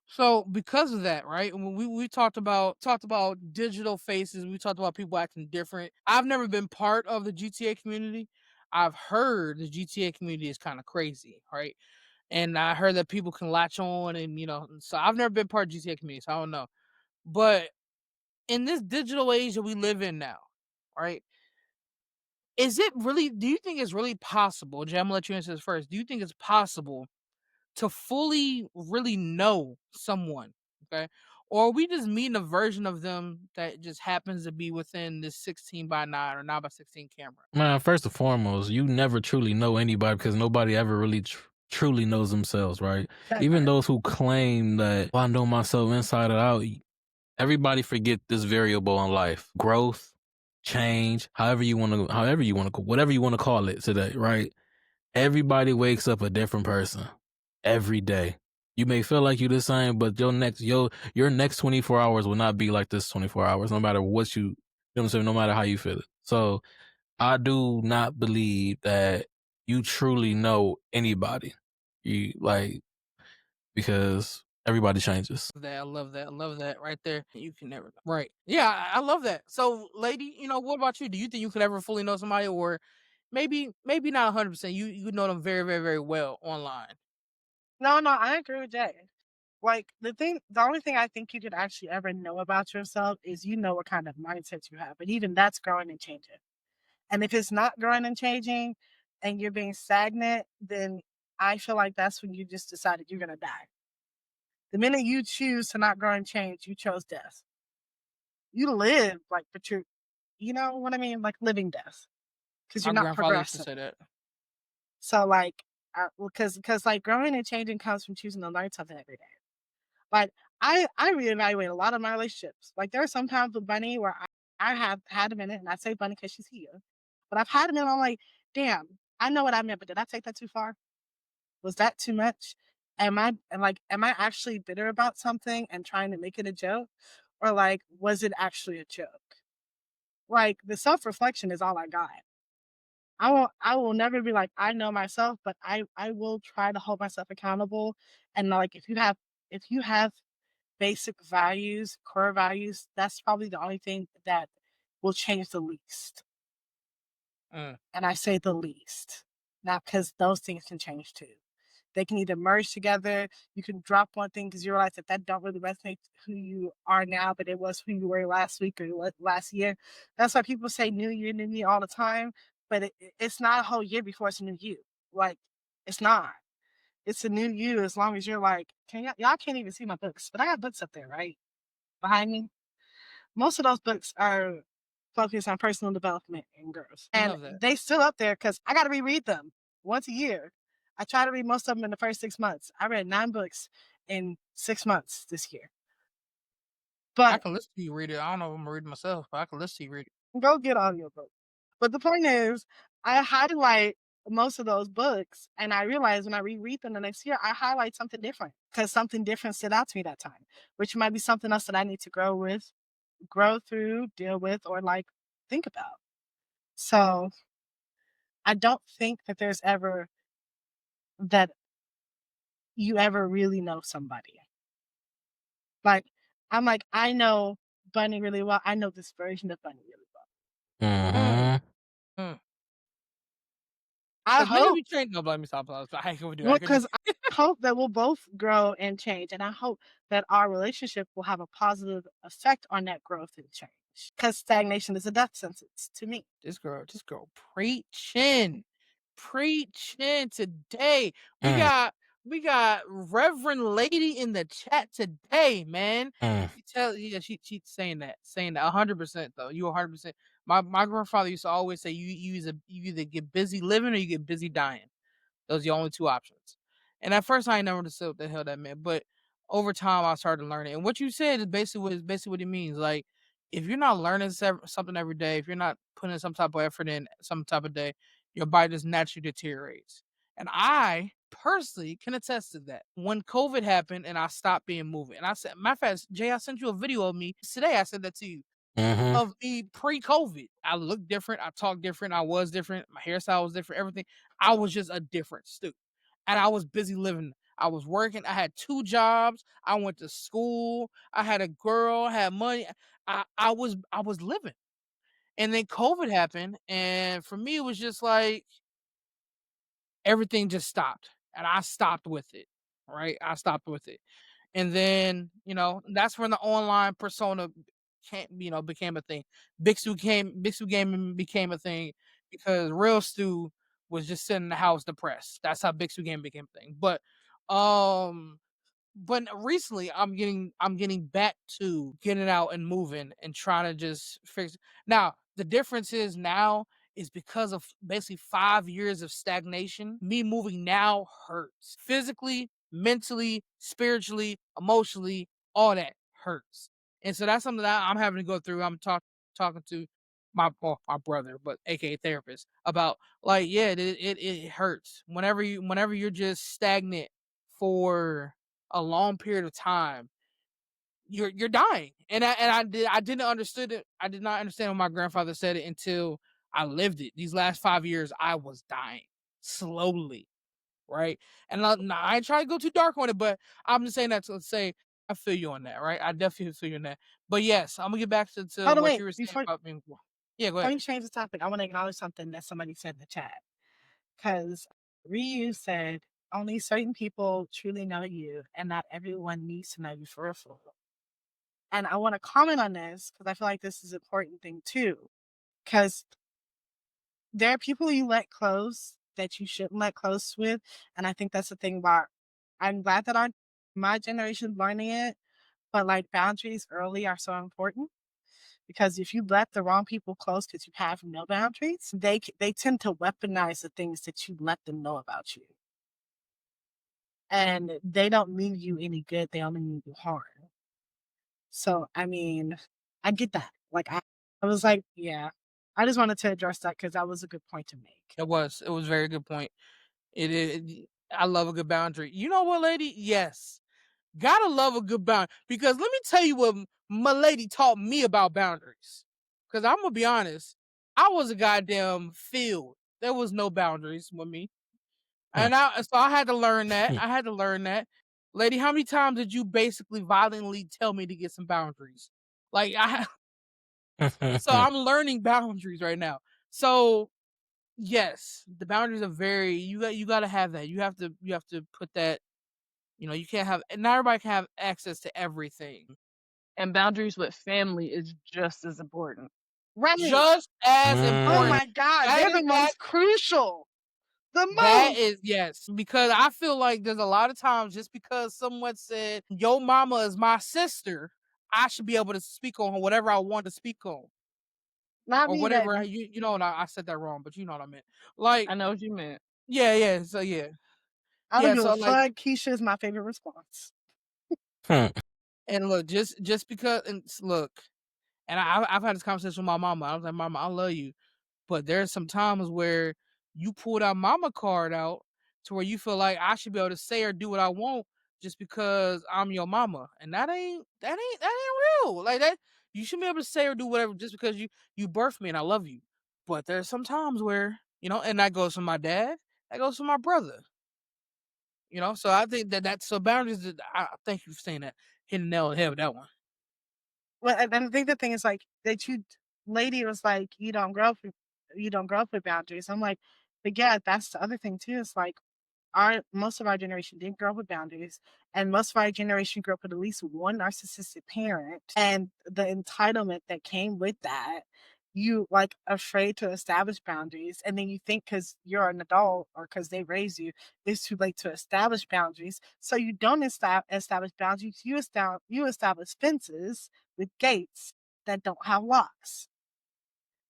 Speaker 1: So because of that, right? When we talked about digital faces, we talked about people acting different. I've never been part of the GTA community. I've heard the GTA community is kind of crazy, right? And I heard that people can latch on, and so I've never been part of GTA community, so I don't know. But in this digital age that we live in now, right? Is it really? Do you think it's really possible? Jay, I'm gonna let you answer this first. Do you think it's possible to fully really know someone, okay? Or are we just meeting a version of them that just happens to be within this 16:9 or 9:16 camera?
Speaker 4: Man, first and foremost, you never truly know anybody because nobody ever really truly knows themselves, right? Even those who claim that, well, I know myself inside and out, everybody forget this variable in life: growth, change, whatever you want to call it today, right? Everybody wakes up a different person every day. You may feel like you're the same, but your next 24 hours will not be like this 24 hours, no matter what you know what I'm saying, no matter how you feel it. So I do not believe that you truly know anybody. Because everybody changes.
Speaker 1: I love that right there. You can never know. Right. Yeah, I love that. So, lady, what about you? Do you think you could ever fully know somebody, or maybe not 100%? You know them very, very, very well online.
Speaker 3: No, I agree with Jay. Like the only thing I think you could actually ever know about yourself is what kind of mindset you have. But even that's growing and changing. And if it's not growing and changing and you're being stagnant, then I feel like that's when you just decided you're gonna die. The minute you choose to not grow and change, you chose death. You live but you're, you know what I mean? Like living death. Because
Speaker 1: My
Speaker 3: you're not
Speaker 1: grandfather used to
Speaker 3: progressing.
Speaker 1: say that.
Speaker 3: So because like growing and changing comes from choosing to learn something every day. Like I reevaluate a lot of my relationships. Like there are some times with Bunny where I have had a minute, and I say Bunny because she's here, but I've had a minute. I'm like, damn, I know what I meant, but did I take that too far? Was that too much? Am I actually bitter about something and trying to make it a joke, or like was it actually a joke? Like the self reflection is all I got. I will never be like, I know myself, but I will try to hold myself accountable. And like if you have basic values, core values, that's probably the only thing that will change the least.
Speaker 1: Mm.
Speaker 3: And I say the least. Not because those things can change too. They can either merge together. You can drop one thing because you realize that don't really resonate who you are now, but it was who you were last week or last year. That's why people say new year, new me all the time. But it's not a whole year before it's a new you. Like, it's not. It's a new you as long as you're like, y'all can't even see my books, but I got books up there, right? Behind me. Most of those books are focused on personal development and growth.
Speaker 1: I
Speaker 3: And
Speaker 1: love that.
Speaker 3: they still up there because I got to reread them once a year. I try to read most of them in the first 6 months. I read 9 books in 6 months this year.
Speaker 1: I
Speaker 3: But
Speaker 1: can listen to you read it. I don't know if I'm gonna read it myself, but I can listen to you read it.
Speaker 3: go get audiobooks. But the point is, I highlight most of those books, and I realize when I reread them the next year, I highlight something different because something different stood out to me that time, which might be something else that I need to grow through, deal with, or like think about. So I don't think that there's ever that you ever really know somebody. Like I'm like, I know Bunny really well. I know this version of Bunny really well.
Speaker 4: Mm-hmm.
Speaker 1: Mm.
Speaker 3: I
Speaker 1: Because many of
Speaker 3: hope
Speaker 1: you change. No, let me stop. I can do.
Speaker 3: well,
Speaker 1: I can do.
Speaker 3: because I hope that we'll both grow and change, and I hope that our relationship will have a positive effect on that growth and change. because stagnation is a death sentence to me.
Speaker 1: This girl preaching. Preaching today. We
Speaker 4: Mm,
Speaker 1: got Reverend Lady in the chat today, man.
Speaker 4: mm,
Speaker 1: She's saying that 100% though. You 100%. My grandfather used to always say you either get busy living or you get busy dying. Those are the only two options. And at first, I ain't never understood what the hell that meant, but over time, I started learning. And what you said is basically what it means. Like, if you're not learning something every day, if you're not putting some type of effort in some type of day, your body just naturally deteriorates. And I personally can attest to that. When COVID happened and I stopped being moving, and I said, matter of fact, Jay, I sent you a video of me today. I said that to you
Speaker 4: mm-hmm.
Speaker 1: of me pre-COVID. I looked different. I talked different. I was different. My hairstyle was different. Everything. I was just a different student, and I was busy living. I was working. I had 2 jobs. I went to school. I had a girl. Had money. I was living, and then COVID happened, and for me, it was just like everything just stopped, and I stopped with it. Right, I stopped with it. And then, that's when the online persona became a thing. Big Stu Gaming became a thing because Real Stu was just sitting in the house depressed. That's how Big Stu Gaming became a thing. Um but recently I'm getting back to getting out and moving and trying to just fix. Now the difference is now is because of basically 5 years of stagnation. Me moving now hurts physically, mentally, spiritually, emotionally. All that hurts, and so that's something that I'm having to go through. I'm talking to my brother, but aka therapist, about, like, yeah, it hurts whenever you're just stagnant for a long period of time. You're dying, and I didn't understood it. I did not understand when my grandfather said it until I lived it. These last 5 years, I was dying slowly, right? And I ain't trying to go too dark on it, but I'm just saying that to say I feel you on that, right? I definitely feel you on that. But yes, I'm gonna get back to
Speaker 3: Hold on,
Speaker 1: what
Speaker 3: wait.
Speaker 1: you were saying
Speaker 3: Before
Speaker 1: about being. Yeah, go
Speaker 3: let
Speaker 1: ahead.
Speaker 3: me change the topic. I want to acknowledge something that somebody said in the chat. Because Ryu said, only certain people truly know you, and not everyone needs to know you for real. And I want to comment on this because I feel like this is an important thing too. Because there are people you let close that you shouldn't let close with. And I think that's the thing about I'm glad that my generation learning it, but like boundaries early are so important because if you let the wrong people close because you have no boundaries, they tend to weaponize the things that you let them know about you, and they don't mean you any good. They only mean you harm. So I mean, I get that. Like I was like, yeah, I just wanted to address that because that was a good point to make.
Speaker 1: It was a very good point. It is. I love a good boundary. You know what, lady? Yes. Gotta love a good boundary. Because let me tell you what my lady taught me about boundaries. Because I'm gonna be honest, I was a goddamn field. There was no boundaries with me. And I had to learn that. I had to learn that. Lady, how many times did you basically violently tell me to get some boundaries? Like so I'm learning boundaries right now. So yes, the boundaries are very you gotta have that. You have to put that, you can't have, not everybody can have access to everything.
Speaker 2: And boundaries with family is just as important.
Speaker 3: Right.
Speaker 1: Just as
Speaker 3: Oh
Speaker 1: important.
Speaker 3: my God.
Speaker 1: That
Speaker 3: They're
Speaker 1: is
Speaker 3: the most crucial. The
Speaker 1: That
Speaker 3: most.
Speaker 1: is, yes, because I feel like there's a lot of times just because someone said your mama is my sister, I should be able to speak on whatever I want to speak on,
Speaker 3: Not
Speaker 1: or
Speaker 3: me that
Speaker 1: whatever. You know what, I said that wrong, but you know what I meant. Like,
Speaker 2: I know what you meant.
Speaker 1: yeah, yeah. So yeah,
Speaker 3: I don't
Speaker 1: yeah.
Speaker 3: give a
Speaker 1: So like,
Speaker 3: fuck. Keisha is my favorite response.
Speaker 1: and look, just because, and look, and I've had this conversation with my mama. I was like, Mama, I love you, but there's some times where you pull that mama card out to where you feel like I should be able to say or do what I want just because I'm your mama, and that ain't real. Like that, you should be able to say or do whatever just because you birthed me and I love you. But there's some times where, and that goes for my dad, that goes for my brother. So I think so boundaries. I thank you for saying that. Hit the nail on the head with that one.
Speaker 3: Well, and I think the thing is like that lady was like, you don't grow up with boundaries. I'm like, but yeah, that's the other thing too. It's like most of our generation didn't grow up with boundaries, and most of our generation grew up with at least one narcissistic parent, and the entitlement that came with that, you like afraid to establish boundaries, and then you think because you're an adult or because they raised you, it's too late to establish boundaries. So you don't establish boundaries. You establish fences with gates that don't have locks,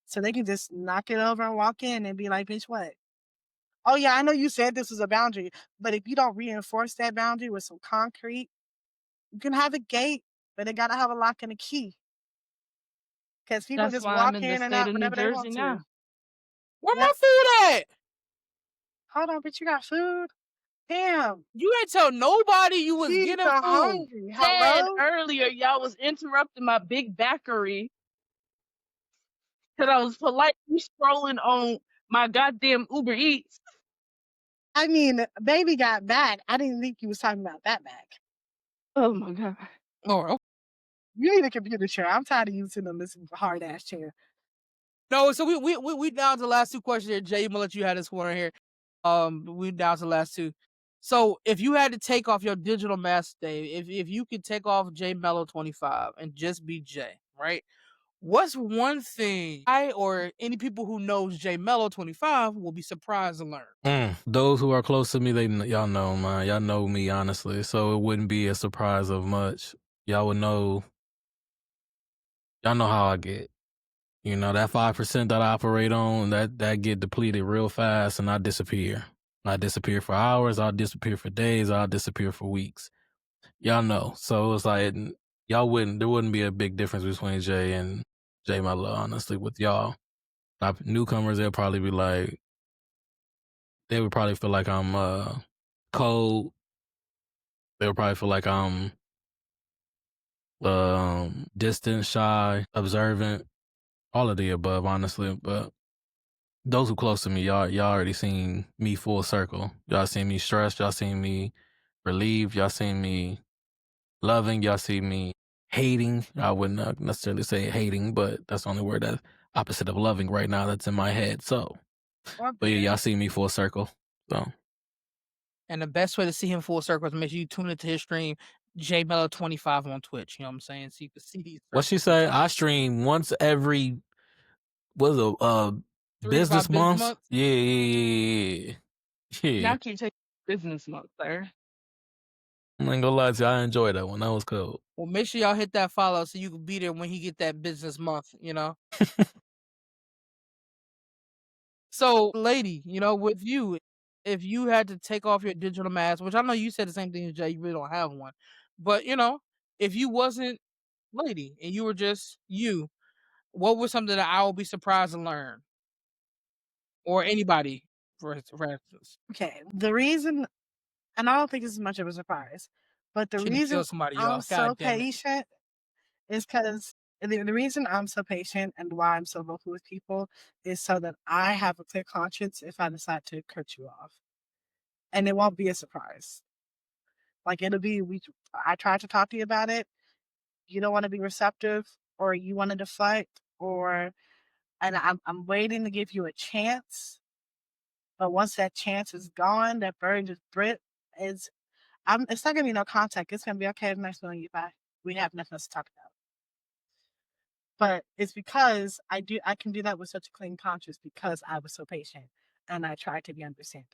Speaker 3: so they can just knock it over and walk in and be like, "Bitch, what?" Oh, yeah, I know you said this was a boundary, but if you don't reinforce that boundary with some concrete, you can have a gate, but it gotta have a lock and a key. Because people
Speaker 2: That's
Speaker 3: just
Speaker 2: why I'm
Speaker 3: walk
Speaker 2: in the
Speaker 3: in and
Speaker 2: state
Speaker 3: out
Speaker 2: of New
Speaker 3: whenever they
Speaker 2: Jersey
Speaker 3: want to.
Speaker 2: now.
Speaker 1: Where my
Speaker 3: Yep.
Speaker 1: food at?
Speaker 3: Hold on, bitch, you got food? Damn,
Speaker 1: You ain't tell nobody you was
Speaker 3: she's
Speaker 1: getting
Speaker 3: so
Speaker 1: food.
Speaker 3: hungry.
Speaker 2: Said
Speaker 3: Hello?
Speaker 2: earlier y'all was interrupting my big backery because I was politely scrolling on my goddamn Uber Eats.
Speaker 3: I mean, baby got back. I didn't think you was talking about that back.
Speaker 2: Oh my god.
Speaker 1: Oh,
Speaker 3: You need a computer chair. I'm tired of you sitting on this hard ass chair.
Speaker 1: no, so we down to the last two questions here. Jay, I'm gonna let you have this one here. We down to the last two. So if you had to take off your digital mask today, if you could take off Jay Mello 25 and just be Jay, right? What's one thing I or any people who knows Jay Mello 25 will be surprised to learn?
Speaker 4: Those who are close to me, y'all know, man. Y'all know me, honestly. So it wouldn't be a surprise of much. Y'all would know. Y'all know how I get. You know, that 5% that I operate on, that get depleted real fast and I disappear. I disappear for hours, I'll disappear for days, I'll disappear for weeks. Y'all know. So it's like there wouldn't be a big difference between Jay and Jay Mello, honestly, with y'all. Newcomers, they would probably feel like I'm cold. They would probably feel like I'm distant, shy, observant, all of the above, honestly. But those who close to me, y'all already seen me full circle. Y'all seen me stressed. Y'all seen me relieved. Y'all seen me loving. Y'all see me hating. I wouldn't necessarily say hating, but that's the only word that's opposite of loving right now that's in my head. So, but yeah, y'all see me full circle. So,
Speaker 1: And the best way to see him full circle is make sure you tune into his stream, Jay Mello 25 on Twitch. You know what I'm saying? So you can see these.
Speaker 4: what she say? I stream once every business month. Yeah.
Speaker 2: Y'all keep taking business month, sir.
Speaker 4: I ain't gonna lie to you, I enjoyed that one. That was cool.
Speaker 1: Well, make sure y'all hit that follow so you can be there when he get that business month, you know? So, lady, you know, with you, if you had to take off your digital mask, which I know you said the same thing as Jay, you really don't have one. But, you know, if you wasn't lady and you were just you, what was something that I would be surprised to learn? Or anybody, for instance.
Speaker 3: Okay, the reason, and I don't think this is much of a surprise, but the
Speaker 1: Shouldn't have
Speaker 3: reason
Speaker 1: killed somebody,
Speaker 3: I'm
Speaker 1: y'all.
Speaker 3: so
Speaker 1: God damn it.
Speaker 3: patient is because the reason I'm so patient and why I'm so vocal with people is so that I have a clear conscience if I decide to cut you off. And it won't be a surprise. Like it'll be, I tried to talk to you about it. You don't want to be receptive, or you want to deflect, and I'm waiting to give you a chance. But once that chance is gone, that bird is Brit is, it's not gonna be no contact. It's gonna be okay. Nice knowing you. Bye. We have nothing else to talk about. But it's because I can do that with such a clean conscience because I was so patient and I tried to be understanding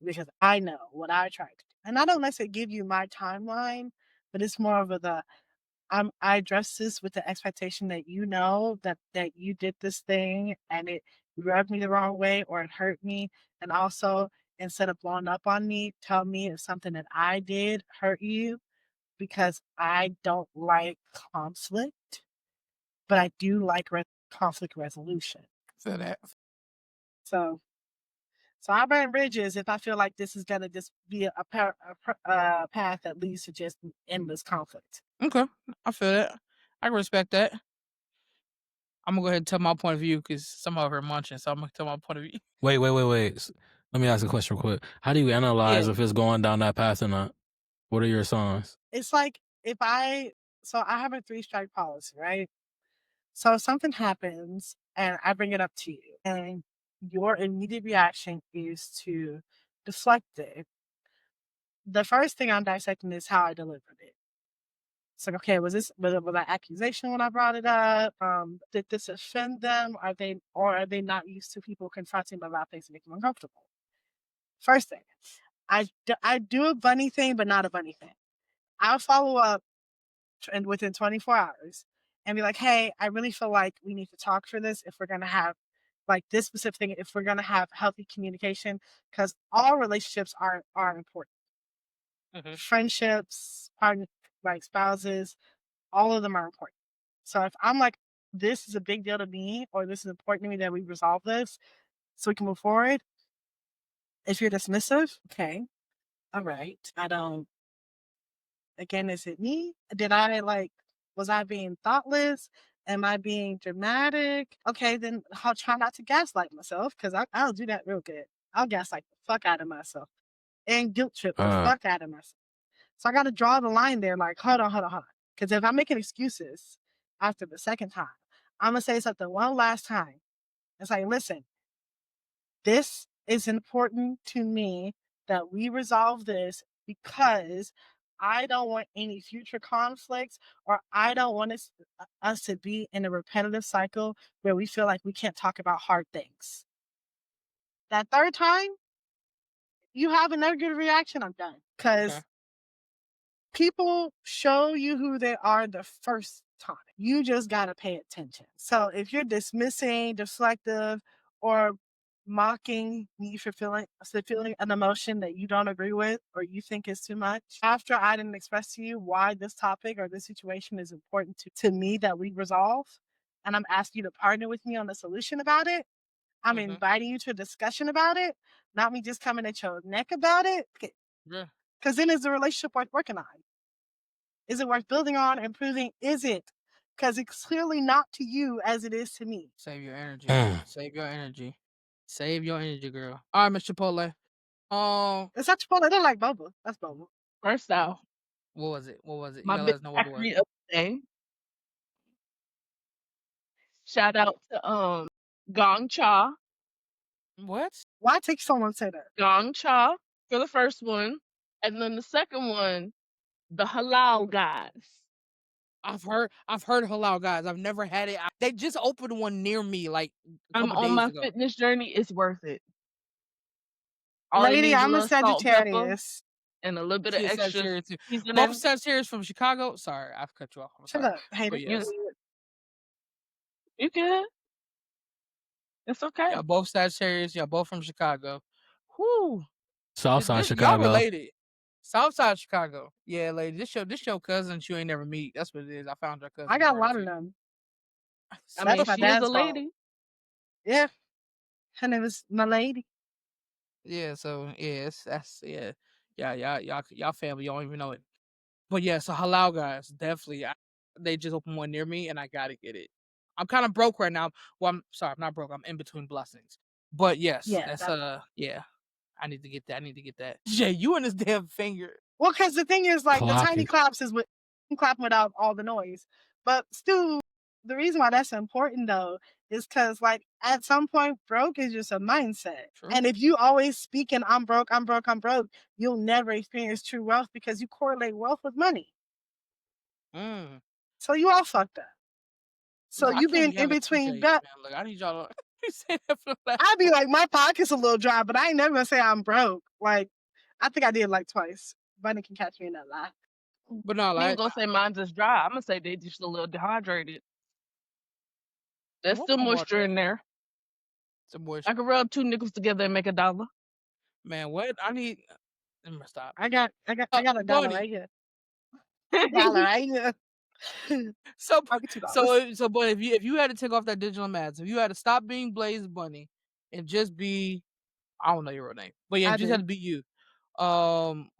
Speaker 3: because I know what I tried to do. And I don't necessarily give you my timeline, but it's more of I address this with the expectation that you know that you did this thing and it rubbed me the wrong way or it hurt me. And also, instead of blowing up on me, tell me if something that I did hurt you because I don't like conflict, but I do like conflict resolution.
Speaker 1: So that.
Speaker 3: So I burn bridges if I feel like this is gonna just be a path that leads to just endless conflict.
Speaker 1: Okay, I feel that. I can respect that. I'm gonna go ahead and tell my point of view because some of her munching, so I'm gonna tell my point of view.
Speaker 4: Wait. Let me ask a question real quick. How do you analyze if it's going down that path or not? What are your signs?
Speaker 3: It's like I have a 3-strike policy, right? So if something happens and I bring it up to you and your immediate reaction is to deflect it the first thing I'm dissecting is how I delivered it. It's like, okay, was that accusation when I brought it up? Did this offend them? Are they not used to people confronting them about things that make them uncomfortable? First thing, I do a bunny thing, but not a bunny thing. I'll follow up and within 24 hours and be like, hey, I really feel like we need to talk for this if we're gonna have like this specific thing, if we're gonna have healthy communication, because all relationships are important.
Speaker 1: Mhm.
Speaker 3: Friendships, partner, like spouses, all of them are important. So if I'm like, this is a big deal to me, or this is important to me that we resolve this so we can move forward. If you're dismissive, okay, all right. I don't, again, is it me? Was I being thoughtless? Am I being dramatic? Okay, then I'll try not to gaslight myself because I'll do that real good. I'll gaslight the fuck out of myself and guilt trip the fuck out of myself. So I got to draw the line there like, hold on. Because if I'm making excuses after the second time, I'm going to say something one last time. It's like, listen, this is important to me that we resolve this because I don't want any future conflicts, or I don't want us to be in a repetitive cycle where we feel like we can't talk about hard things. That third time, you have a negative reaction, I'm done. Because
Speaker 1: Okay.
Speaker 3: people show you who they are the first time. You just got to pay attention. So if you're dismissing, deflective, or mocking me for feeling an emotion that you don't agree with or you think is too much, after I didn't express to you why this topic or this situation is important to me that we resolve, and I'm asking you to partner with me on the solution about it, I'm
Speaker 1: Mhm.
Speaker 3: inviting you to a discussion about it, not me just coming at your neck about it.
Speaker 1: Yeah.
Speaker 3: Because then is the relationship worth working on? Is it worth building on, improving? Is it? Because it's clearly not to you as it is to me.
Speaker 1: Save your energy. Save your energy. Save your energy, girl. All right, Miss Chipotle.
Speaker 3: It's not Chipotle. I don't like boba. That's boba.
Speaker 2: First off,
Speaker 1: What was it? What was it? You
Speaker 2: my
Speaker 1: gotta
Speaker 2: big
Speaker 1: let us know what it was.
Speaker 2: read of the day. Shout out to Gong Cha.
Speaker 1: What?
Speaker 3: Why take someone to say that?
Speaker 2: Gong Cha for the first one. And then the second one, the halal guys.
Speaker 1: I've heard halal guys. I've never had it. They just opened one near me like a
Speaker 2: I'm
Speaker 1: couple
Speaker 2: on
Speaker 1: days
Speaker 2: my
Speaker 1: ago.
Speaker 2: fitness journey. It's worth it. All it
Speaker 3: Lady,
Speaker 2: needs is a
Speaker 3: I'm a
Speaker 2: little salt and pepper
Speaker 3: Sagittarius.
Speaker 2: and a little bit of
Speaker 1: She a
Speaker 2: extra
Speaker 1: Sagittarius too. Both
Speaker 2: seasoning.
Speaker 1: Sagittarius from Chicago. Sorry, I've cut you off. I'm
Speaker 3: Shut
Speaker 1: sorry.
Speaker 3: up, hater.
Speaker 1: But yes,
Speaker 2: You good? It's okay.
Speaker 1: y'all both Sagittarius. Y'all both from Chicago. Whoo.
Speaker 4: Southside
Speaker 1: Y'all
Speaker 4: Chicago.
Speaker 1: related. Southside Chicago. Yeah, lady. This your cousin you ain't never meet. That's what it is. I found your cousin.
Speaker 3: I got a lot of
Speaker 1: too.
Speaker 3: them.
Speaker 2: I
Speaker 3: That's
Speaker 2: mean,
Speaker 3: my
Speaker 2: she is a
Speaker 3: dad's fault.
Speaker 2: lady.
Speaker 3: Yeah. Her name is my lady.
Speaker 1: Yeah, so yeah, y'all family, y'all don't even know it. But yeah, so halal guys, definitely. They just opened one near me, and I gotta get it. I'm kind of broke right now. Well, I'm sorry, I'm not broke. I'm in between blessings. But yes,
Speaker 3: Yeah.
Speaker 1: that's yeah. I need to get that. I need to get that. Jay, you and this damn finger.
Speaker 3: Well, because the thing is, like, the
Speaker 4: Clock
Speaker 3: tiny
Speaker 4: it.
Speaker 3: claps is with clapping without all the noise. But still, the reason why that's important though is because, like, at some point, broke is just a mindset.
Speaker 1: True.
Speaker 3: And if you always speaking, I'm broke, you'll never experience true wealth because you correlate wealth with money.
Speaker 1: Mm.
Speaker 3: So you all fucked up. So
Speaker 1: I
Speaker 3: you
Speaker 1: can't
Speaker 3: been
Speaker 1: be
Speaker 3: in
Speaker 1: having
Speaker 3: between
Speaker 1: PJs,
Speaker 3: that.
Speaker 1: man. Look, I need y'all to say that for the last.
Speaker 3: I'd be like, my pocket's a little dry, but I ain't never gonna say I'm broke. Like, I think I did like twice. Bunny can catch me in that lie.
Speaker 1: But no,
Speaker 2: I ain't
Speaker 1: like,
Speaker 2: gonna say mine's just dry. I'm gonna say they just a little dehydrated. There's
Speaker 1: what
Speaker 2: still
Speaker 1: my
Speaker 2: moisture
Speaker 1: water?
Speaker 2: in there.
Speaker 1: Some moisture.
Speaker 2: I can rub two nickels together and make $1.
Speaker 1: Man, what? I need. Let me stop.
Speaker 3: I got a dollar
Speaker 1: Bunny.
Speaker 3: right here. $1 right here.
Speaker 1: So,
Speaker 3: I'll get $2.
Speaker 1: but if you had to take off that digital mask, if you had to stop being Blaze Bunny and just be, I don't know your real name, but yeah,
Speaker 3: I
Speaker 1: if you just had
Speaker 3: do.
Speaker 1: to be you,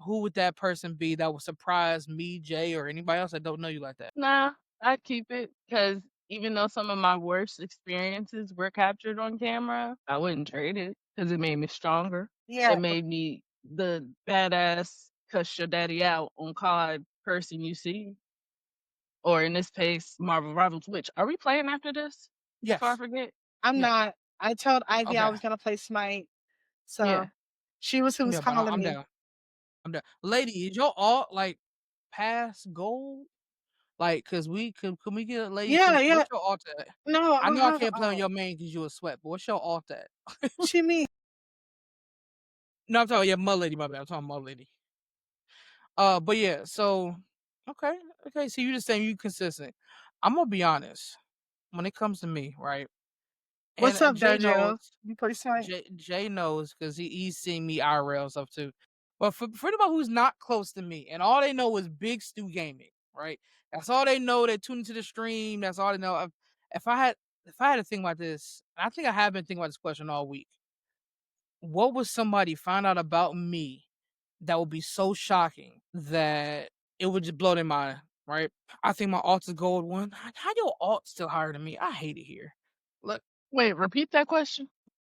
Speaker 1: who would that person be that would surprise me, Jay, or anybody else that don't know you like that?
Speaker 2: Nah, I keep it because even though some of my worst experiences were captured on camera, I wouldn't trade it because it made me stronger.
Speaker 3: Yeah.
Speaker 2: It made me the badass cuss your daddy out on COD person you see. Or in this case, Marvel Rivals, which are we playing after this?
Speaker 1: Yes.
Speaker 2: Before I forget.
Speaker 3: I'm
Speaker 1: Yeah.
Speaker 3: not. I told Ivy I
Speaker 1: Okay.
Speaker 3: was gonna play Smite. So
Speaker 2: Yeah.
Speaker 3: she was who was
Speaker 1: Yeah, but
Speaker 3: calling
Speaker 1: I'm
Speaker 3: me.
Speaker 1: down. I'm done. Lady, is your alt like past gold? Like, cause can we get a lady?
Speaker 3: Yeah, yeah.
Speaker 1: What's your alt at?
Speaker 3: No,
Speaker 1: I
Speaker 3: I
Speaker 1: know I
Speaker 3: have
Speaker 1: can't play on your main because you a sweat, but what's your alt at?
Speaker 3: what you mean?
Speaker 1: No, I'm talking mud lady. My bad. I'm talking mud lady. But yeah. So okay, okay. So you just saying you consistent. I'm gonna be honest. When it comes to me, right? And
Speaker 3: What's up,
Speaker 1: Jay knows.
Speaker 3: Danielle? You play Smite?
Speaker 1: Jay knows because he's seen me IRL stuff too. But for anybody who's not close to me and all they know is Big Stu Gaming, right? That's all they know. They tune into the stream. That's all they know. If I had if I had to think about this, and I think I have been thinking about this question all week. What would somebody find out about me that would be so shocking that it would just blow their mind, right? I think my alt is gold one. How your alt still higher than me? I hate it here. Look,
Speaker 2: Wait, repeat that question.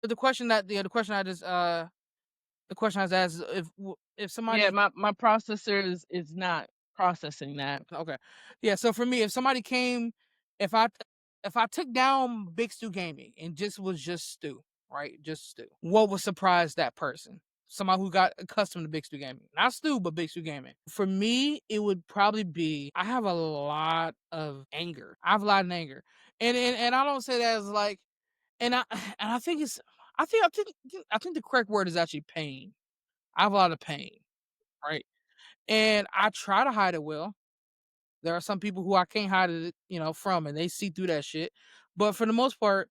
Speaker 1: the question that the question I just the question I was asked is if
Speaker 2: Yeah,
Speaker 1: somebody
Speaker 2: my processor is not processing that.
Speaker 1: okay, yeah. So for me, if somebody came, if I if I took down Big Stu Gaming and just was just Stu, right, just Stu, what would surprise that person? Somebody who got accustomed to Big Stu Gaming, not Stu, but Big Stu Gaming. For me, it would probably be I have a lot of anger. I have a lot of anger, and I don't say that as like, and I and I think it's I think the correct word is actually pain. I have a lot of pain, right? And I try to hide it well. There are some people who I can't hide it, from, and they see through that shit. But for the most part,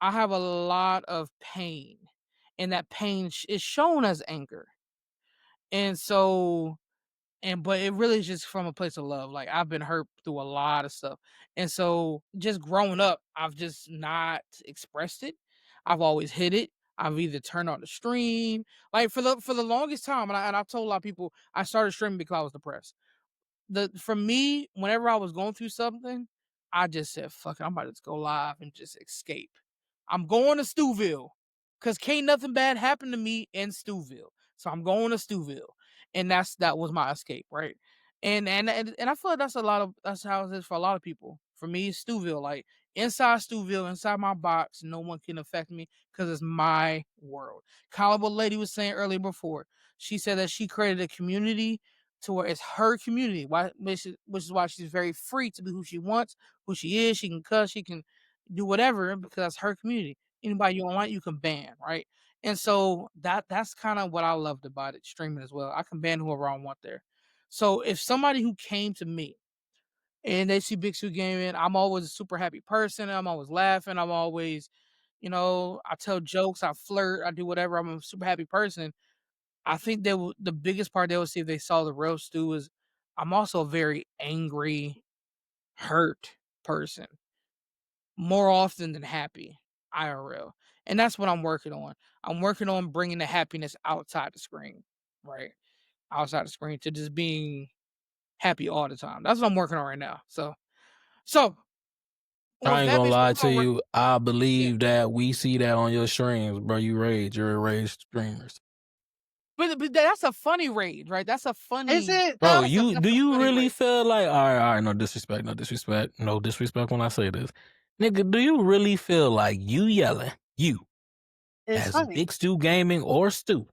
Speaker 1: I have a lot of pain, and that pain is shown as anger. And so, but it really is just from a place of love. Like I've been hurt through a lot of stuff, and so just growing up, I've just not expressed it. I've always hid it. I've either turned on the stream, like for the longest time, and I've told a lot of people I started streaming because I was depressed. For me, whenever I was going through something, I just said, "Fuck it, I'm about to just go live and just escape." I'm going to Stewville because can't nothing bad happen to me in Stewville, so I'm going to Stewville, and that was my escape, right? And I feel like that's how it is for a lot of people. For me, it's Stewville, like inside Stewville, inside my box, no one can affect me because it's my world. Kind of what Lady was saying earlier before. She said that she created a community to where it's her community. Which is why she's very free to be who she wants, who she is. She can cuss, she can do whatever because that's her community. Anybody you don't like, you can ban, right? And so that's kind of what I loved about it, streaming as well. I can ban whoever I want there. So if somebody who came to me and they see Big Stu Gaming, I'm always a super happy person. I'm always laughing. I'm always, I tell jokes, I flirt, I do whatever. I'm a super happy person. I think the biggest part they would see if they saw the real Stu is I'm also a very angry, hurt person more often than happy IRL. And that's what I'm working on. I'm working on bringing the happiness outside the screen, right? Outside the screen to just being happy all the time. That's what I'm working on right now. So
Speaker 4: I
Speaker 1: with
Speaker 4: ain't
Speaker 1: that
Speaker 4: gonna
Speaker 1: being said,
Speaker 4: lie
Speaker 1: we're
Speaker 4: to
Speaker 1: gonna work.
Speaker 4: you. I
Speaker 1: Yeah,
Speaker 4: believe that we see that on your streams, bro. You rage. You're a rage streamers.
Speaker 1: but that's a funny rage, right? That's a
Speaker 3: Is
Speaker 1: funny.
Speaker 3: it
Speaker 4: Bro,
Speaker 3: though?
Speaker 4: you
Speaker 1: That's
Speaker 4: do
Speaker 1: a
Speaker 4: you
Speaker 1: funny
Speaker 4: really
Speaker 1: rage.
Speaker 4: feel like all right, no disrespect, no disrespect, no disrespect when I say this. Nigga, do you really feel like you yelling, you
Speaker 3: It's
Speaker 4: as
Speaker 3: funny.
Speaker 4: Big Stu Gaming or Stu?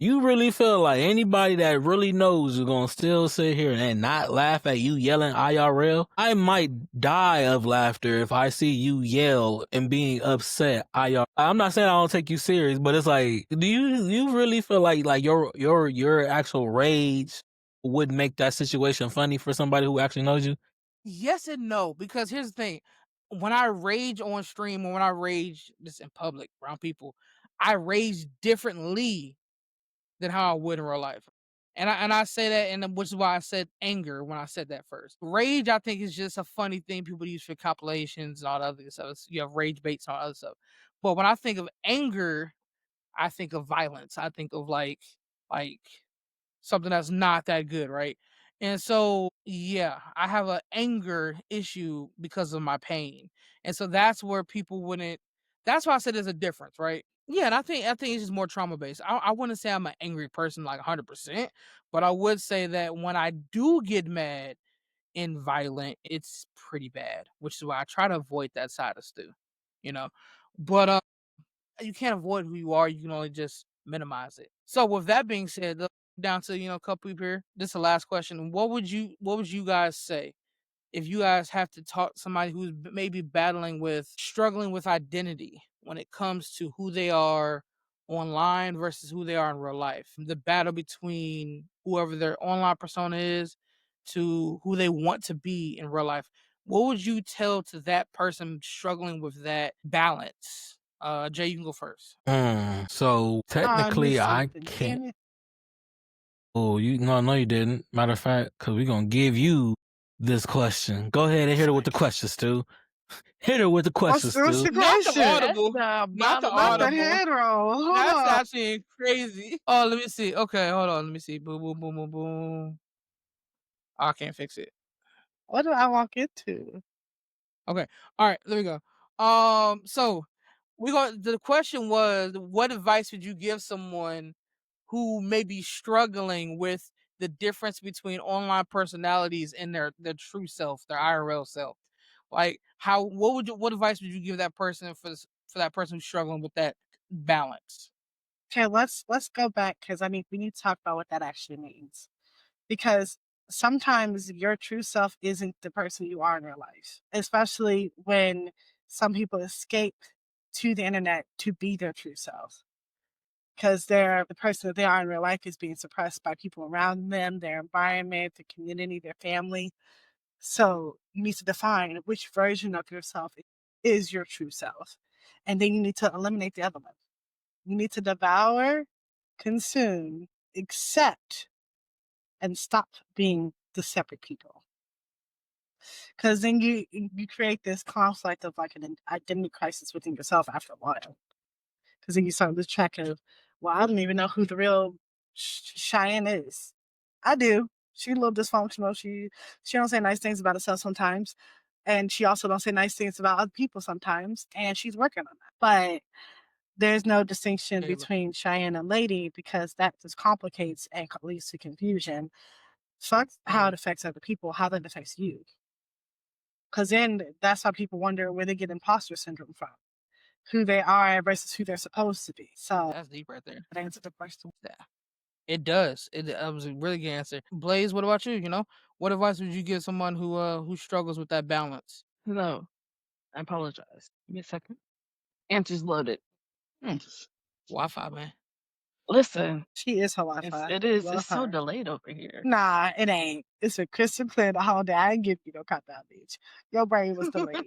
Speaker 4: You really feel like anybody that really knows is gonna still sit here and not laugh at you yelling IRL? I might die of laughter if I see you yell and being upset IRL. I'm not saying I don't take you serious, but it's like, do you really feel like your actual rage would make that situation funny for somebody who actually knows you?
Speaker 1: Yes and no, because here's the thing. When I rage on stream or when I rage just in public around people, I rage differently than how I would in real life. And I say that, and which is why I said anger when I said that first. Rage, I think, is just a funny thing people use for compilations and all the other stuff. You have rage baits and all other stuff. But when I think of anger, I think of violence. I think of like something that's not that good, right? And so, yeah, I have an anger issue because of my pain. And so that's where people wouldn't that's why I said there's a difference, right? Yeah, and I think it's just more trauma based. I wouldn't say I'm an angry person like 100%, but I would say that when I do get mad and violent, it's pretty bad, which is why I try to avoid that side of Stu, you know. But you can't avoid who you are, you can only just minimize it. So with that being said, down to a couple people here. This is the last question. What would you guys say if you guys have to talk to somebody who's maybe struggling with identity when it comes to who they are online versus who they are in real life? The battle between whoever their online persona is to who they want to be in real life. What would you tell to that person struggling with that balance? Jay, you can go first.
Speaker 4: So
Speaker 3: Oh, I
Speaker 4: technically,
Speaker 3: missed
Speaker 4: I
Speaker 3: something.
Speaker 4: can't.
Speaker 3: Damn it.
Speaker 4: Oh, no, you didn't. Matter of fact, because we're gonna give you this question. Go ahead and hit her with the question, Stu. Hit her with the question,
Speaker 3: What's
Speaker 4: Stu.
Speaker 3: the
Speaker 1: Not the
Speaker 3: question?
Speaker 2: That's
Speaker 1: audible. Not the
Speaker 2: diabolical.
Speaker 3: Not the
Speaker 1: audible.
Speaker 3: head roll. Hold
Speaker 1: That's
Speaker 3: on.
Speaker 1: actually crazy. Oh, let me see. Okay, hold on. Let me see. Boom, boom, boom, boom, boom. I can't fix it.
Speaker 3: What do I walk into?
Speaker 1: Okay. All right. There we go. So the question was, what advice would you give someone who may be struggling with the difference between online personalities and their true self, their IRL self? Like, what advice would you give that person for that person who's struggling with that balance?
Speaker 3: Okay, let's go back because I mean we need to talk about what that actually means. Because sometimes your true self isn't the person you are in real life, especially when some people escape to the internet to be their true self. Because the person that they are in real life is being suppressed by people around them, their environment, the community, their family. So you need to define which version of yourself is your true self. And then you need to eliminate the other one. You need to devour, consume, accept, and stop being the separate people. Because then you create this conflict of like an identity crisis within yourself after a while. Because then you start lose track of, well, I don't even know who the real Cheyenne is. I do. She's a little dysfunctional. She don't say nice things about herself sometimes, and she also don't say nice things about other people sometimes. And she's working on that. But there's no distinction
Speaker 1: Taylor.
Speaker 3: between Cheyenne and Lady because that just complicates and leads to confusion. Fuck how it affects other people, how that affects you. Because then that's how people wonder where they get imposter syndrome from, who they are versus who they're supposed to be. So
Speaker 1: That's deep right there.
Speaker 3: that answers the question.
Speaker 1: Yeah, it does. That was a really good answer. Blaze, what about you? What advice would you give someone who struggles with that balance?
Speaker 2: No, I apologize. Give me a second. Answer's loaded.
Speaker 1: Wi-Fi, man.
Speaker 2: Listen,
Speaker 3: She is her Wi-Fi.
Speaker 2: it is.
Speaker 3: Love
Speaker 2: It's so
Speaker 3: her.
Speaker 2: delayed over here.
Speaker 3: Nah, it ain't. It's a crystal clear the whole day. I ain't give you no cop out, bitch. Your brain was delayed.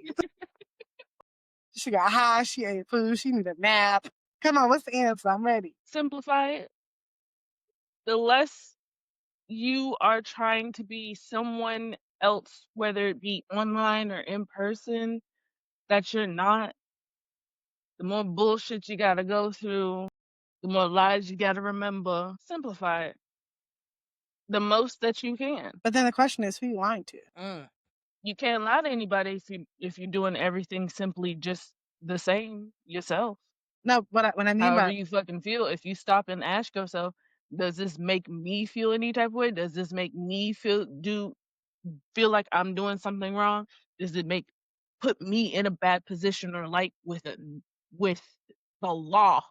Speaker 3: She got high. She ate food. She need a nap. Come on, what's the answer? I'm ready.
Speaker 2: Simplify it. The less you are trying to be someone else, whether it be online or in person, that you're not, the more bullshit you gotta go through, the more lies you gotta remember. Simplify it. The most that you can.
Speaker 3: But then the question is, who you lying to?
Speaker 2: You can't lie to anybody if you're doing everything simply just the same yourself.
Speaker 3: No, what I mean
Speaker 2: However
Speaker 3: by
Speaker 2: you fucking feel. If you stop and ask yourself, does this make me feel any type of way? Does this make me feel like I'm doing something wrong? Does it put me in a bad position or light with the law?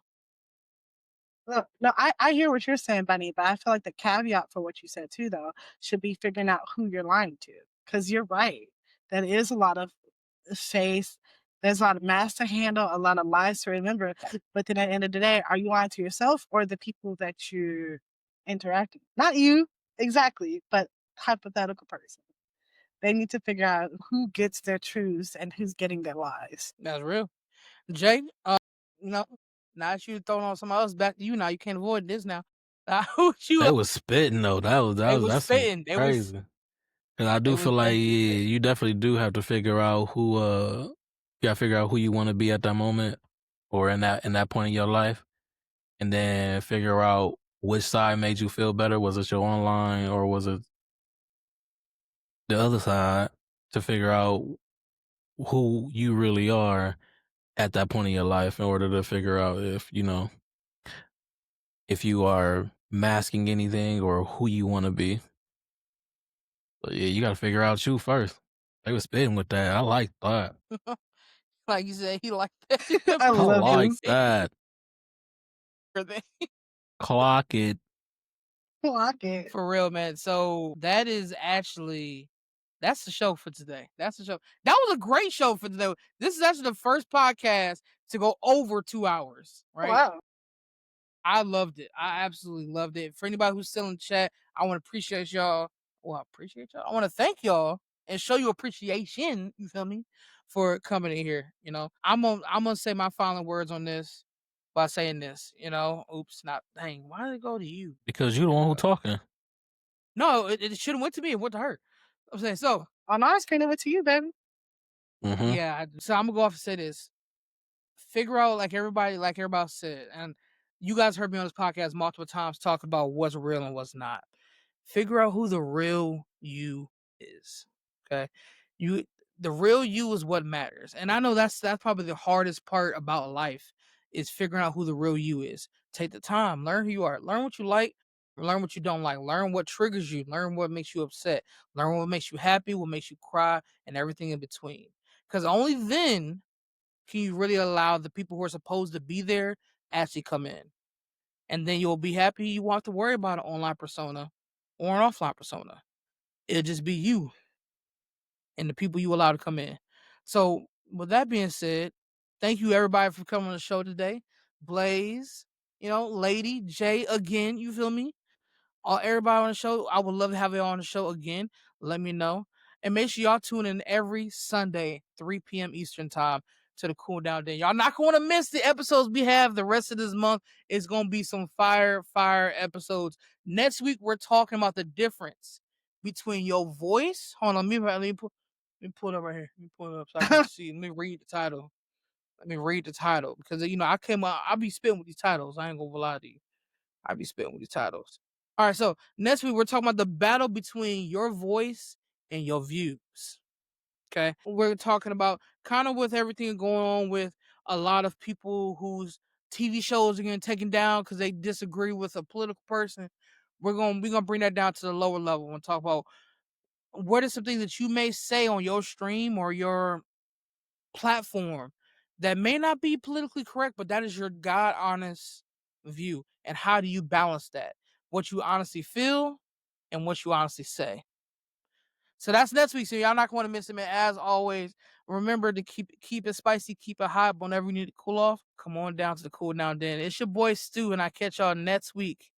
Speaker 3: look, no, I hear what you're saying, Bunny, but I feel like the caveat for what you said too, though, should be figuring out who you're lying to. Because you're right. There is a lot of faith. There's a lot of math to handle, a lot of lies to remember. But then at the end of the day, are you lying to yourself or the people that you're interacting? Not you, exactly, but hypothetical person. They need to figure out who gets their truths and who's getting their lies.
Speaker 1: That's real. Jay, no, now that you throwing on somebody else, back to you now. You can't avoid this now.
Speaker 4: They was spitting though. That's some
Speaker 1: spitting. They was
Speaker 4: crazy. Cause I do
Speaker 1: was
Speaker 4: feel like
Speaker 1: definitely spitting.
Speaker 4: you definitely do have to figure out who you gotta figure out who you want to be at that moment or in that point in your life, and then figure out which side made you feel better. Was it your online or was it the other side? To figure out who you really are at that point in your life in order to figure out if if you are masking anything or who you want to be. But yeah, you got to figure out you first. They was spitting with that. I like that.
Speaker 1: Like you said, he liked that.
Speaker 3: I
Speaker 4: I
Speaker 3: love
Speaker 4: like
Speaker 3: this.
Speaker 4: that. Clock it.
Speaker 3: Lock it.
Speaker 1: For real, man. So that is actually that's the show for today. That's the show. That was a great show for today. This is actually the first podcast to go over 2 hours, right?
Speaker 3: Wow.
Speaker 1: I loved it. I absolutely loved it. For anybody who's still in chat, I want to appreciate y'all. Well, I appreciate y'all. I want to thank y'all and show you appreciation. You feel me? For coming in here. You know, I'm gonna say my final words on this by saying this. You know, oops, not dang. Why did it go to you?
Speaker 4: Because you're the one who talking.
Speaker 1: No, it should have went to me. It went to her. I'm saying so.
Speaker 3: On our screen, it went to you, baby.
Speaker 4: Mhm.
Speaker 1: Yeah. So I'm gonna go off and say this. Figure out like everybody said, and you guys heard me on this podcast multiple times talk about what's real and what's not. Figure out who the real you is. Okay. The real you is what matters. And I know that's probably the hardest part about life is figuring out who the real you is. Take the time, learn who you are, learn what you like, learn what you don't like, learn what triggers you, learn what makes you upset, learn what makes you happy, what makes you cry, and everything in between. Because only then can you really allow the people who are supposed to be there actually come in. And then you'll be happy. You won't have to worry about an online persona or an offline persona. It'll just be you and the people you allow to come in. So with that being said, thank you everybody for coming on the show today. Blaze, Lady, Jay again, you feel me? Everybody on the show, I would love to have you on the show again. Let me know. And make sure y'all tune in every Sunday, 3 p.m. Eastern time to the Cool Down Day. Y'all not going to miss the episodes we have the rest of this month. It's going to be some fire episodes. Next week, we're talking about the difference between your voice. Hold on, let me pull it up right here. Let me pull it up so I can see. Let me read the title. Because, I be spitting with these titles. I ain't going to lie to you. I be spitting with these titles. All right, so next week we're talking about the battle between your voice and your views. Okay, we're talking about kind of with everything going on with a lot of people whose TV shows are getting taken down because they disagree with a political person. We're gonna bring that down to the lower level and talk about what are some things that you may say on your stream or your platform that may not be politically correct, but that is your God honest view. And how do you balance that? What you honestly feel and what you honestly say. So that's next week. So y'all not going to miss it, man. As always, remember to keep it spicy, keep it hot. Whenever you need to cool off, come on down to the Cool Down Den. It's your boy Stu, and I catch y'all next week.